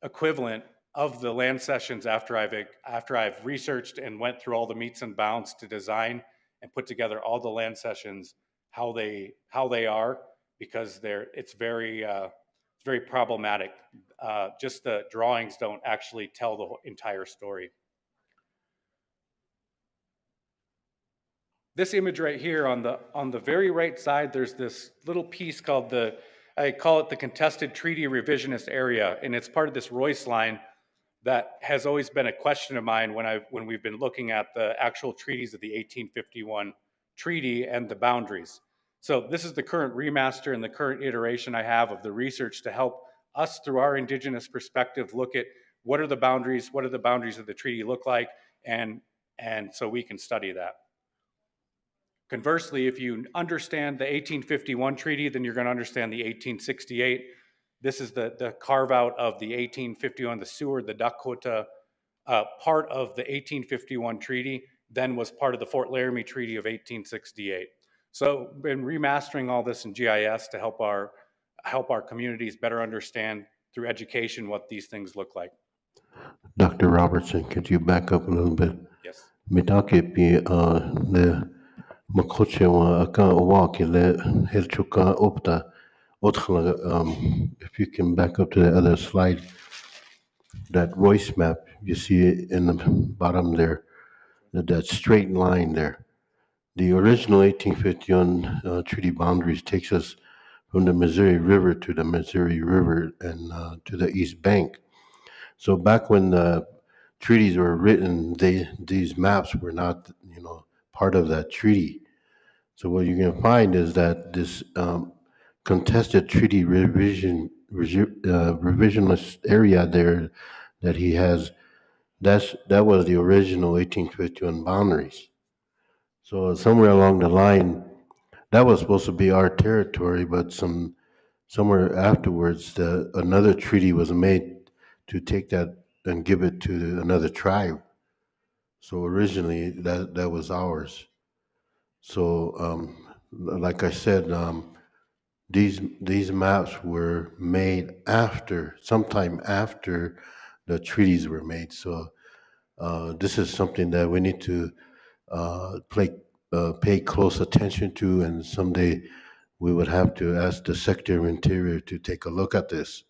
equivalent of the land cessions after I've researched and went through all the meets and bounds to design and put together all the land cessions, how they are, because it's very problematic. Just the drawings don't actually tell the entire story. This image right here on the very right side, there's this little piece called I call it the contested treaty revisionist area, and it's part of this Royce line that has always been a question of mine when we've been looking at the actual treaties of the 1851 treaty and the boundaries. So this is the current remaster and the current iteration I have of the research to help us through our indigenous perspective look at what are the boundaries of the treaty look like, and so we can study that. Conversely, if you understand the 1851 treaty, then you're going to understand the 1868. This is the carve out of the 1851, the Seward, the Dakota part of the 1851 treaty, then was part of the Fort Laramie Treaty of 1868. So been remastering all this in GIS to help our communities better understand through education what these things look like. Dr. Robertson, could you back up a little bit? Yes. Mitake the makoche wa aka walk le helchuka opta if you can back up to the other slide, that Royce map, you see it in the bottom there, that straight line there. The original 1851 treaty boundaries takes us from the Missouri River to the Missouri River and to the East Bank. So back when the treaties were written, these maps were not, part of that treaty. So what you're going to find is that this contested treaty revisionist area there that he has, that was the original 1851 boundaries. So somewhere along the line, that was supposed to be our territory, but somewhere afterwards, another treaty was made to take that and give it to another tribe. So originally, that was ours. So, like I said, these maps were made sometime after the treaties were made. So this is something that we need to pay close attention to, and someday we would have to ask the Secretary of Interior to take a look at this,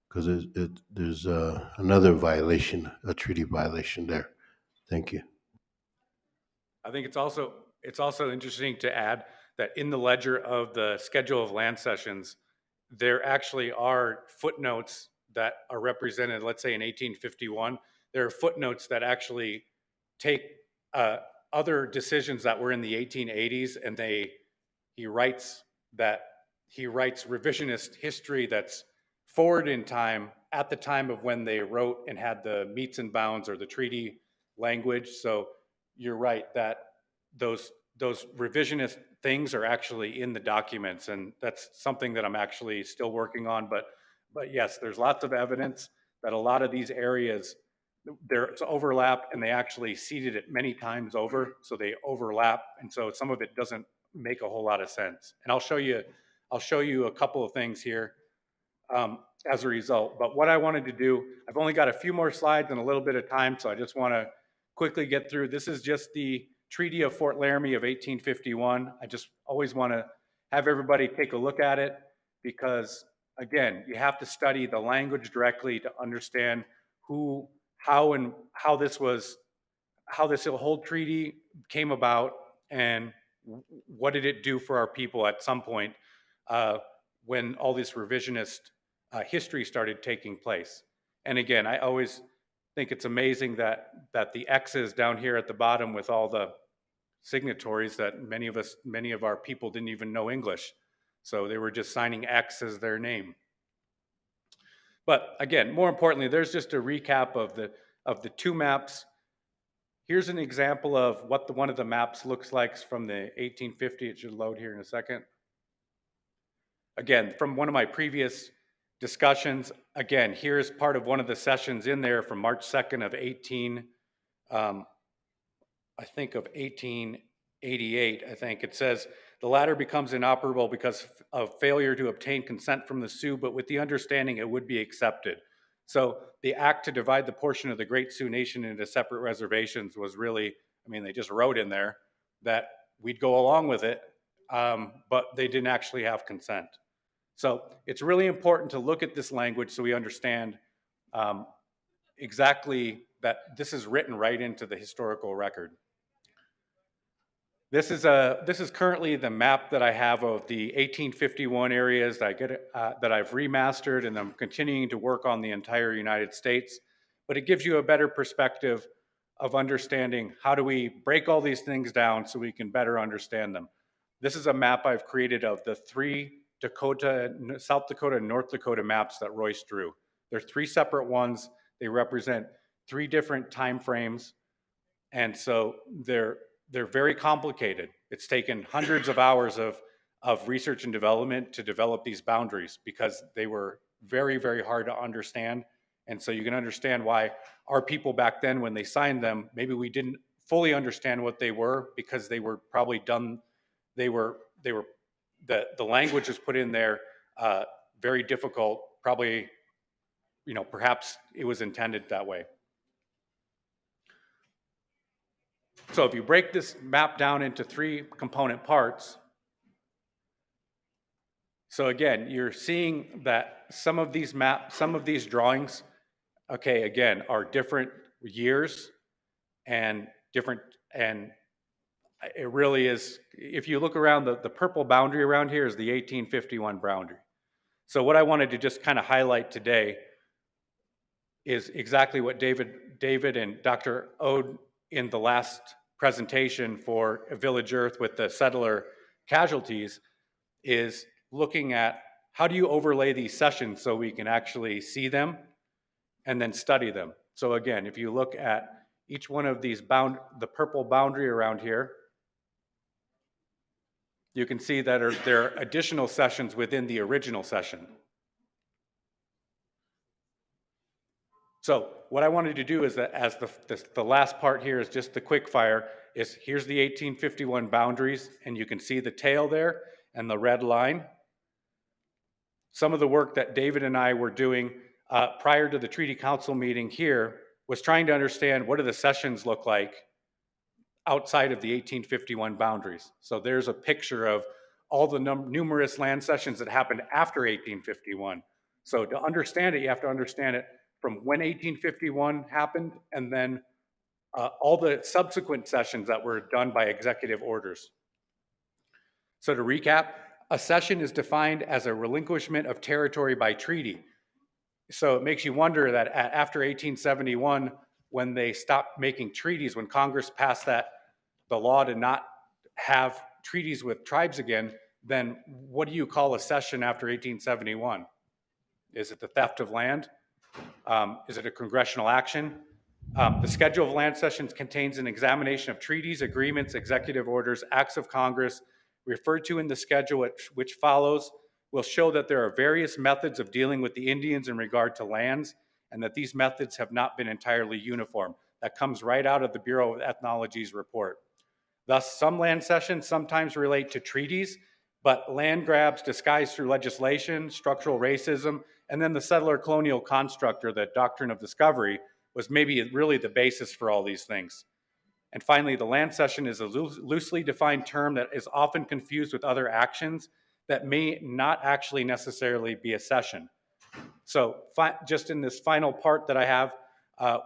because there's another violation, a treaty violation there. Thank you. I think it's also interesting to add that in the ledger of the schedule of land sessions, there actually are footnotes that are represented. Let's say in 1851, there are footnotes that actually take other decisions that were in the 1880s, and he writes revisionist history that's forward in time at the time of when they wrote and had the meets and bounds or the treaty language. So you're right that those those revisionist things are actually in the documents, and that's something that I'm actually still working on. But yes, there's lots of evidence that a lot of these areas, there's overlap, and they actually seeded it many times over, so they overlap, and so some of it doesn't make a whole lot of sense. And I'll show you a couple of things here as a result. But what I wanted to do, I've only got a few more slides and a little bit of time, so I just want to quickly get through. This is just the Treaty of Fort Laramie of 1851. I just always want to have everybody take a look at it because, again, you have to study the language directly to understand how this whole treaty came about and what did it do for our people at some point when all this revisionist history started taking place. And again, I always think it's amazing that the X's down here at the bottom with all the signatories, that many of our people didn't even know English. So they were just signing X as their name. But again, more importantly, there's just a recap of the two maps. Here's an example of what one of the maps looks like from the 1850. It should load here in a second. Again, from one of my previous discussions, again, here's part of one of the sessions in there from March 2nd of 1888, I think. It says, the latter becomes inoperable because of failure to obtain consent from the Sioux, but with the understanding it would be accepted. So the act to divide the portion of the Great Sioux Nation into separate reservations was really, I mean, they just wrote in there that we'd go along with it, but they didn't actually have consent. So it's really important to look at this language so we understand exactly that this is written right into the historical record. This is currently the map that I have of the 1851 areas that I've remastered, and I'm continuing to work on the entire United States. But it gives you a better perspective of understanding how do we break all these things down so we can better understand them. This is a map I've created of the three South Dakota and North Dakota maps that Royce drew. They're three separate ones. They represent three different time frames, and so they're very complicated. It's taken hundreds of hours of research and development to develop these boundaries because they were very, very hard to understand. And so you can understand why our people back then, when they signed them, maybe we didn't fully understand what they were because they were probably done. The language was put in there very difficult. Probably, perhaps it was intended that way. So if you break this map down into three component parts, so again, you're seeing that some of these drawings, okay, again, are different years and different, and it really is, if you look around, the purple boundary around here is the 1851 boundary. So what I wanted to just kind of highlight today is exactly what David and Dr. Ode in the last presentation for Village Earth with the settler casualties is looking at how do you overlay these sessions so we can actually see them and then study them. So again, if you look at each one of these the purple boundary around here, you can see that there are additional sessions within the original session. So what I wanted to do is that as the last part here is just the quick fire, is here's the 1851 boundaries, and you can see the tail there and the red line. Some of the work that David and I were doing prior to the Treaty Council meeting here was trying to understand what do the sessions look like outside of the 1851 boundaries. So there's a picture of all the numerous land sessions that happened after 1851. So to understand it, you have to understand it from when 1851 happened and then all the subsequent sessions that were done by executive orders. So to recap, a cession is defined as a relinquishment of territory by treaty. So it makes you wonder that after 1871, when they stopped making treaties, when Congress passed the law to not have treaties with tribes again, then what do you call a cession after 1871? Is it the theft of land? Is it a congressional action? The schedule of land sessions contains an examination of treaties, agreements, executive orders, acts of Congress referred to in the schedule, which follows will show that there are various methods of dealing with the Indians in regard to lands, and that these methods have not been entirely uniform. That comes right out of the Bureau of Ethnology's report. Thus, some land sessions sometimes relate to treaties, but land grabs disguised through legislation, structural racism, and then the settler colonial construct, or the doctrine of discovery, was maybe really the basis for all these things. And finally, the land cession is a loosely defined term that is often confused with other actions that may not actually necessarily be a cession. So just in this final part that I have,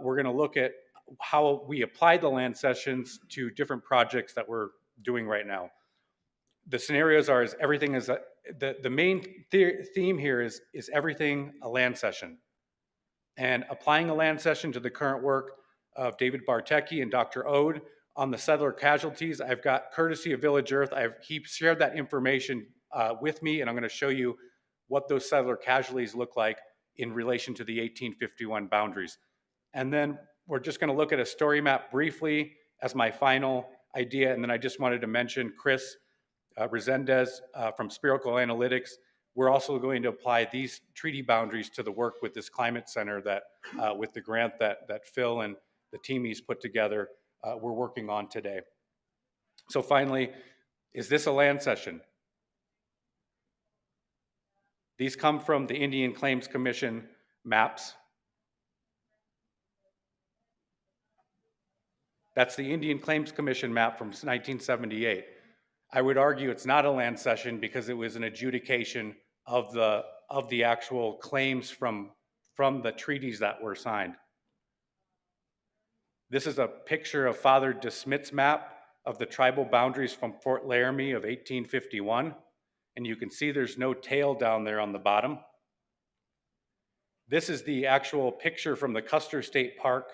we're going to look at how we apply the land cessions to different projects that we're doing right now. The scenarios are is everything is the main theme here is everything a land cession, and applying a land cession to the current work of David Bartecki and Dr. Ode on the settler casualties. I've got, courtesy of Village Earth, he shared that information with me, and I'm going to show you what those settler casualties look like in relation to the 1851 boundaries. And then we're just going to look at a story map briefly as my final idea. And then I just wanted to mention Chris Resendez from Spherical Analytics. We're also going to apply these treaty boundaries to the work with this climate center that, with the grant that Phil and the team he's put together, we're working on today. So finally, is this a land cession? These come from the Indian Claims Commission maps. That's the Indian Claims Commission map from 1978. I would argue it's not a land cession because it was an adjudication of the actual claims from the treaties that were signed. This is a picture of Father De Smit's map of the tribal boundaries from Fort Laramie of 1851. And you can see there's no tail down there on the bottom. This is the actual picture from the Custer State Park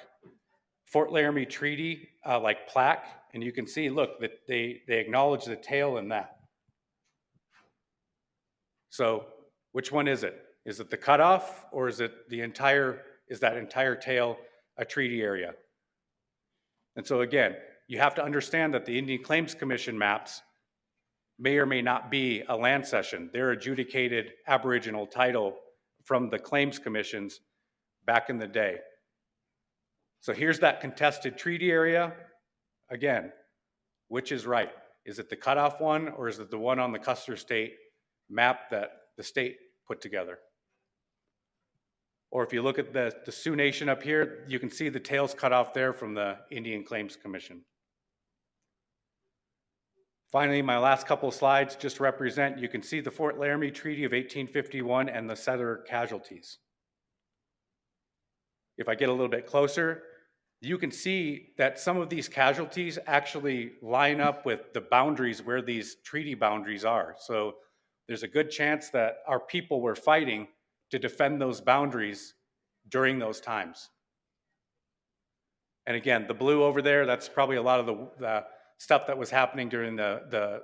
Fort Laramie Treaty like plaque. And you can see, look, that they acknowledge the tail in that. So which one is it? Is it the cutoff, or is it is that entire tail a treaty area? And so again, you have to understand that the Indian Claims Commission maps may or may not be a land cession. They're adjudicated Aboriginal title from the claims commissions back in the day. So here's that contested treaty area. Again, which is right? Is it the cutoff one, or is it the one on the Custer State map that the state put together? Or if you look at the Sioux Nation up here, you can see the tails cut off there from the Indian Claims Commission. Finally, my last couple of slides just represent, you can see the Fort Laramie Treaty of 1851 and the settler casualties. If I get a little bit closer, you can see that some of these casualties actually line up with the boundaries where these treaty boundaries are. So there's a good chance that our people were fighting to defend those boundaries during those times. And again, the blue over there, that's probably a lot of the stuff that was happening during the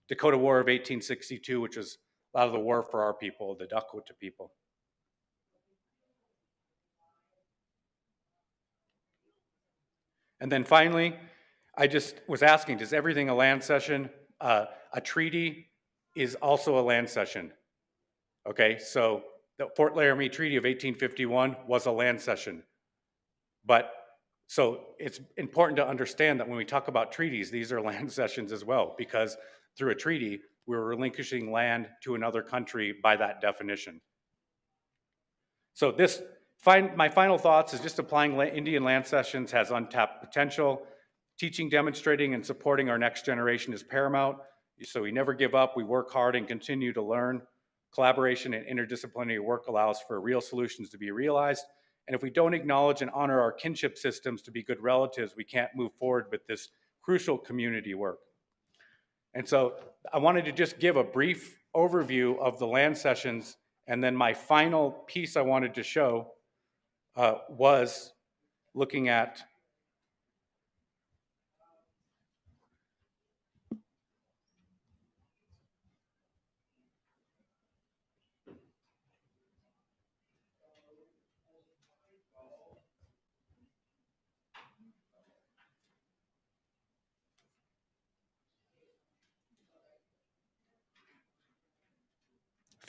Dakota War of 1862, which was a lot of the war for our people, the Dakota people. And then finally, I just was asking, does everything a land cession? A treaty is also a land cession. Okay, so the Fort Laramie Treaty of 1851 was a land cession. But so it's important to understand that when we talk about treaties, these are land cessions as well, because through a treaty, we're relinquishing land to another country by that definition. So my final thoughts is just applying Indian land cessions has untapped potential. Teaching, demonstrating, and supporting our next generation is paramount. So we never give up, we work hard and continue to learn. Collaboration and interdisciplinary work allows for real solutions to be realized. And if we don't acknowledge and honor our kinship systems to be good relatives, we can't move forward with this crucial community work. And so I wanted to just give a brief overview of the land cessions, and then my final piece I wanted to show was looking at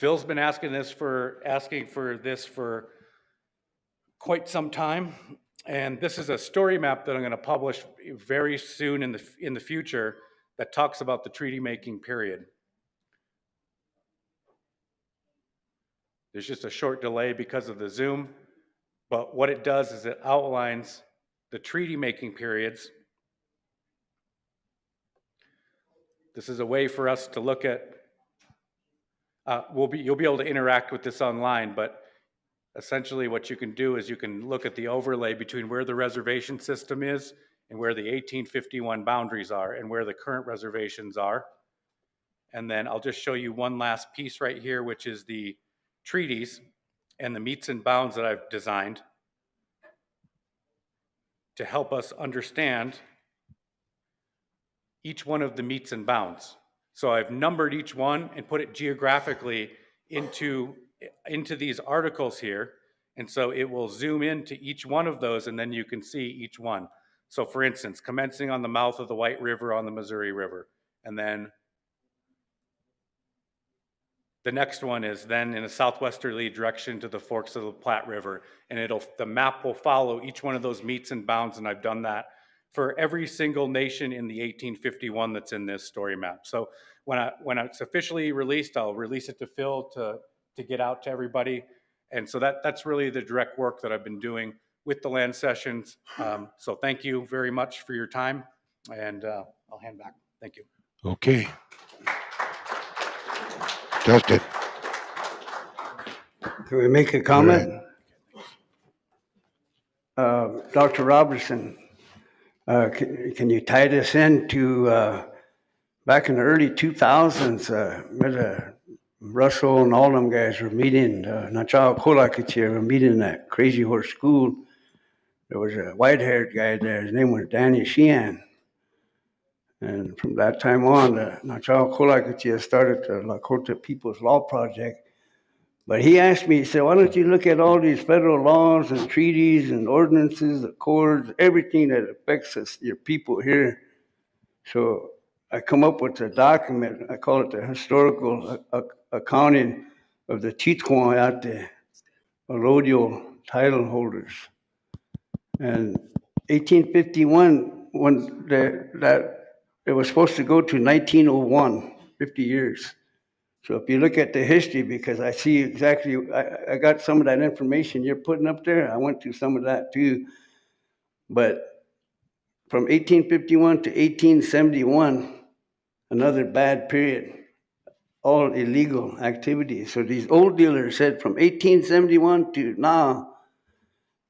Phil's been asking for this for quite some time, and this is a story map that I'm going to publish very soon in the future that talks about the treaty making period. There's just a short delay because of the Zoom, but what it does is it outlines the treaty making periods. This is a way for us to look at, you'll be able to interact with this online, but essentially what you can do is you can look at the overlay between where the reservation system is and where the 1851 boundaries are and where the current reservations are. And then I'll just show you one last piece right here, which is the treaties and the meets and bounds that I've designed to help us understand each one of the meets and bounds. So I've numbered each one and put it geographically into these articles here. And so it will zoom into each one of those and then you can see each one. So for instance, commencing on the mouth of the White River on the Missouri River. And then the next one is then in a southwesterly direction to the forks of the Platte River. And the map will follow each one of those meets and bounds. And I've done that for every single nation in the 1851 that's in this story map. So when it's officially released, I'll release it to Phil to get out to everybody. And so that's really the direct work that I've been doing with the land sessions. So thank you very much for your time, and I'll hand back. Thank you. Okay. Justin. Can we make a comment? Dr. Robertson, can you tie this into back in the early 2000s, Russell and all them guys were meeting, Nachao Kolakachir were meeting at Crazy Horse School. There was a white-haired guy there. His name was Danny Sheehan. And from that time on, Nachao Kolakachir started the Lakota People's Law Project. But he asked me, he said, why don't you look at all these federal laws and treaties and ordinances, accords, everything that affects us, your people here. So I come up with a document, I call it the historical accounting of the Titwan at the allodial title holders. And 1851, when it was supposed to go to 1901, 50 years. So if you look at the history, because I see exactly, I got some of that information you're putting up there. I went through some of that too. But from 1851 to 1871, another bad period, all illegal activities. So these old dealers said from 1871 to now,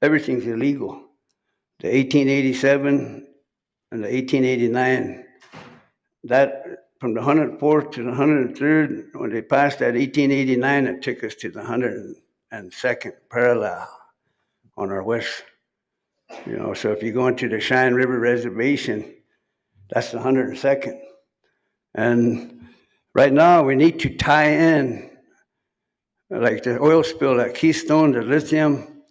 everything's illegal. The 1887 and the 1889, that from the 104th to the 103rd, when they passed that 1889, it took us to the 102nd parallel on our west. So if you go into the Cheyenne River Reservation, that's the 102nd. And right now we need to tie in, like the oil spill at Keystone, the lithium,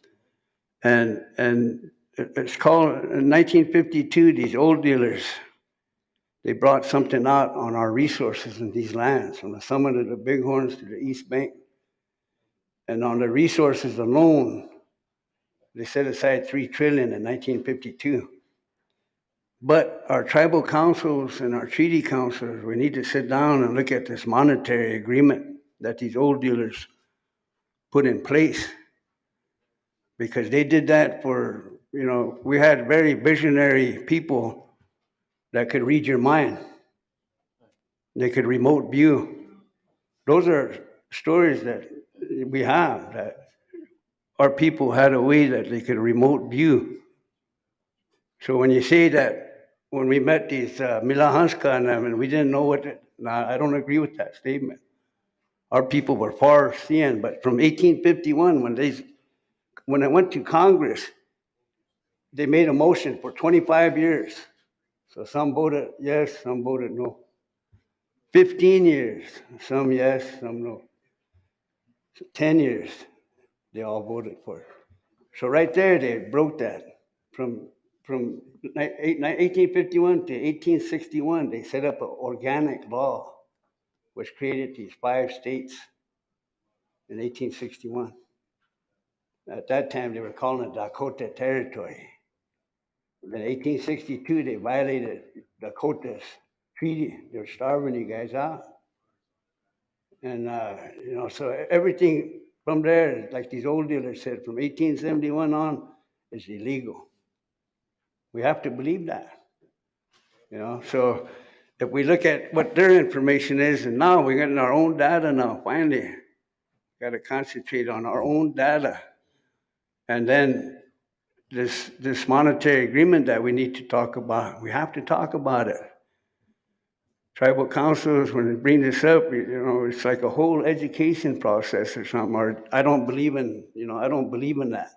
and it's called, in 1952, these old dealers, they brought something out on our resources in these lands, from the summit of the Bighorns to the East Bank. And on the resources alone, they set aside $3 trillion in 1952. But our tribal councils and our treaty councils, we need to sit down and look at this monetary agreement that these old dealers put in place. Because they did that for, we had very visionary people that could read your mind. They could remote view. Those are stories that we have, that our people had a way that they could remote view. So when you say that, when we met these Milahanska and them, and we didn't know I don't agree with that statement. Our people were far seeing, but from 1851, when it went to Congress, they made a motion for 25 years. So some voted yes, some voted no. 15 years, some yes, some no. 10 years, they all voted for it. So right there, they broke that. From 1851 to 1861, they set up an organic law, which created these 5 states. in 1861. At that time, they were calling it Dakota Territory. In 1862, they violated Dakota's treaty. They were starving you guys out. And, so everything from there, like these old dealers said, from 1871 on, is illegal. We have to believe that. So if we look at what their information is, and now we're getting our own data now, finally. Got to concentrate on our own data. And then this monetary agreement that we need to talk about, we have to talk about it. Tribal councils, when they bring this up, it's like a whole education process or something. Or I don't believe in that.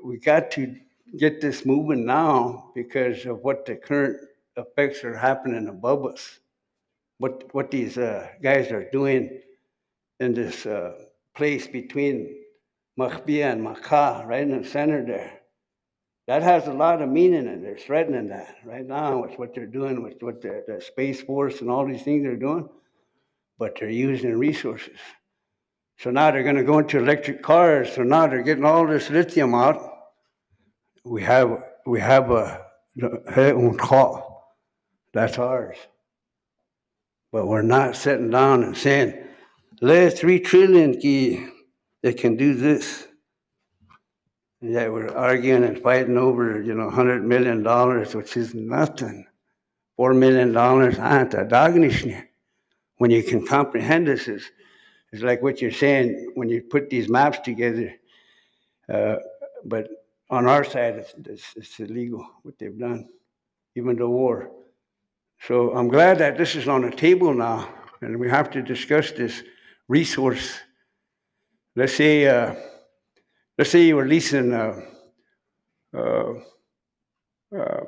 We got to get this moving now because of what the current effects are happening above us. What these guys are doing in this place between Machbia and Maka, right in the center there. That has a lot of meaning, and they're threatening that right now with what they're doing, with what the Space Force and all these things they're doing, but they're using resources. So now they're going to go into electric cars, so now they're getting all this lithium out. We have a that's ours. But we're not sitting down and saying, "Let's 3 trillion they can do this." And yet we're arguing and fighting over, $100 million, which is nothing. $4 million, when you can comprehend this, it's like what you're saying when you put these maps together. But on our side, it's illegal what they've done, even the war. So I'm glad that this is on the table now, and we have to discuss this resource. Let's say you were leasing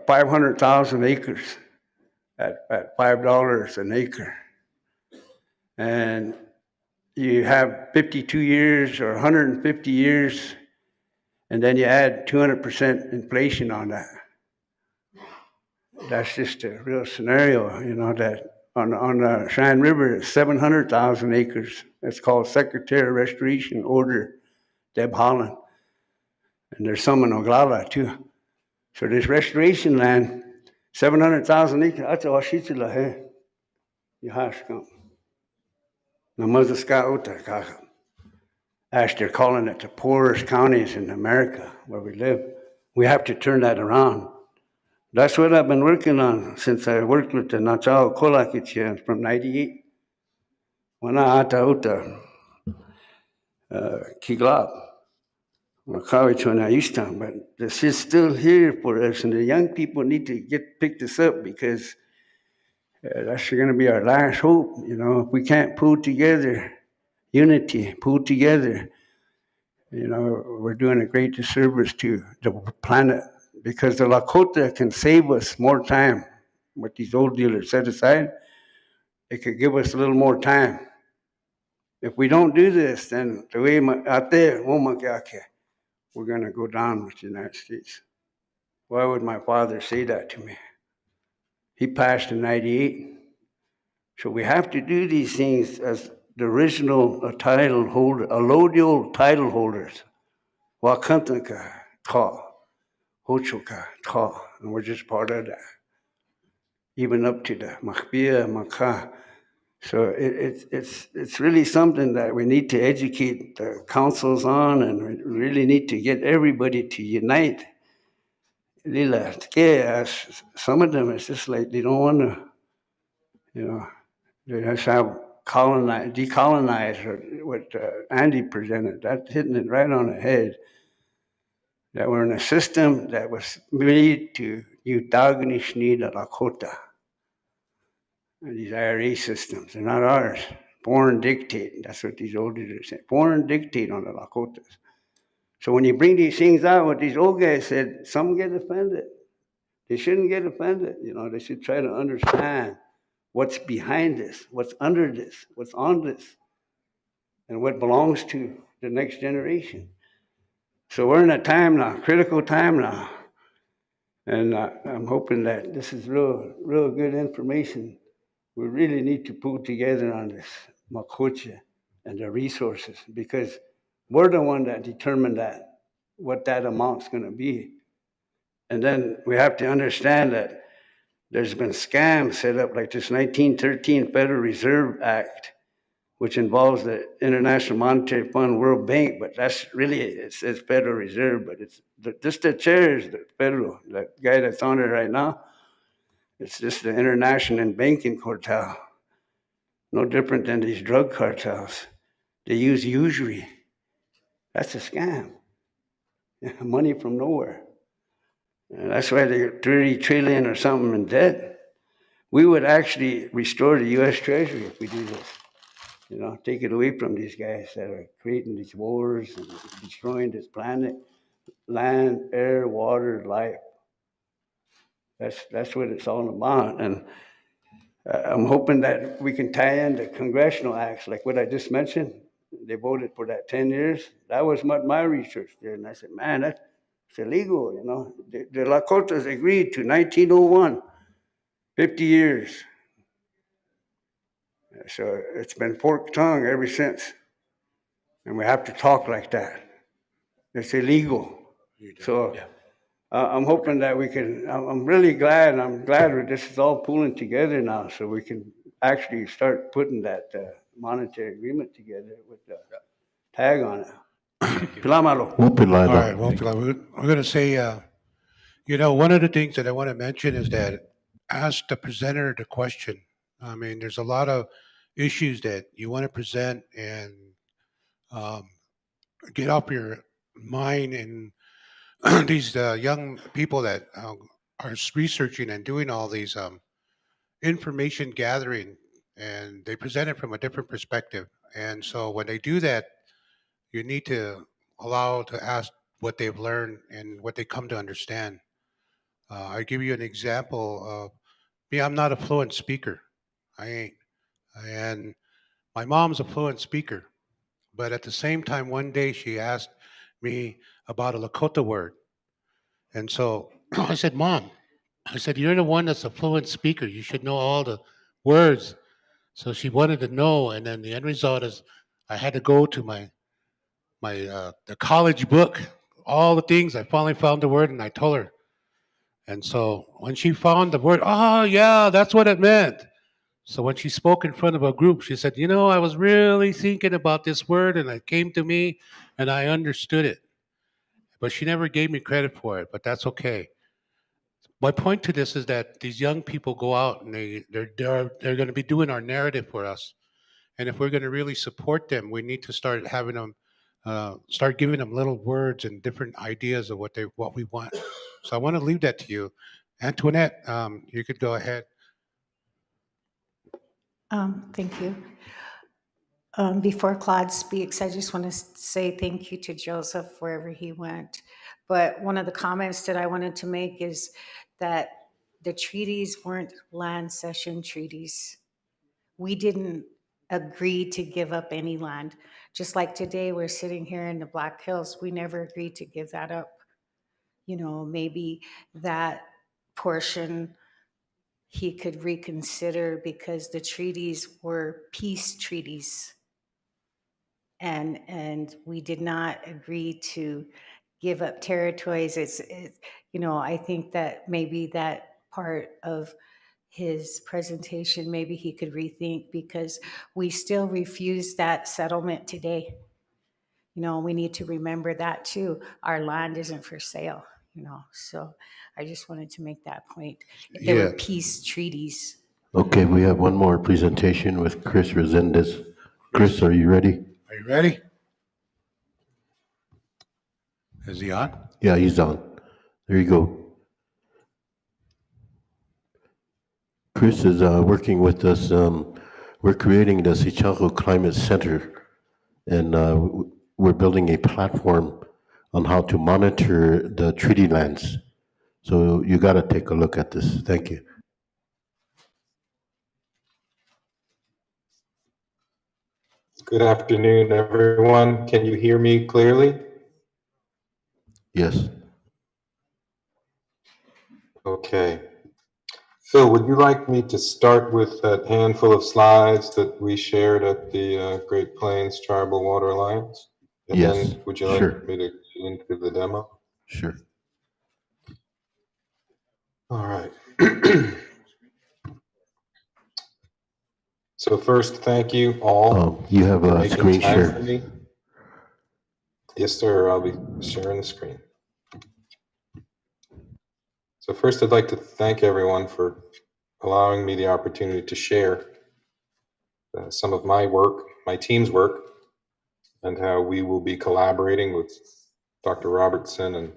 500,000 acres at $5 an acre, and you have 52 years or 150 years, and then you add 200% inflation on that. That's just a real scenario, that on the Cheyenne River, it's 700,000 acres. It's called Secretary of Restoration Order, Deb Holland. And there's some in Oglala too. So this restoration land, 700,000 acres, that's all she's like, you have to come. As they're calling it the poorest counties in America where we live. We have to turn that around. That's what I've been working on since I worked with the Nachao Kolakich from 98. When I ata uta Kiglap, Makawich when I used to, but this is still here for us, and the young people need to pick this up because that's going to be our last hope. If we can't pull together, unity, pull together, we're doing a great disservice to the planet because the Lakota can save us more time. What these old dealers set aside, it could give us a little more time. If we don't do this, then the way out there, we're going to go down with the United States. Why would my father say that to me? He passed in 98. So we have to do these things as the original title holder, allodial title holders. Wakantaka, Ta, Hochoka, Ta, and we're just part of that. Even up to the Machbia, Maka. So it's really something that we need to educate the councils on, and we really need to get everybody to unite. Lila, some of them, it's just like they don't want to, they just have decolonize, or what Andy presented. That's hitting it right on the head. That we're in a system that was made to Utagni the Lakota. And these IRA systems, they're not ours. Born dictate. That's what these old leaders say. Born dictate on the Lakotas. So when you bring these things out, what these old guys said, some get offended. They shouldn't get offended. They should try to understand what's behind this, what's under this, what's on this, and what belongs to the next generation. So we're in a time now, critical time now. And I'm hoping that this is real good information we really need to pull together on this makuche and the resources, because we're the one that determined that, what that amount's gonna be. And then we have to understand that there's been scams set up like this 1913 Federal Reserve Act, which involves the International Monetary Fund, World Bank, but that's really, it says Federal Reserve, but it's just the chair is the federal, the guy that's on it right now. It's just the international and banking cartel. No different than these drug cartels. They use usury. That's a scam. Money from nowhere. And that's why they're 30 trillion or something in debt. We would actually restore the US Treasury if we do this. You know, take it away from these guys that are creating these wars and destroying this planet, land, air, water, life. That's what it's all about. And I'm hoping that we can tie in the congressional acts, like what I just mentioned. They voted for that 10 years. That was what my research did. And I said, man, that's illegal, you know. The Lakotas agreed to 1901, 50 years. So it's been forked tongue ever since. And we have to talk like that. It's illegal. So I'm hoping that we can, I'm really glad, I'm glad this is all pulling together now so we can actually start putting that monetary agreement together with the tag on it. Pilamalo. All right, well, we're going to say, you know, one of the things that I want to mention is that ask the presenter the question. I mean, there's a lot of issues that you want to present and um, get off your mind. And these young people that are researching and doing all these information gathering, and they present it from a different perspective. And so when they do that, you need to allow to ask what they've learned and what they come to understand. I give you an example of me. I'm not a fluent speaker. I ain't. And my mom's a fluent speaker. But at the same time, one day she asked me about a Lakota word. And so I said, Mom, I said, you're the one that's a fluent speaker. You should know all the words. So she wanted to know. And then the end result is I had to go to my the college book, all the things. I finally found the word and I told her. And so when she found the word, oh, yeah, that's what it meant. So when she spoke in front of a group, she said, you know, I was really thinking about this word and it came to me and I understood it. But she never gave me credit for it, but that's okay. My point to this is that these young people go out and they're going to be doing our narrative for us. And if we're going to really support them, we need to start having them, start giving them little words and different ideas of what we want. So I want to leave that to you. Antoinette, you could go ahead. Thank you. Before Claude speaks, I just want to say thank you to Joseph wherever he went. But one of the comments that I wanted to make is that the treaties weren't land cession treaties. We didn't agree to give up any land. Just like today, we're sitting here in the Black Hills, we never agreed to give that up. You know, maybe that portion he could reconsider because the treaties were peace treaties. And we did not agree to give up territories. You know, I think that maybe that part of his presentation, maybe he could rethink because we still refuse that settlement today. You know, we need to remember that too. Our land isn't for sale, you know. So I just wanted to make that point. There were Yeah. peace treaties. Okay, we have one more presentation with Chris Resendez. Chris, are you ready? Are you ready? Is he on? Yeah, he's on. There you go. Chris is working with us. We're creating the Sichango Climate Center, and we're building a platform on how to monitor the treaty lands. So you got to take a look at this. Thank you. Good afternoon, everyone. Can you hear me clearly? Yes. Okay. Phil, would you like me to start with that handful of slides that we shared at the Great Plains Tribal Water Alliance? And Yes, then would you sure, like me to get into the demo? sure. All right. So first, thank you all You have for a making screen time share. for me. Yes, sir. I'll be sharing the screen. So first, I'd like to thank everyone for allowing me the opportunity to share some of my work, my team's work, and how we will be collaborating with Dr. Robertson and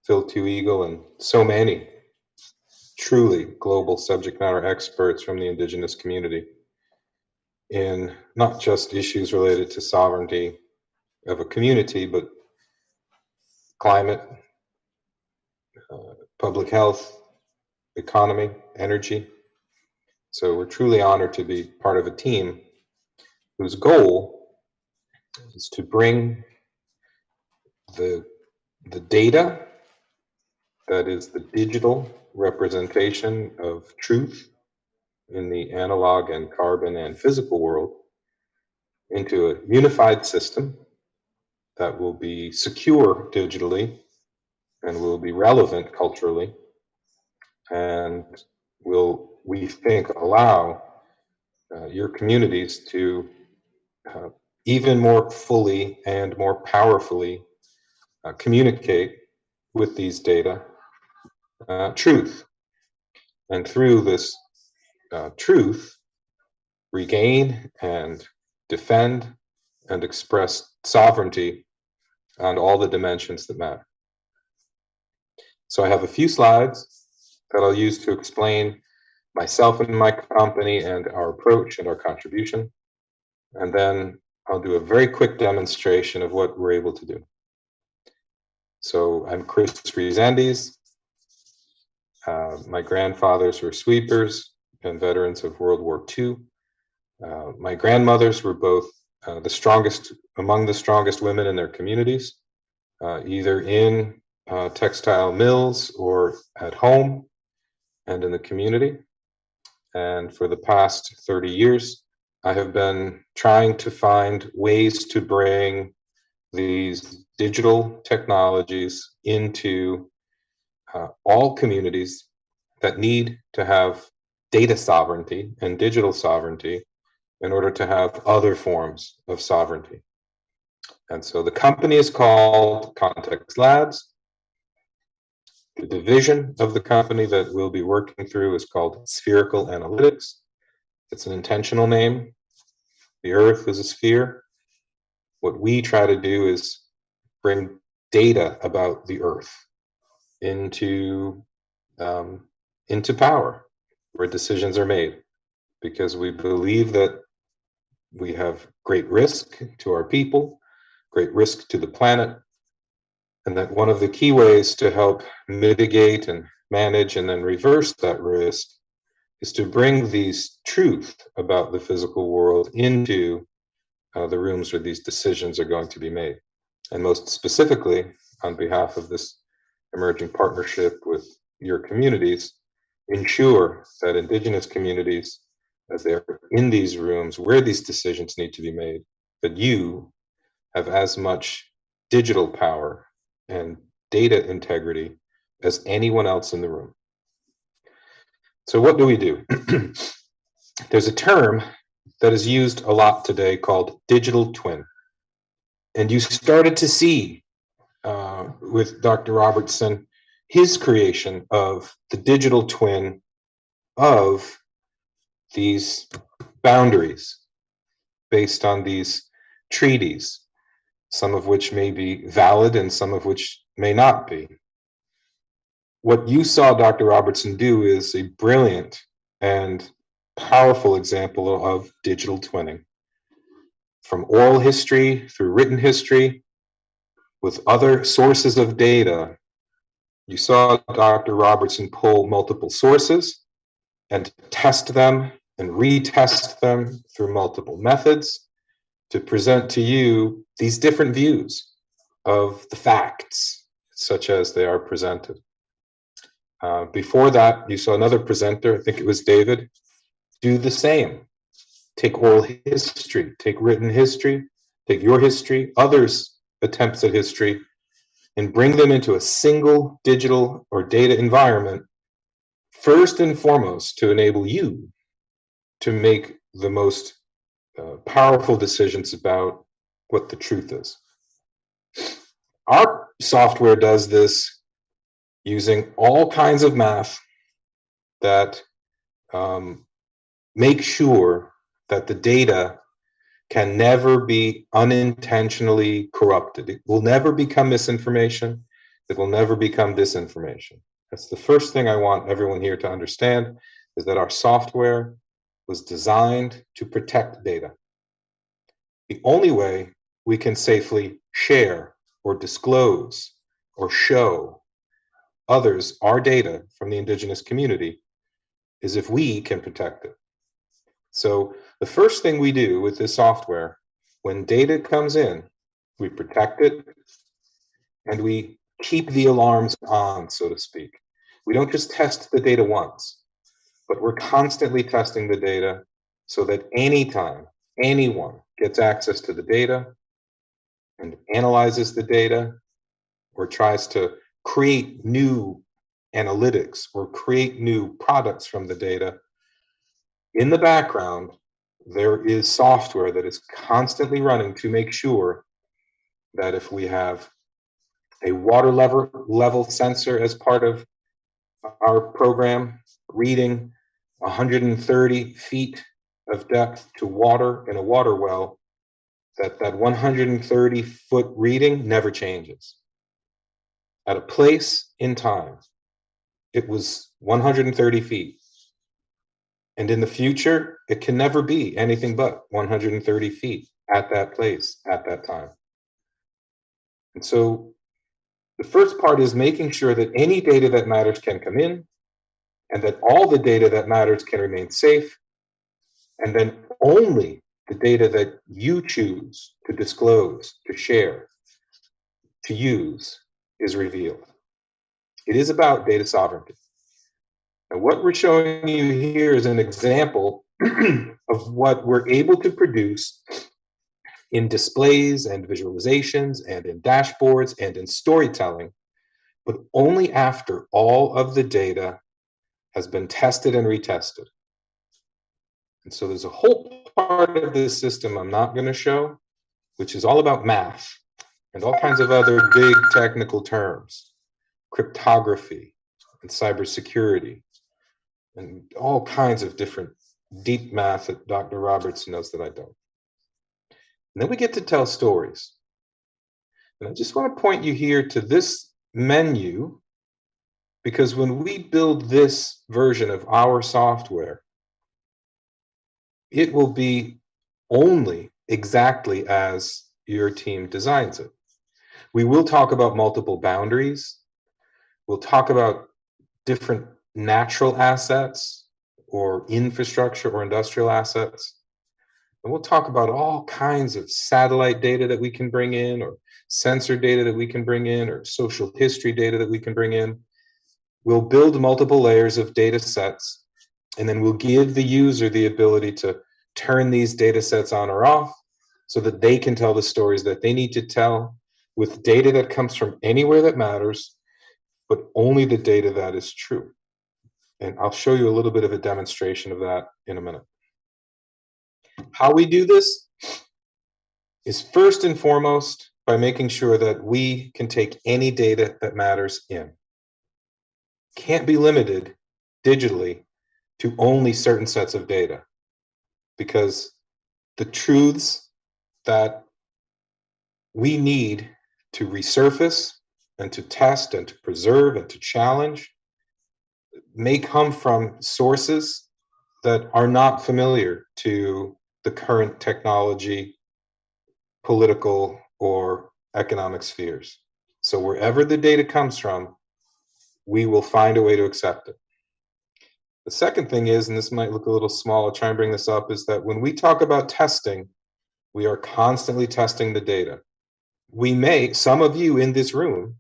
Phil Two Eagle and so many truly global subject matter experts from the Indigenous community in not just issues related to sovereignty of a community, but climate, public health, economy, energy. So we're truly honored to be part of a team whose goal is to bring the data, that is the digital representation of truth in the analog and carbon and physical world, into a unified system that will be secure digitally and will be relevant culturally and will, we think, allow your communities to even more fully and more powerfully communicate with these data truth. And through this truth, regain and defend and express sovereignty on all the dimensions that matter. So I have a few slides that I'll use to explain myself and my company and our approach and our contribution. And then I'll do a very quick demonstration of what we're able to do. So I'm Chris Resendiz. My grandfathers were sweepers and veterans of World War II. My grandmothers were both among the strongest women in their communities, either in textile mills or at home and in the community. And for the past 30 years, I have been trying to find ways to bring these digital technologies into all communities that need to have data sovereignty and digital sovereignty in order to have other forms of sovereignty. And so the company is called Context Labs. The division of the company that we'll be working through is called Spherical Analytics. It's an intentional name. The Earth is a sphere. What we try to do is bring data about the Earth into power, where decisions are made, because we believe that we have great risk to our people, great risk to the planet, and that one of the key ways to help mitigate and manage and then reverse that risk is to bring these truth about the physical world into the rooms where these decisions are going to be made. And most specifically, on behalf of this emerging partnership with your communities, ensure that Indigenous communities, as they're in these rooms where these decisions need to be made, that you have as much digital power and data integrity as anyone else in the room. So what do we do? There's a term that is used a lot today called digital twin. And you started to see with Dr. Robertson his creation of the digital twin of these boundaries based on these treaties, some of which may be valid and some of which may not be. What you saw Dr. Robertson do is a brilliant and powerful example of digital twinning. From oral history through written history, with other sources of data, you saw Dr. Robertson pull multiple sources and test them and retest them through multiple methods to present to you these different views of the facts, such as they are presented. Before that, you saw another presenter, I think it was David, do the same. Take oral history, take written history, take your history, others' attempts at history, and bring them into a single digital or data environment, first and foremost to enable you to make the most powerful decisions about what the truth is. Our software does this using all kinds of math that make sure that the data can never be unintentionally corrupted. It will never become misinformation. It will never become disinformation. That's the first thing I want everyone here to understand, is that our software was designed to protect data. The only way we can safely share or disclose or show others our data from the indigenous community is if we can protect it. So the first thing we do with this software, when data comes in, we protect it and we keep the alarms on, so to speak. We don't just test the data once, but we're constantly testing the data so that anytime anyone gets access to the data and analyzes the data or tries to create new analytics or create new products from the data, in the background, there is software that is constantly running to make sure that if we have a water level sensor as part of our program, reading 130 feet of depth to water in a water well, that 130-foot reading never changes. At a place in time, it was 130 feet. And in the future, it can never be anything but 130 feet at that place at that time. And so the first part is making sure that any data that matters can come in, and that all the data that matters can remain safe, and then only the data that you choose to disclose, to share, to use is revealed. It is about data sovereignty. And what we're showing you here is an example of what we're able to produce in displays and visualizations and in dashboards and in storytelling, but only after all of the data has been tested and retested. And so there's a whole part of this system I'm not going to show, which is all about math and all kinds of other big technical terms, cryptography and cybersecurity, and all kinds of different deep math that Dr. Roberts knows that I don't. And then we get to tell stories. And I just want to point you here to this menu, because when we build this version of our software, it will be only exactly as your team designs it. We will talk about multiple boundaries. We'll talk about different natural assets or infrastructure or industrial assets. And we'll talk about all kinds of satellite data that we can bring in, or sensor data that we can bring in, or social history data that we can bring in. We'll build multiple layers of data sets, and then we'll give the user the ability to turn these data sets on or off so that they can tell the stories that they need to tell with data that comes from anywhere that matters, but only the data that is true. And I'll show you a little bit of a demonstration of that in a minute. How we do this is first and foremost by making sure that we can take any data that matters in. Can't be limited digitally to only certain sets of data, because the truths that we need to resurface and to test and to preserve and to challenge may come from sources that are not familiar to the current technology, political, or economic spheres. So wherever the data comes from, we will find a way to accept it. The second thing is, and this might look a little small, I'll try and bring this up, is that when we talk about testing, we are constantly testing the data. We may, some of you in this room,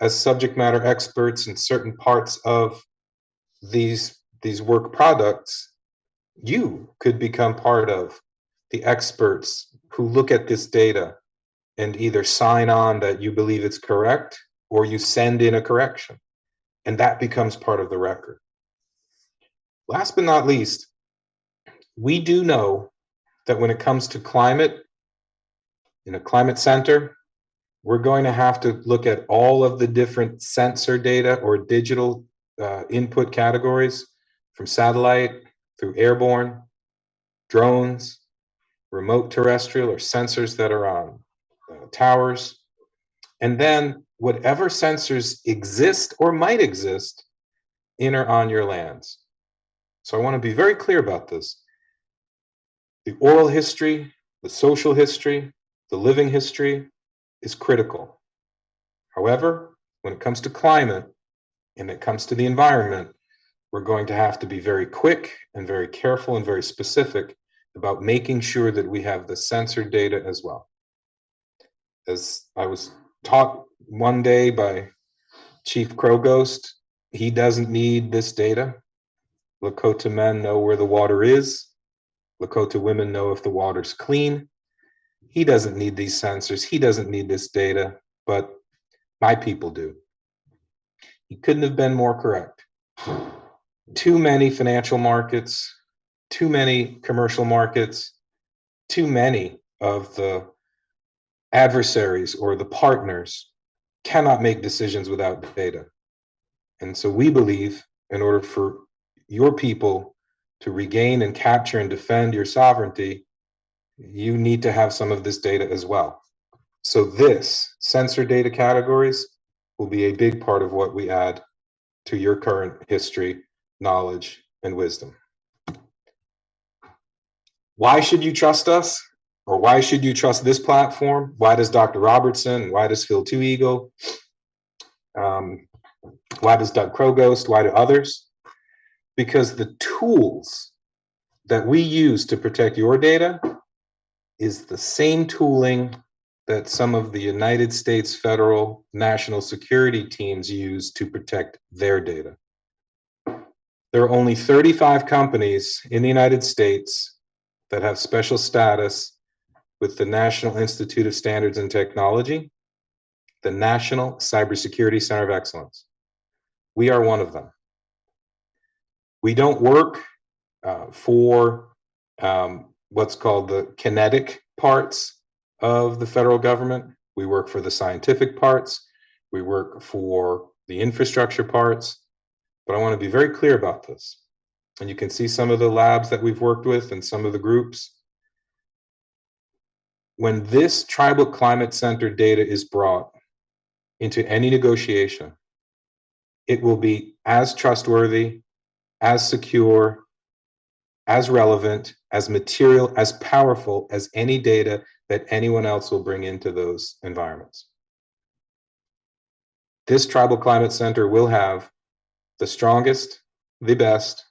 as subject matter experts in certain parts of these work products, you could become part of the experts who look at this data and either sign on that you believe it's correct or you send in a correction. And that becomes part of the record. Last but not least, we do know that when it comes to climate, in a climate center, we're going to have to look at all of the different sensor data or digital input categories, from satellite through airborne, drones, remote terrestrial, or sensors that are on towers. And then whatever sensors exist or might exist in or on your lands. So I want to be very clear about this. The oral history, the social history, the living history is critical. However, when it comes to climate and it comes to the environment, we're going to have to be very quick and very careful and very specific about making sure that we have the sensor data as well. As I was taught one day by Chief Krogost, he doesn't need this data. Lakota men know where the water is. Lakota women know if the water's clean. He doesn't need these sensors. He doesn't need this data, but my people do. He couldn't have been more correct. Too many financial markets, too many commercial markets, too many of the adversaries or the partners cannot make decisions without data. And so we believe in order for your people to regain and capture and defend your sovereignty, you need to have some of this data as well. So this sensor data categories will be a big part of what we add to your current history, knowledge, and wisdom. Why should you trust us? Or why should you trust this platform? Why does Dr. Robertson? Why does Phil Two Eagle? Why does Doug Krogost? Why do others? Because the tools that we use to protect your data is the same tooling that some of the United States federal national security teams use to protect their data. There are only 35 companies in the United States that have special status with the National Institute of Standards and Technology, the National Cybersecurity Center of Excellence. We are one of them. We don't work for what's called the kinetic parts of the federal government. We work for the scientific parts. We work for the infrastructure parts. But I want to be very clear about this. And you can see some of the labs that we've worked with and some of the groups. When this tribal climate center data is brought into any negotiation, it will be as trustworthy, as secure, as relevant, as material, as powerful as any data that anyone else will bring into those environments. This tribal climate center will have the strongest, the best,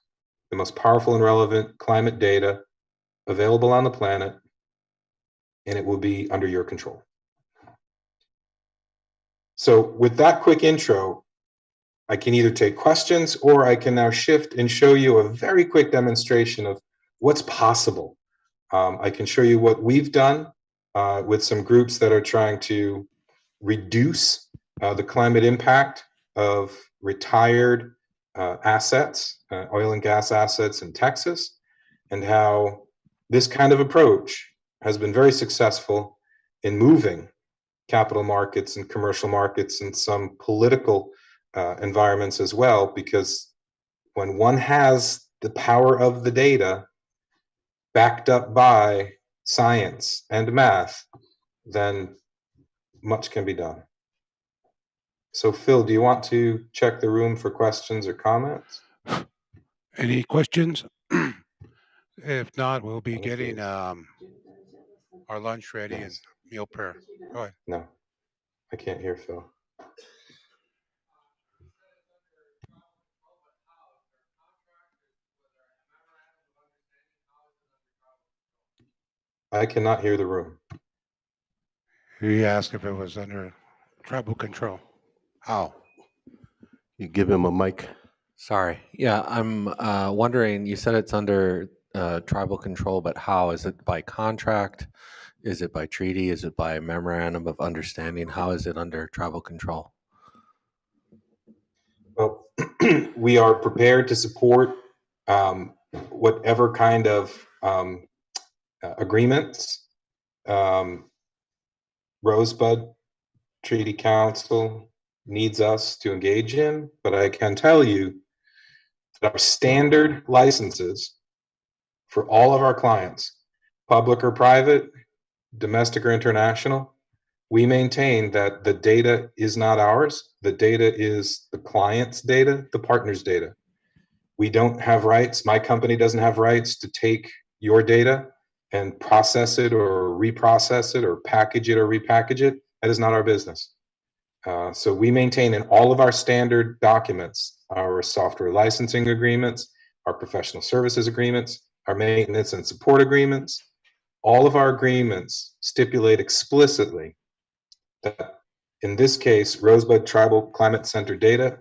the most powerful and relevant climate data available on the planet, and it will be under your control. So with that quick intro, I can either take questions or I can now shift and show you a very quick demonstration of what's possible. I can show you what we've done with some groups that are trying to reduce the climate impact of retired assets, oil and gas assets in Texas, and how this kind of approach has been very successful in moving capital markets and commercial markets and some political environments as well, because when one has the power of the data backed up by science and math, then much can be done. So Phil, do you want to check the room for questions or comments? Any questions? If not, we'll be getting our lunch ready and meal prayer. Go ahead. No, I can't hear Phil. I cannot hear the room. He asked if it was under tribal control. How? You give him a mic. Sorry. Yeah, I'm wondering, you said it's under tribal control, but how? Is it by contract? Is it by treaty? Is it by memorandum of understanding? How is it under tribal control? Well, we are prepared to support whatever kind of agreements Rosebud Treaty Council needs us to engage in, but I can tell you that our standard licenses for all of our clients, public or private, domestic or international, we maintain that the data is not ours. The data is the client's data, the partner's data. We don't have rights. My company doesn't have rights to take your data and process it or reprocess it or package it or repackage it. That is not our business. So we maintain in all of our standard documents, our software licensing agreements, our professional services agreements, our maintenance and support agreements. All of our agreements stipulate explicitly that in this case, Rosebud Tribal Climate Center data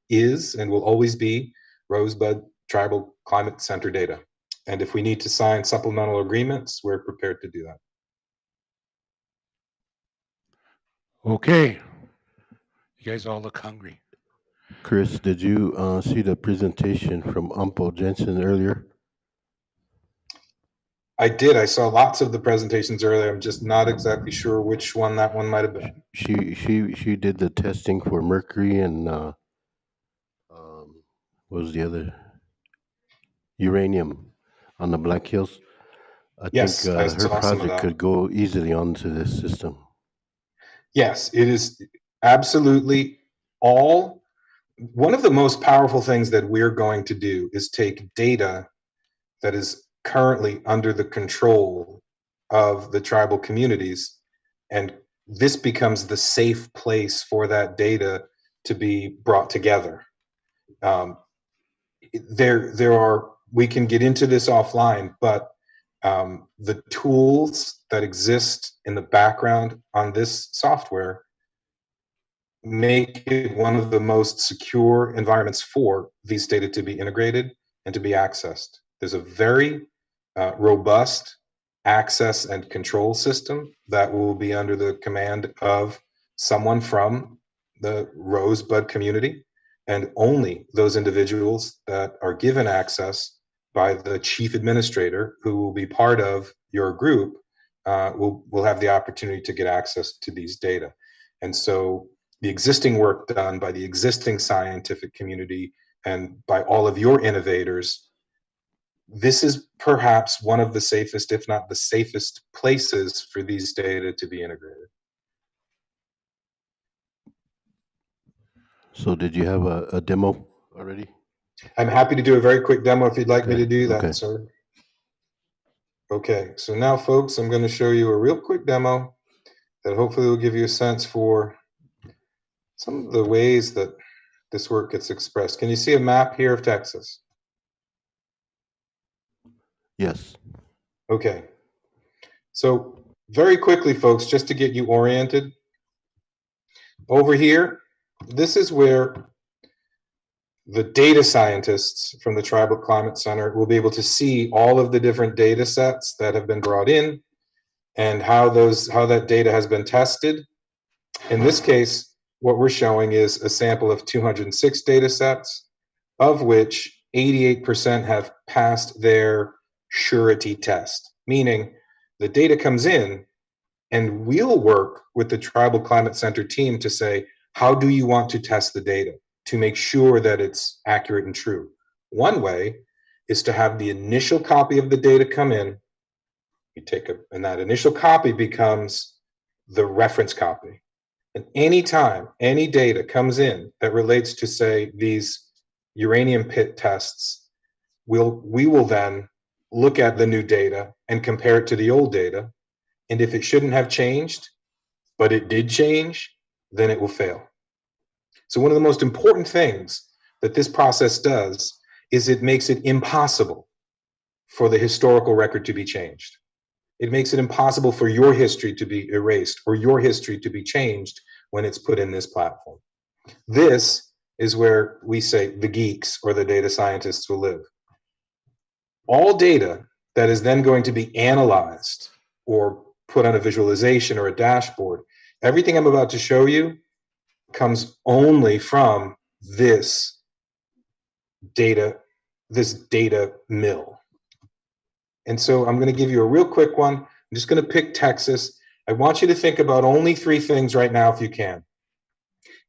is and will always be Rosebud Tribal Climate Center data. And if we need to sign supplemental agreements, we're prepared to do that. Okay. You guys all look hungry. Chris, did you see the presentation from Umpo Jensen earlier? I did. I saw lots of the presentations earlier. I'm just not exactly sure which one that one might have been. She did the testing for mercury and what was the other? Uranium on the Black Hills. I think Yes, I her saw some of project that. could go easily onto this system. Yes, it is absolutely all. One of the most powerful things that we're going to do is take data that is currently under the control of the tribal communities, and this becomes the safe place for that data to be brought together. We can get into this offline, but the tools that exist in the background on this software make it one of the most secure environments for these data to be integrated and to be accessed. There's a very robust access and control system that will be under the command of someone from the Rosebud community, and only those individuals that are given access by the chief administrator, who will be part of your group, will have the opportunity to get access to these data. And so the existing work done by the existing scientific community and by all of your innovators, this is perhaps one of the safest, if not the safest, places for these data to be integrated. So did you have a demo already? I'm happy to do a very quick demo if you'd like me to do that, okay. sir. Okay, so now folks, I'm going to show you a real quick demo that hopefully will give you a sense for some of the ways that this work gets expressed. Can you see a map here of Texas? Yes. Okay. So very quickly, folks, just to get you oriented, over here, this is where the data scientists from the Tribal Climate Center will be able to see all of the different data sets that have been brought in and how that data has been tested. In this case, what we're showing is a sample of 206 data sets, of which 88% have passed their surety test, meaning the data comes in and we'll work with the Tribal Climate Center team to say, how do you want to test the data to make sure that it's accurate and true? One way is to have the initial copy of the data come in. And that initial copy becomes the reference copy. And anytime any data comes in that relates to, say, these uranium pit tests, we will then look at the new data and compare it to the old data. And if it shouldn't have changed, but it did change, then it will fail. So one of the most important things that this process does is it makes it impossible for the historical record to be changed. It makes it impossible for your history to be erased or your history to be changed when it's put in this platform. This is where we say the geeks or the data scientists will live. All data that is then going to be analyzed or put on a visualization or a dashboard, everything I'm about to show you comes only from this data mill. And so I'm going to give you a real quick one. I'm just going to pick Texas. I want you to think about only 3 things right now if you can.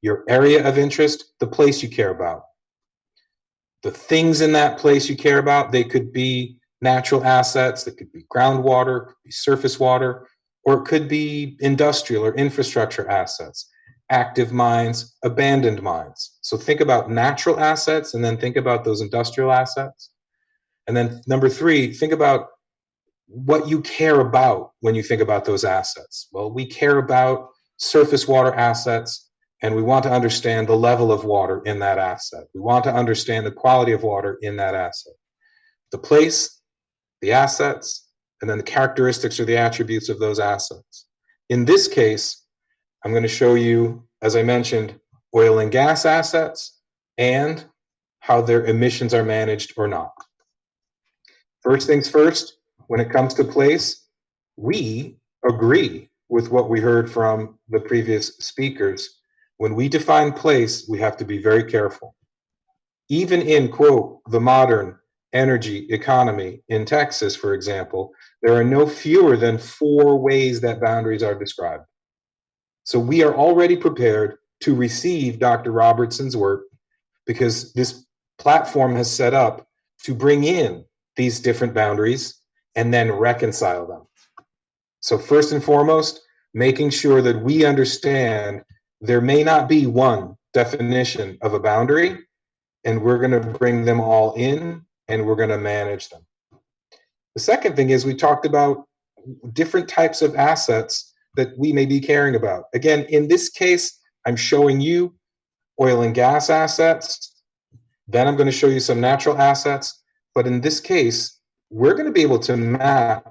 Your area of interest, the place you care about. The things in that place you care about, they could be natural assets, they could be groundwater, could be surface water, or it could be industrial or infrastructure assets, active mines, abandoned mines. So think about natural assets and then think about those industrial assets. And then number 3, think about what you care about when you think about those assets. Well, we care about surface water assets, and we want to understand the level of water in that asset. We want to understand the quality of water in that asset. The place, the assets, and then the characteristics or the attributes of those assets. In this case, I'm going to show you, as I mentioned, oil and gas assets and how their emissions are managed or not. First things first, when it comes to place, we agree with what we heard from the previous speakers. When we define place, we have to be very careful. Even in, quote, the modern energy economy in Texas, for example, there are no fewer than 4 ways that boundaries are described. So we are already prepared to receive Dr. Robertson's work because this platform has set up to bring in these different boundaries and then reconcile them. So first and foremost, making sure that we understand there may not be one definition of a boundary, and we're going to bring them all in and we're going to manage them. The second thing is we talked about different types of assets that we may be caring about. Again, in this case, I'm showing you oil and gas assets. Then I'm going to show you some natural assets. But in this case, we're going to be able to map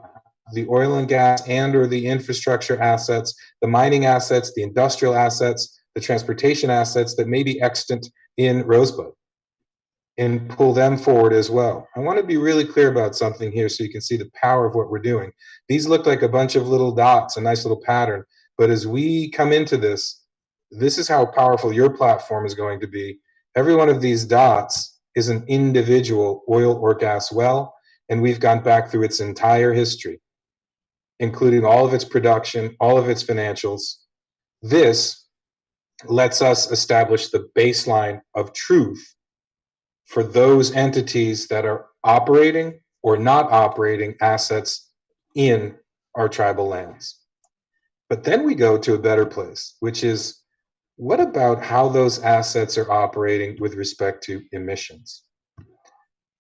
the oil and gas and or the infrastructure assets, the mining assets, the industrial assets, the transportation assets that may be extant in Rosebud, and pull them forward as well. I want to be really clear about something here so you can see the power of what we're doing. These look like a bunch of little dots, a nice little pattern, but as we come into this, this is how powerful your platform is going to be. Every one of these dots is an individual oil or gas well, and we've gone back through its entire history, including all of its production, all of its financials. This lets us establish the baseline of truth for those entities that are operating or not operating assets in our tribal lands. But then we go to a better place, which is what about how those assets are operating with respect to emissions?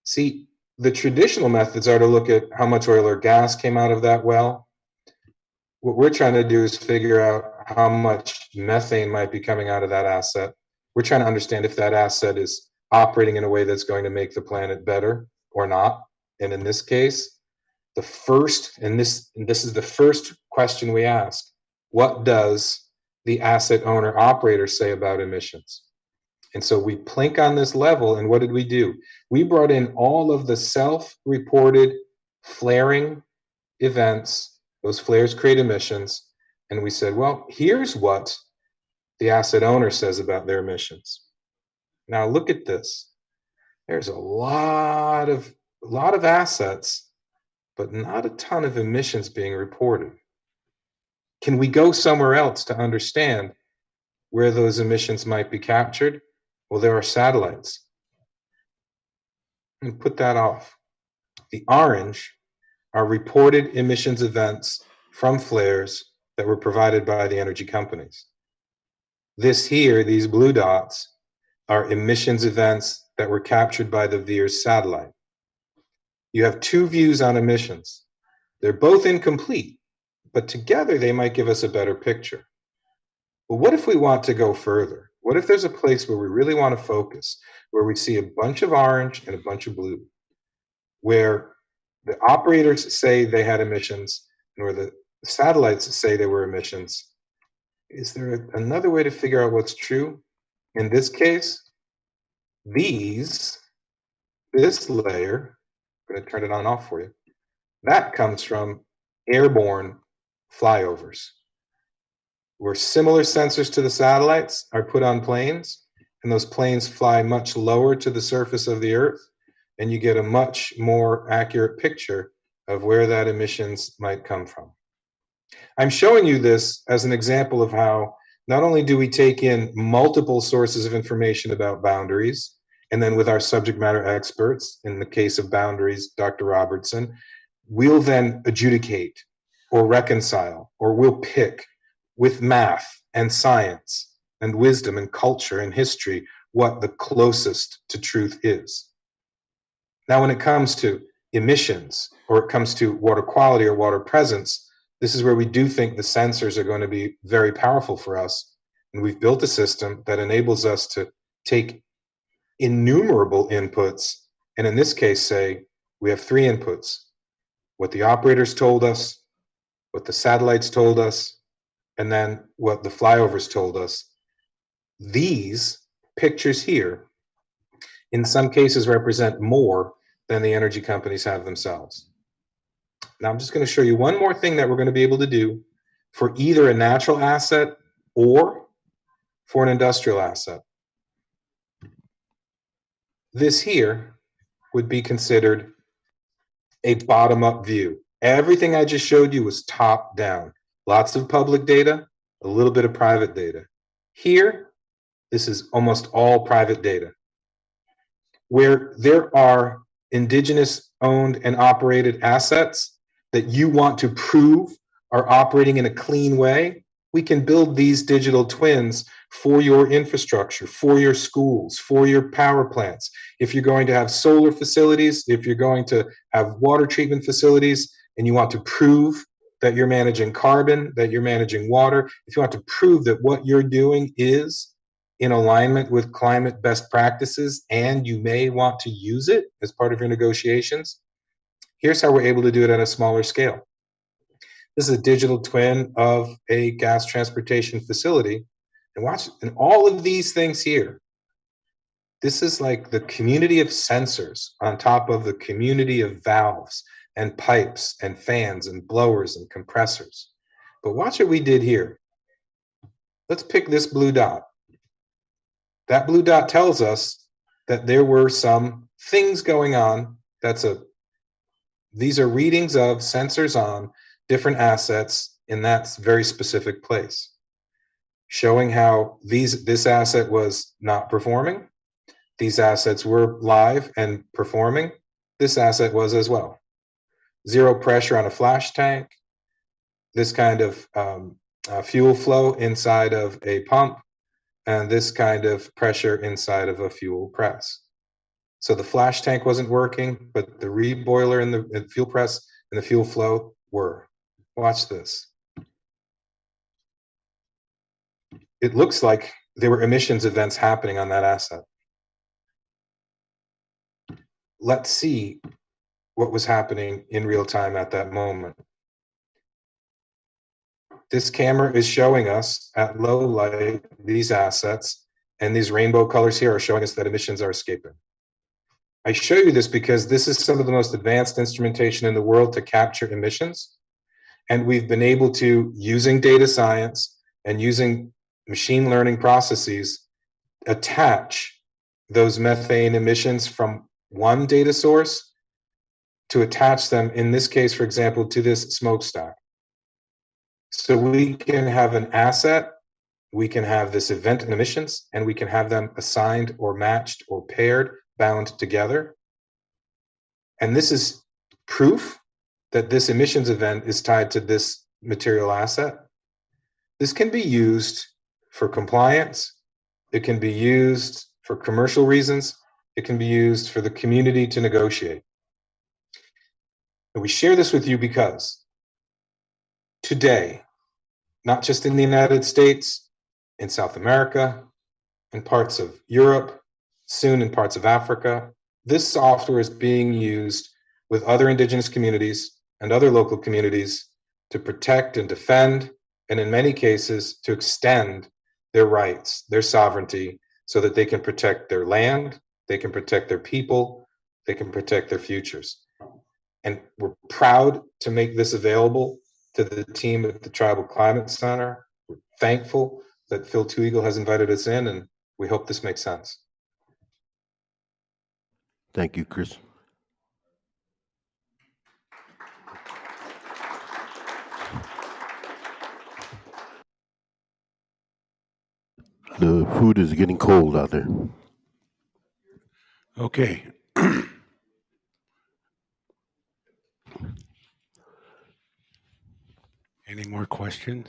See, the traditional methods are to look at how much oil or gas came out of that well. What we're trying to do is figure out how much methane might be coming out of that asset. We're trying to understand if that asset is operating in a way that's going to make the planet better or not. And in this case, the first, and this is the first question we ask, what does the asset owner operator say about emissions? And so we plink on this level, and what did we do? We brought in all of the self-reported flaring events. Those flares create emissions. And we said, well, here's what the asset owner says about their emissions. Now look at this. There's a lot of assets, but not a ton of emissions being reported. Can we go somewhere else to understand where those emissions might be captured? Well, there are satellites. And put that off. The orange are reported emissions events from flares that were provided by the energy companies. This here, these blue dots, are emissions events that were captured by the VIIRS satellite. You have 2 views on emissions. They're both incomplete, but together they might give us a better picture. But what if we want to go further? What if there's a place where we really want to focus, where we see a bunch of orange and a bunch of blue, where the operators say they had emissions and where the satellites say there were emissions? Is there another way to figure out what's true? In this case, this layer, I'm going to turn it on and off for you, that comes from airborne flyovers, where similar sensors to the satellites are put on planes, and those planes fly much lower to the surface of the Earth, and you get a much more accurate picture of where that emissions might come from. I'm showing you this as an example of how not only do we take in multiple sources of information about boundaries, and then with our subject matter experts, in the case of boundaries, Dr. Robertson, we'll then adjudicate or reconcile, or we'll pick with math and science and wisdom and culture and history what the closest to truth is. Now, when it comes to emissions, or it comes to water quality or water presence, this is where we do think the sensors are going to be very powerful for us. And we've built a system that enables us to take innumerable inputs, and in this case, say, we have 3 inputs: what the operators told us, what the satellites told us, and then what the flyovers told us. These pictures here, in some cases, represent more than the energy companies have themselves. Now, I'm just going to show you one more thing that we're going to be able to do for either a natural asset or for an industrial asset. This here would be considered a bottom-up view. Everything I just showed you was top-down. Lots of public data, a little bit of private data. Here, this is almost all private data. Where there are indigenous owned and operated assets that you want to prove are operating in a clean way, we can build these digital twins for your infrastructure, for your schools, for your power plants. If you're going to have solar facilities, if you're going to have water treatment facilities, and you want to prove that you're managing carbon, that you're managing water, if you want to prove that what you're doing is in alignment with climate best practices, and you may want to use it as part of your negotiations, here's how we're able to do it at a smaller scale. This is a digital twin of a gas transportation facility. And watch, and all of these things here, this is like the community of sensors on top of the community of valves and pipes and fans and blowers and compressors. But watch what we did here. Let's pick this blue dot. That blue dot tells us that there were some things going on. These are readings of sensors on different assets in that very specific place, showing how this asset was not performing. These assets were live and performing. This asset was as well. Zero pressure on a flash tank. This kind of fuel flow inside of a pump, and this kind of pressure inside of a fuel press. So the flash tank wasn't working, but the reboiler and the fuel press and the fuel flow were. Watch this. It looks like there were emissions events happening on that asset. Let's see what was happening in real time at that moment. This camera is showing us at low light these assets, and these rainbow colors here are showing us that emissions are escaping. I show you this because this is some of the most advanced instrumentation in the world to capture emissions. And we've been able to, using data science and using machine learning processes, attach those methane emissions from one data source to attach them, in this case, for example, to this smokestack. So we can have an asset, we can have this event and emissions, and we can have them assigned or matched or paired, bound together. And this is proof that this emissions event is tied to this material asset. This can be used for compliance. It can be used for commercial reasons. It can be used for the community to negotiate. And we share this with you because today, not just in the United States, in South America, in parts of Europe, soon in parts of Africa, this software is being used with other indigenous communities and other local communities to protect and defend, and in many cases, to extend their rights, their sovereignty, so that they can protect their land, they can protect their people, they can protect their futures. And we're proud to make this available to the team at the Tribal Climate Center. We're thankful that Phil Two Eagle has invited us in, and we hope this makes sense. Thank you, Chris. The food is getting cold out there. Okay. Any more questions?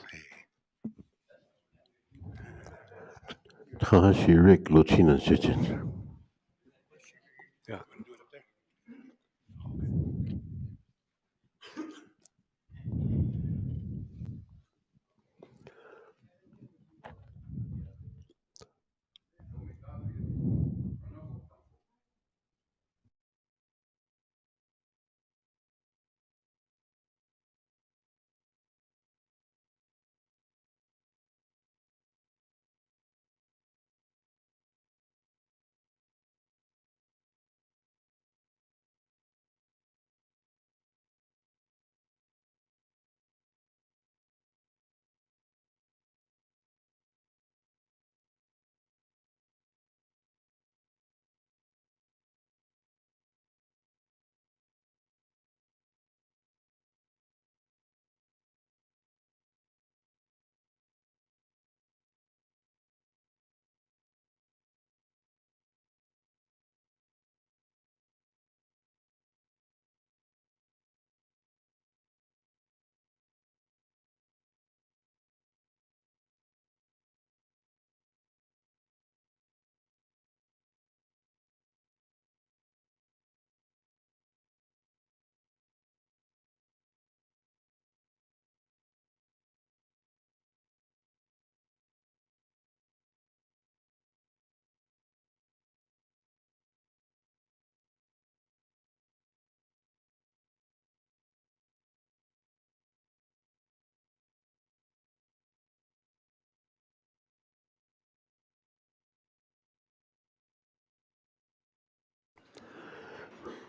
Tahashi Rick Lochina Chichen. Yeah.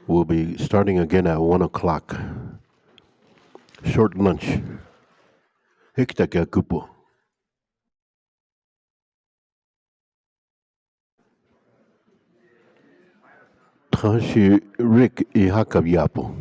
We'll be starting again at 1 o'clock. Short lunch. Hikitaka kupo. Tahashi Rick Ihakabiapo.